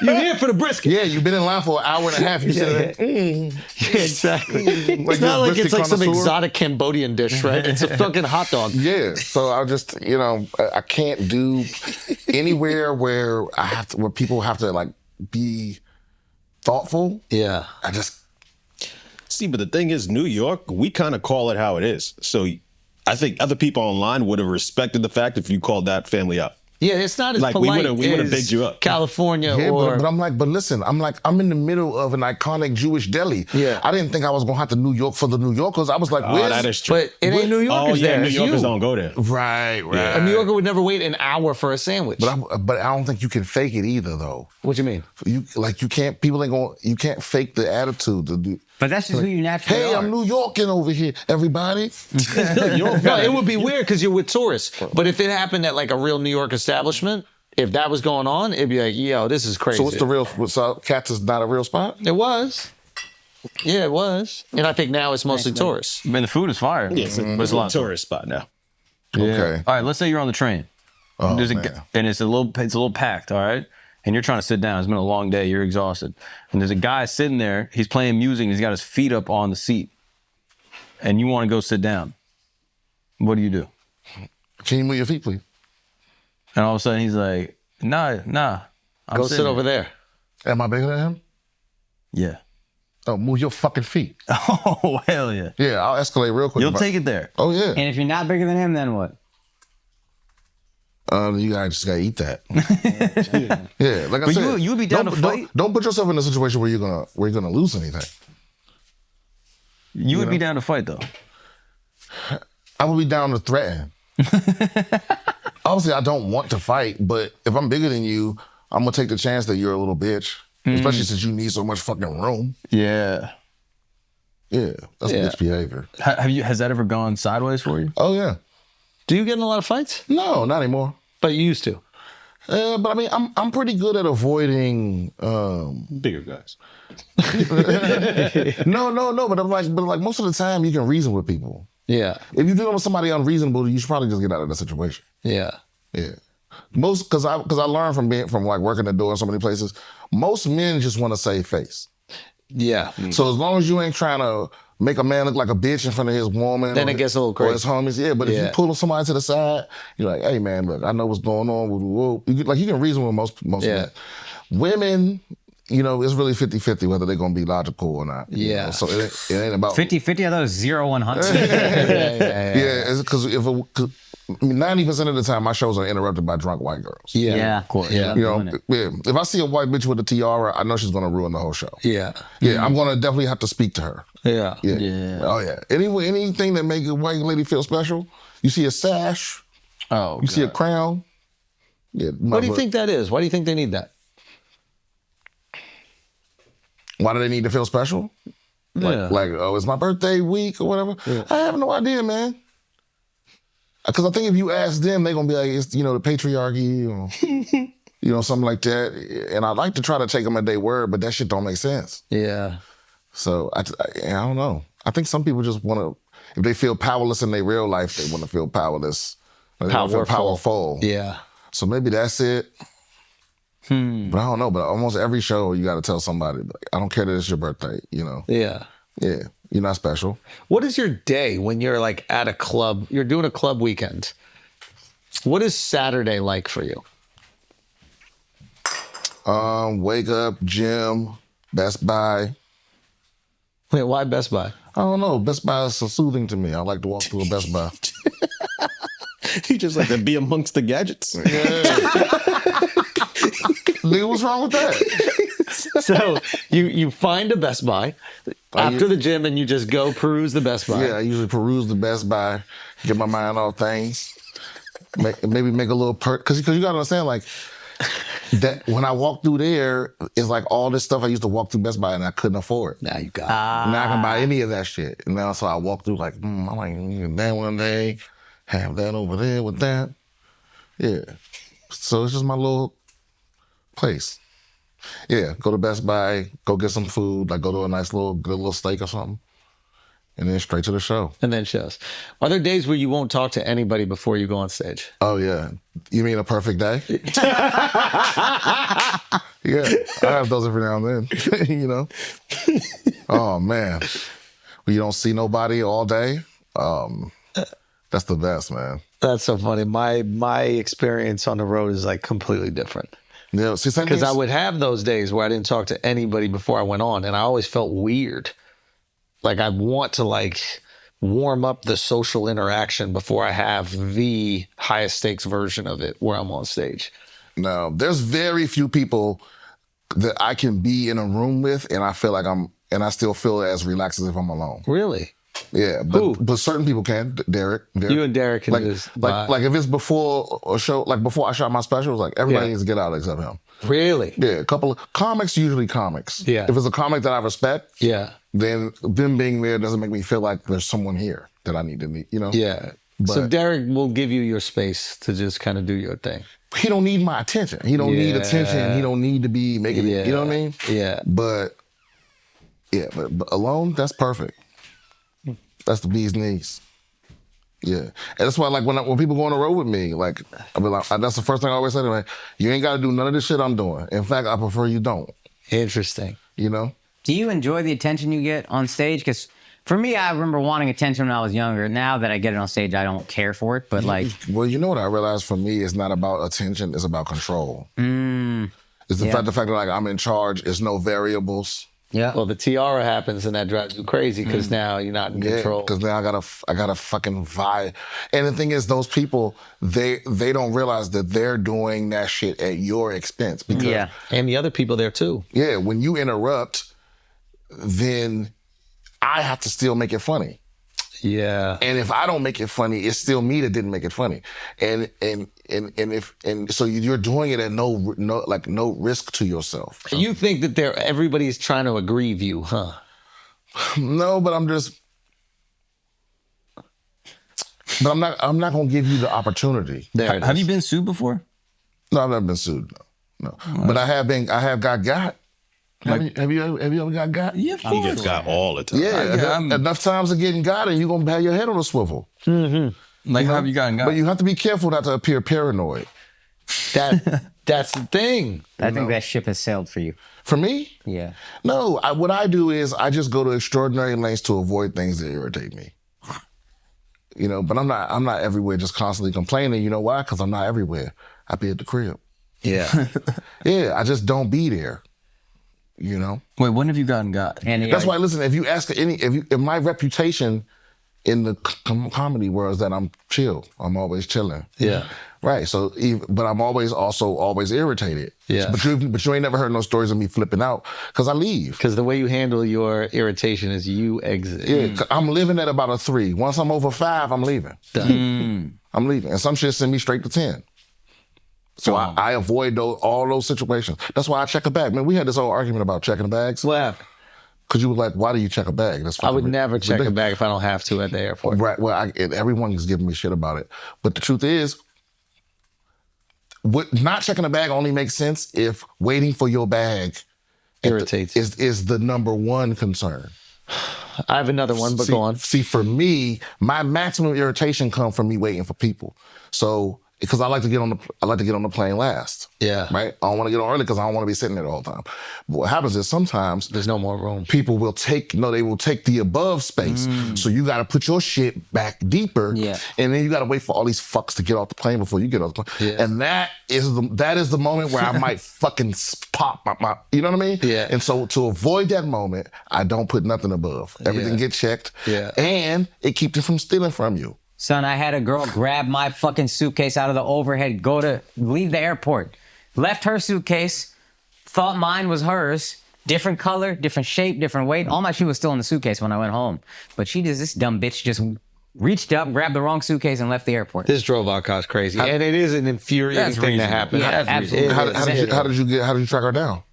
You're here for the brisket. Yeah, you've been in line for an hour and a half. You said, Yeah, exactly. It's you're not a like it's brisket like some connoisseur. exotic Cambodian dish, right? It's a fucking hot dog. Yeah. So I just, I can't do anywhere where where people have to like be thoughtful. Yeah. I just, See, but the thing is, New York, we kind of call it how it is. So I think other people online would have respected the fact if you called that family up. Yeah, it's not as Like, we polite would've as bigged you up. California yeah, or... but I'm like, but listen, I'm in the middle of an iconic Jewish deli. Yeah. I didn't think I was going to have to New York for the New Yorkers. I was like, Oh, where's... that is true. But it ain't New Yorkers Oh, yeah, there. New It's Yorkers you. don't go there. Right. A New Yorker would never wait an hour for a sandwich. But I don't think you can fake it either, though. What you mean? You can't fake the attitude. But that's just who you naturally Hey, are. I'm New Yorking over here, everybody. No, it would be weird because you're with tourists. But if it happened at like a real New York establishment, if that was going on, it'd be like, yo, this is crazy. So what's the real? So Cats is not a real spot? It was. Yeah, it was. And I think now it's mostly tourists. Man, the food is fire. Yeah, it's a little tourist spot now. Okay. All right, let's say you're on the train. Oh, There's man. and it's a little packed, all right? And you're trying to sit down. It's been a long day. You're exhausted. And there's a guy sitting there. He's playing music. And he's got his feet up on the seat. And you want to go sit down. What do you do? Can you move your feet, please? And all of a sudden he's like, nah. I'm Go sit sitting over there. Am I bigger than him? Yeah. Oh, move your fucking feet. Oh, hell yeah. Yeah, I'll escalate real quick. You'll take it there. Oh yeah. And if you're not bigger than him, then what? You guys just gotta eat that. Yeah, like I But said, you would be down to don't- fight? Don't put yourself in a situation where you're gonna lose anything. You would be down to fight, though. I would be down to threaten. Obviously, I don't want to fight, but if I'm bigger than you, I'm gonna take the chance that you're a little bitch, especially since you need so much fucking room. Yeah. Yeah, that's Yeah. bitch behavior. Has that ever gone sideways for you? Oh yeah, Do you get in a lot of fights? no, not anymore. But you used to. But I mean, I'm pretty good at avoiding. Bigger guys. No. But like most of the time, you can reason with people. Yeah. If you're dealing with somebody unreasonable, you should probably just get out of the situation. Yeah. Yeah. Because I learned from like working the door in so many places. Most men just want to save face. Yeah. So as long as you ain't trying to make a man look like a bitch in front of his woman, Then or it gets a little or his crazy. homies, yeah. But if you Yeah. pull somebody to the side, you're like, hey man, look, I know what's going on. Whoa. You can reason with most Yeah. men. Women, it's really 50-50 whether they're gonna be logical or not. Yeah. So it ain't about 50-50, I thought it was 0-100. Yeah, it's because 90% of the time my shows are interrupted by drunk white girls. Yeah. Yeah, of course. Yeah. Yeah. If I see a white bitch with a tiara, I know she's gonna ruin the whole show. Yeah. Yeah, I'm gonna definitely have to speak to her. Yeah. Yeah. Yeah. Oh yeah. Anything that make a white lady feel special. You see a sash, Oh, you see a crown. Yeah. What do you think that is? Why do you think they need that? Why do they need to feel special? Like, oh, it's my birthday week or whatever. I have no idea, man. Because I think if you ask them, they're gonna be like, it's the patriarchy or something like that. And I like to try to take them at their word, but that shit don't make sense. Yeah. So I don't know. I think some people just want to, if they feel powerless in their real life, they want to feel powerless. They wanna feel powerful. Yeah. So maybe that's it. But I don't know. But almost every show, you got to tell somebody, like, I don't care that it's your birthday. Yeah. Yeah, you're not special. What is your day when you're like at a club? You're doing a club weekend. What is Saturday like for you? Wake up, gym, Best Buy. Wait, why Best Buy? I don't know. Best Buy is so soothing to me. I like to walk through a Best Buy. You just like to be amongst the gadgets. Nigga, what's wrong with that? So you find a Best Buy after the gym and you just go peruse the Best Buy. Yeah, I usually peruse the Best Buy, get my mind off things, maybe make a little perk. Because you got to understand, like, that when I walk through there, it's like all this stuff I used to walk through Best Buy and I couldn't afford. Now you got Now I can buy any of that shit. And now so I walk through like, I might need that one day, have that over there with that. Yeah. So it's just my little place. Yeah, go to Best Buy, go get some food, like go to a nice good little steak or something. And then straight to the show. and then shows. Are there days where you won't talk to anybody before you go on stage? Oh yeah. You mean a perfect day? Yeah. I have those every now and then. Oh man. When you don't see nobody all day, that's the best, man. That's so funny. My experience on the road is like completely different. Yeah, see, Because I would have those days where I didn't talk to anybody before I went on, and I always felt weird. Like I want to like warm up the social interaction before I have the highest stakes version of it where I'm on stage. No, there's very few people that I can be in a room with and I feel like and I still feel as relaxed as if I'm alone. Really? Yeah, but certain people can. Derek. You and Derek can like, just like if it's before a show, like before I shot my specials, like everybody needs to get out except him. Really? Yeah, a couple of comics, usually comics. Yeah. If it's a comic that I respect, Yeah. then them being there doesn't make me feel like there's someone here that I need to meet, you know? Yeah. So Derek will give you your space to just kind of do your thing. He don't need my attention. He don't need attention. He don't need to be making it, you know what I mean? Yeah. But alone, that's perfect. That's the bee's knees. Yeah. And that's why, like, when people go on the road with me, like, I be like, that's the first thing I always say to them, you ain't got to do none of this shit I'm doing. In fact, I prefer you don't. Interesting. You know? Do you enjoy the attention you get on stage? Because for me, I remember wanting attention when I was younger. Now that I get it on stage, I don't care for it. But like, well, you know what I realized for me, it's not about attention, it's about control. It's the fact that like I'm in charge, there's no variables. yeah. Well, the tiara happens and that drives you crazy because now you're not in control. Because now I gotta fucking vibe. And the thing is, those people, they don't realize that they're doing that shit at your expense. Because, And the other people there too. yeah, when you interrupt, then I have to still make it funny. Yeah. And if I don't make it funny, it's still me that didn't make it funny. And so you're doing it at no risk to yourself. You think that everybody's trying to aggrieve you, huh? No, but I'm not gonna give you the opportunity. There it Have is. you been sued before? No, I've never been sued. No. But I have got. Have you ever got? Yeah, of He gets got all the time. Yeah, enough times of getting got and you're gonna have your head on a swivel. Like, how have you gotten got? But you have to be careful not to appear paranoid. That's the thing. I think that ship has sailed for you. For me? Yeah. No, what I do is I just go to extraordinary lengths to avoid things that irritate me. You know, but I'm not everywhere just constantly complaining. You know why? Because I'm not everywhere. I be at the crib. Yeah. Yeah, I just don't be there. You know? Wait, when have you gotten got? And That's why, listen, if you ask if my reputation in the comedy world is that I'm chill. I'm always chilling. Yeah. Right. So, but I'm always irritated. Yeah. But you ain't never heard no stories of me flipping out because I leave. Because the way you handle your irritation is you exit. Yeah, 'cause I'm living at about a 3. Once I'm over 5, I'm leaving. I'm leaving. And some shit send me straight to 10. So I avoid all those situations. That's why I check a bag. Man, we had this whole argument about checking the bags. What happened? Because you were like, why do you check a bag? That's I would never check a bag if I don't have to at the airport. Right. Well, everyone is giving me shit about it. But the truth is, not checking a bag only makes sense if waiting for your bag Irritates. is the number one concern. I have another one, but go on. See, for me, my maximum irritation comes from me waiting for people. So, because I like to get on the plane last. Yeah. Right? I don't want to get on early because I don't want to be sitting there the whole time. But what happens is sometimes There's no more room. people will take the above space. So you got to put your shit back deeper. Yeah. And then you got to wait for all these fucks to get off the plane before you get off the plane. Yeah. And that is the moment where I might fucking pop my, you know what I mean? Yeah. And so to avoid that moment, I don't put nothing above. Everything gets checked. Yeah. And it keeps it from stealing from you. Son, I had a girl grab my fucking suitcase out of the overhead, leave the airport. Left her suitcase, thought mine was hers. Different color, different shape, different weight. All my shit was still in the suitcase when I went home. But this dumb bitch just reached up, grabbed the wrong suitcase, and left the airport. This drove Akaash crazy. And it is an infuriating That's thing to reasonable. happen. Yeah, absolutely. How did you track her down?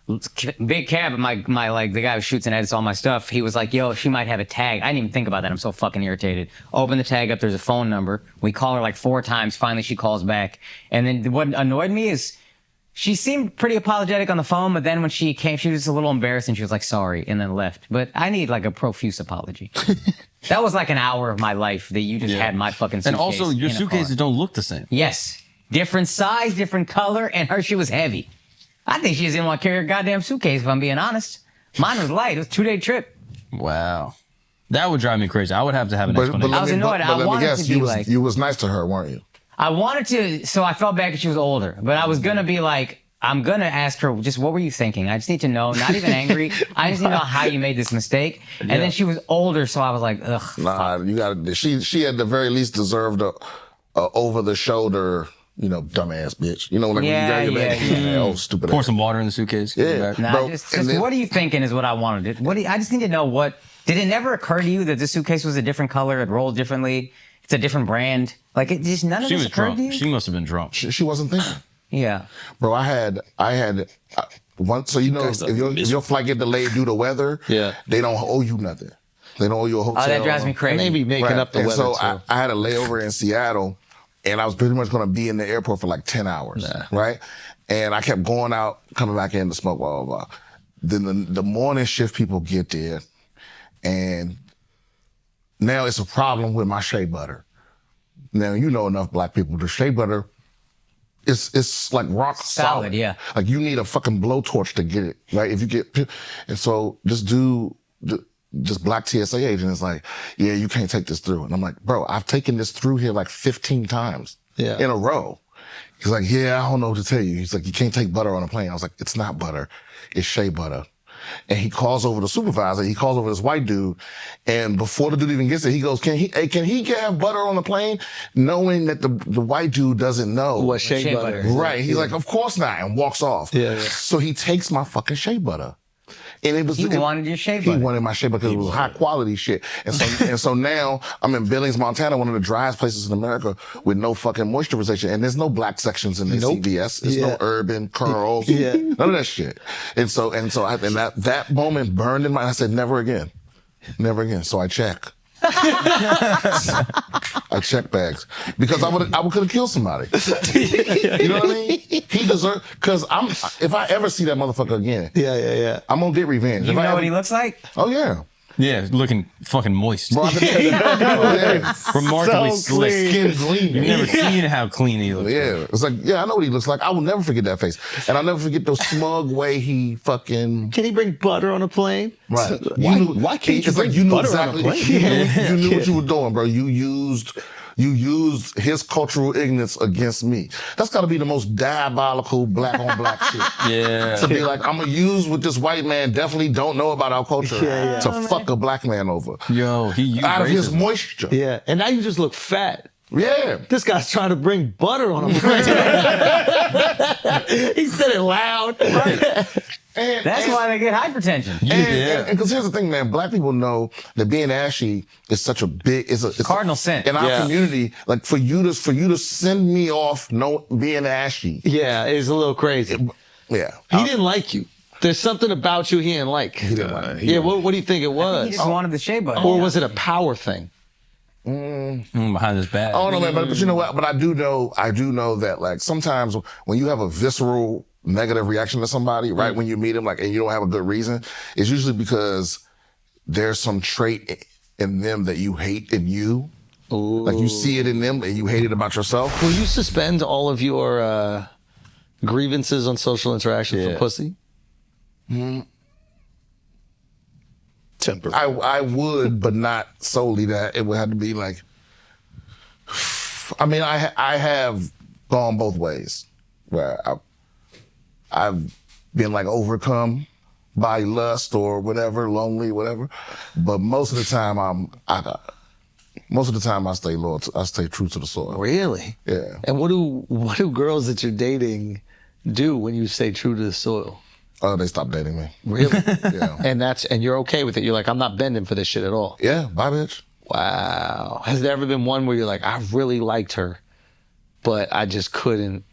Big cab, my the guy who shoots and edits all my stuff, he was like, yo, she might have a tag. I didn't even think about that. I'm so fucking irritated. Open the tag up, there's a phone number. We call her like 4 times. Finally, she calls back. And then what annoyed me is she seemed pretty apologetic on the phone, but then when she came, she was just a little embarrassed and she was like, sorry, and then left. But I need like a profuse apology. That was like an hour of my life that you just had my fucking suitcase. And also, your in a suitcases car. don't look the same. Yes. Different size, different color, and her shit was heavy. I think she just didn't want to carry her goddamn suitcase, if I'm being honest. Mine was light. It was a 2-day trip. Wow. That would drive me crazy. I would have to have an explanation. I was annoyed. I wanted to be like- you was nice to her, weren't you? I wanted to, so I felt bad because she was older. But I was going to be like, I'm going to ask her, just what were you thinking? I just need to know, not even angry. I just need to know how you made this mistake. And then she was older, so I was like, ugh. Nah, you got. She at the very least deserved a over the shoulder you know, dumbass bitch. You know, like Yeah, when you grab your bag, yeah. oh, stupid Pour ass. some water in the suitcase. give it Yeah. back. Nah, Bro, just and then- what are you thinking is what I wanted. I just need to know what. Did it never occur to you that this suitcase was a different color? It rolled differently. It's a different brand. Like it just none of She this was occurred drunk. to you. She must have been drunk. She wasn't thinking. Yeah. Bro, I had once. So you know, if your flight get delayed due to weather, Yeah. they don't owe you nothing. They don't owe you a hotel. Oh, that drives me And crazy. they be making Right. up the and weather so too. I had a layover in Seattle, and I was pretty much going to be in the airport for like 10 hours, right? And I kept going out, coming back in to smoke, blah, blah, blah. Then the morning shift people get there, and now it's a problem with my shea butter. Now, you know enough black people, the shea butter, it's like rock solid. Yeah. Like you need a fucking blowtorch to get it, right? If you get, and so this dude, just black TSA agent is like, yeah, you can't take this through. And I'm like, bro, I've taken this through here like 15 times in a row. He's like, yeah, I don't know what to tell you. He's like, you can't take butter on a plane. I was like, it's not butter. It's shea butter. And he calls over the supervisor. He calls over this white dude. And before the dude even gets there, he goes, can he have butter on the plane? Knowing that the white dude doesn't know. What shea butter? Right. He's like, of course not. And walks off. Yeah. So he takes my fucking shea butter. And it was, He wanted your shea butter. He wanted my shea butter because it was high quality shit. And so, and so now I'm in Billings, Montana, one of the driest places in America with no fucking moisturization. And there's no black sections in the CVS. There's no urban curls. None of that shit. And so that moment burned in my, I said, never again. Never again. So I check. I check bags because I could have killed somebody. You know what I mean? He deserved, because if I ever see that motherfucker again, I'm gonna get revenge. You If I know ever- what he looks like? Oh yeah. Yeah, looking fucking moist. Bro, I could yeah. Remarkably So slick. Skin gleaming. You've never seen how clean he looks. Yeah, it's like, yeah, I know what he looks like. I will never forget that face. And I'll never forget the smug way he fucking... Can he bring butter on a plane? Right. Why can't you it's like bring you knew butter on a exactly, plane? you knew what you were doing, bro. You used his cultural ignorance against me. That's got to be the most diabolical black on black shit. Yeah. To be like, I'm gonna use what this white man definitely don't know about our culture to fuck a black man over. Yo, he used Out of his racism. moisture. Yeah. And now you just look fat. Yeah. This guy's trying to bring butter on a plane. He said it loud. That's why they get hypertension. And because here's the thing, man, black people know that being ashy is such a big, it's Cardinal sin. in our Yeah. community. Like for you to send me off being ashy. Yeah, it's a little crazy. Yeah. He didn't like you. There's something about you he didn't like. He didn't like me. Yeah, what do you think it He was? just wanted the shea butter. Or was it a power thing? Behind his back. I don't know, man, but you know what? But I do know that like sometimes when you have a visceral negative reaction to somebody, right? When you meet them, like, and you don't have a good reason, it's usually because there's some trait in them that you hate in you. Ooh. Like you see it in them and you hate it about yourself. Will you suspend all of your grievances on social interaction for pussy? Temper. I would, but not solely that. It would have to be like, I mean, I have gone both ways where I've been like overcome by lust or whatever, lonely, whatever. But most of the time I stay loyal. I stay true to the soil. Really? Yeah. And what do girls that you're dating do when you stay true to the soil? Oh, they stopped dating me. Really? Yeah. And you're okay with it. You're like, I'm not bending for this shit at all. Yeah. Bye, bitch. Wow. Has there ever been one where you're like, I really liked her, but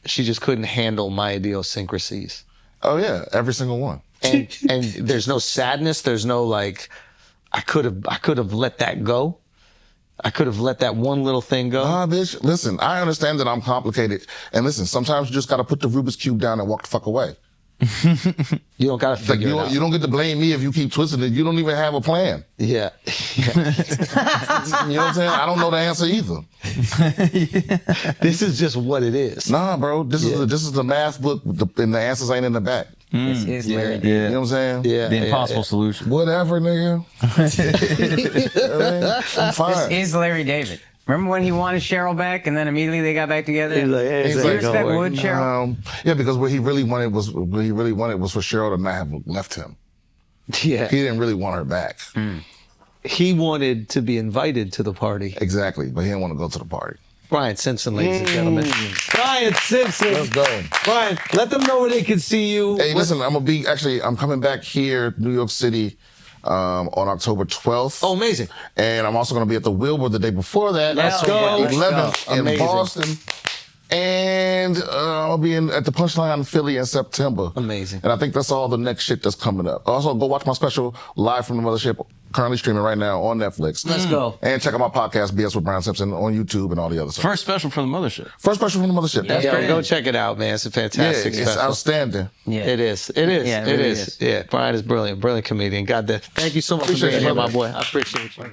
she just couldn't handle my idiosyncrasies? Oh yeah. Every single one. And there's no sadness. There's no like, I could have let that go. I could have let that one little thing go. Bitch, listen, I understand that I'm complicated. And listen, sometimes you just got to put the Rubik's Cube down and walk the fuck away. You don't got to Like figure it out. you don't get to blame me if you keep twisting it. You don't even have a plan. Yeah. You know what I'm saying? I don't know the answer either. This is just what it is. Nah, bro. This is the math book, and the answers ain't in the back. This is Larry David. You know what I'm saying? Yeah. The impossible solution. Whatever, nigga. You know what I mean? I'm fine. This is Larry David. Remember when he wanted Cheryl back and then immediately they got back together? He's like, hey, He's it's Do you like, not respect gonna work. Wood, Cheryl? Yeah, because what he really wanted was for Cheryl to not have left him. Yeah. He didn't really want her back. He wanted to be invited to the party. Exactly, but he didn't want to go to the party. Brian Simpson, ladies and gentlemen. Brian Simpson. Let's go. Brian, let them know where they can see you. Hey, listen, I'm coming back here, New York City, on October 12th. Oh, amazing. And I'm also going to be at the Wilbur the day before that. Let's go. 11th in Amazing. Boston. And I'll be at the Punchline in Philly in September. Amazing. And I think that's all the next shit that's coming up. Also, go watch my special Live from the Mothership, currently streaming right now on Netflix. Let's go. And check out my podcast, BS with Brian Simpson, on YouTube and all the other stuff. First special from the mothership. First special from the Mothership. Yo, crazy. go check it out, man. It's a Yeah, fantastic it's special. outstanding. Yeah. It is. It is. Yeah, it it really is. is. Yeah, Brian is brilliant. Brilliant comedian. God damn. Thank you so much Appreciate for being you, here, my brother. boy. I appreciate you.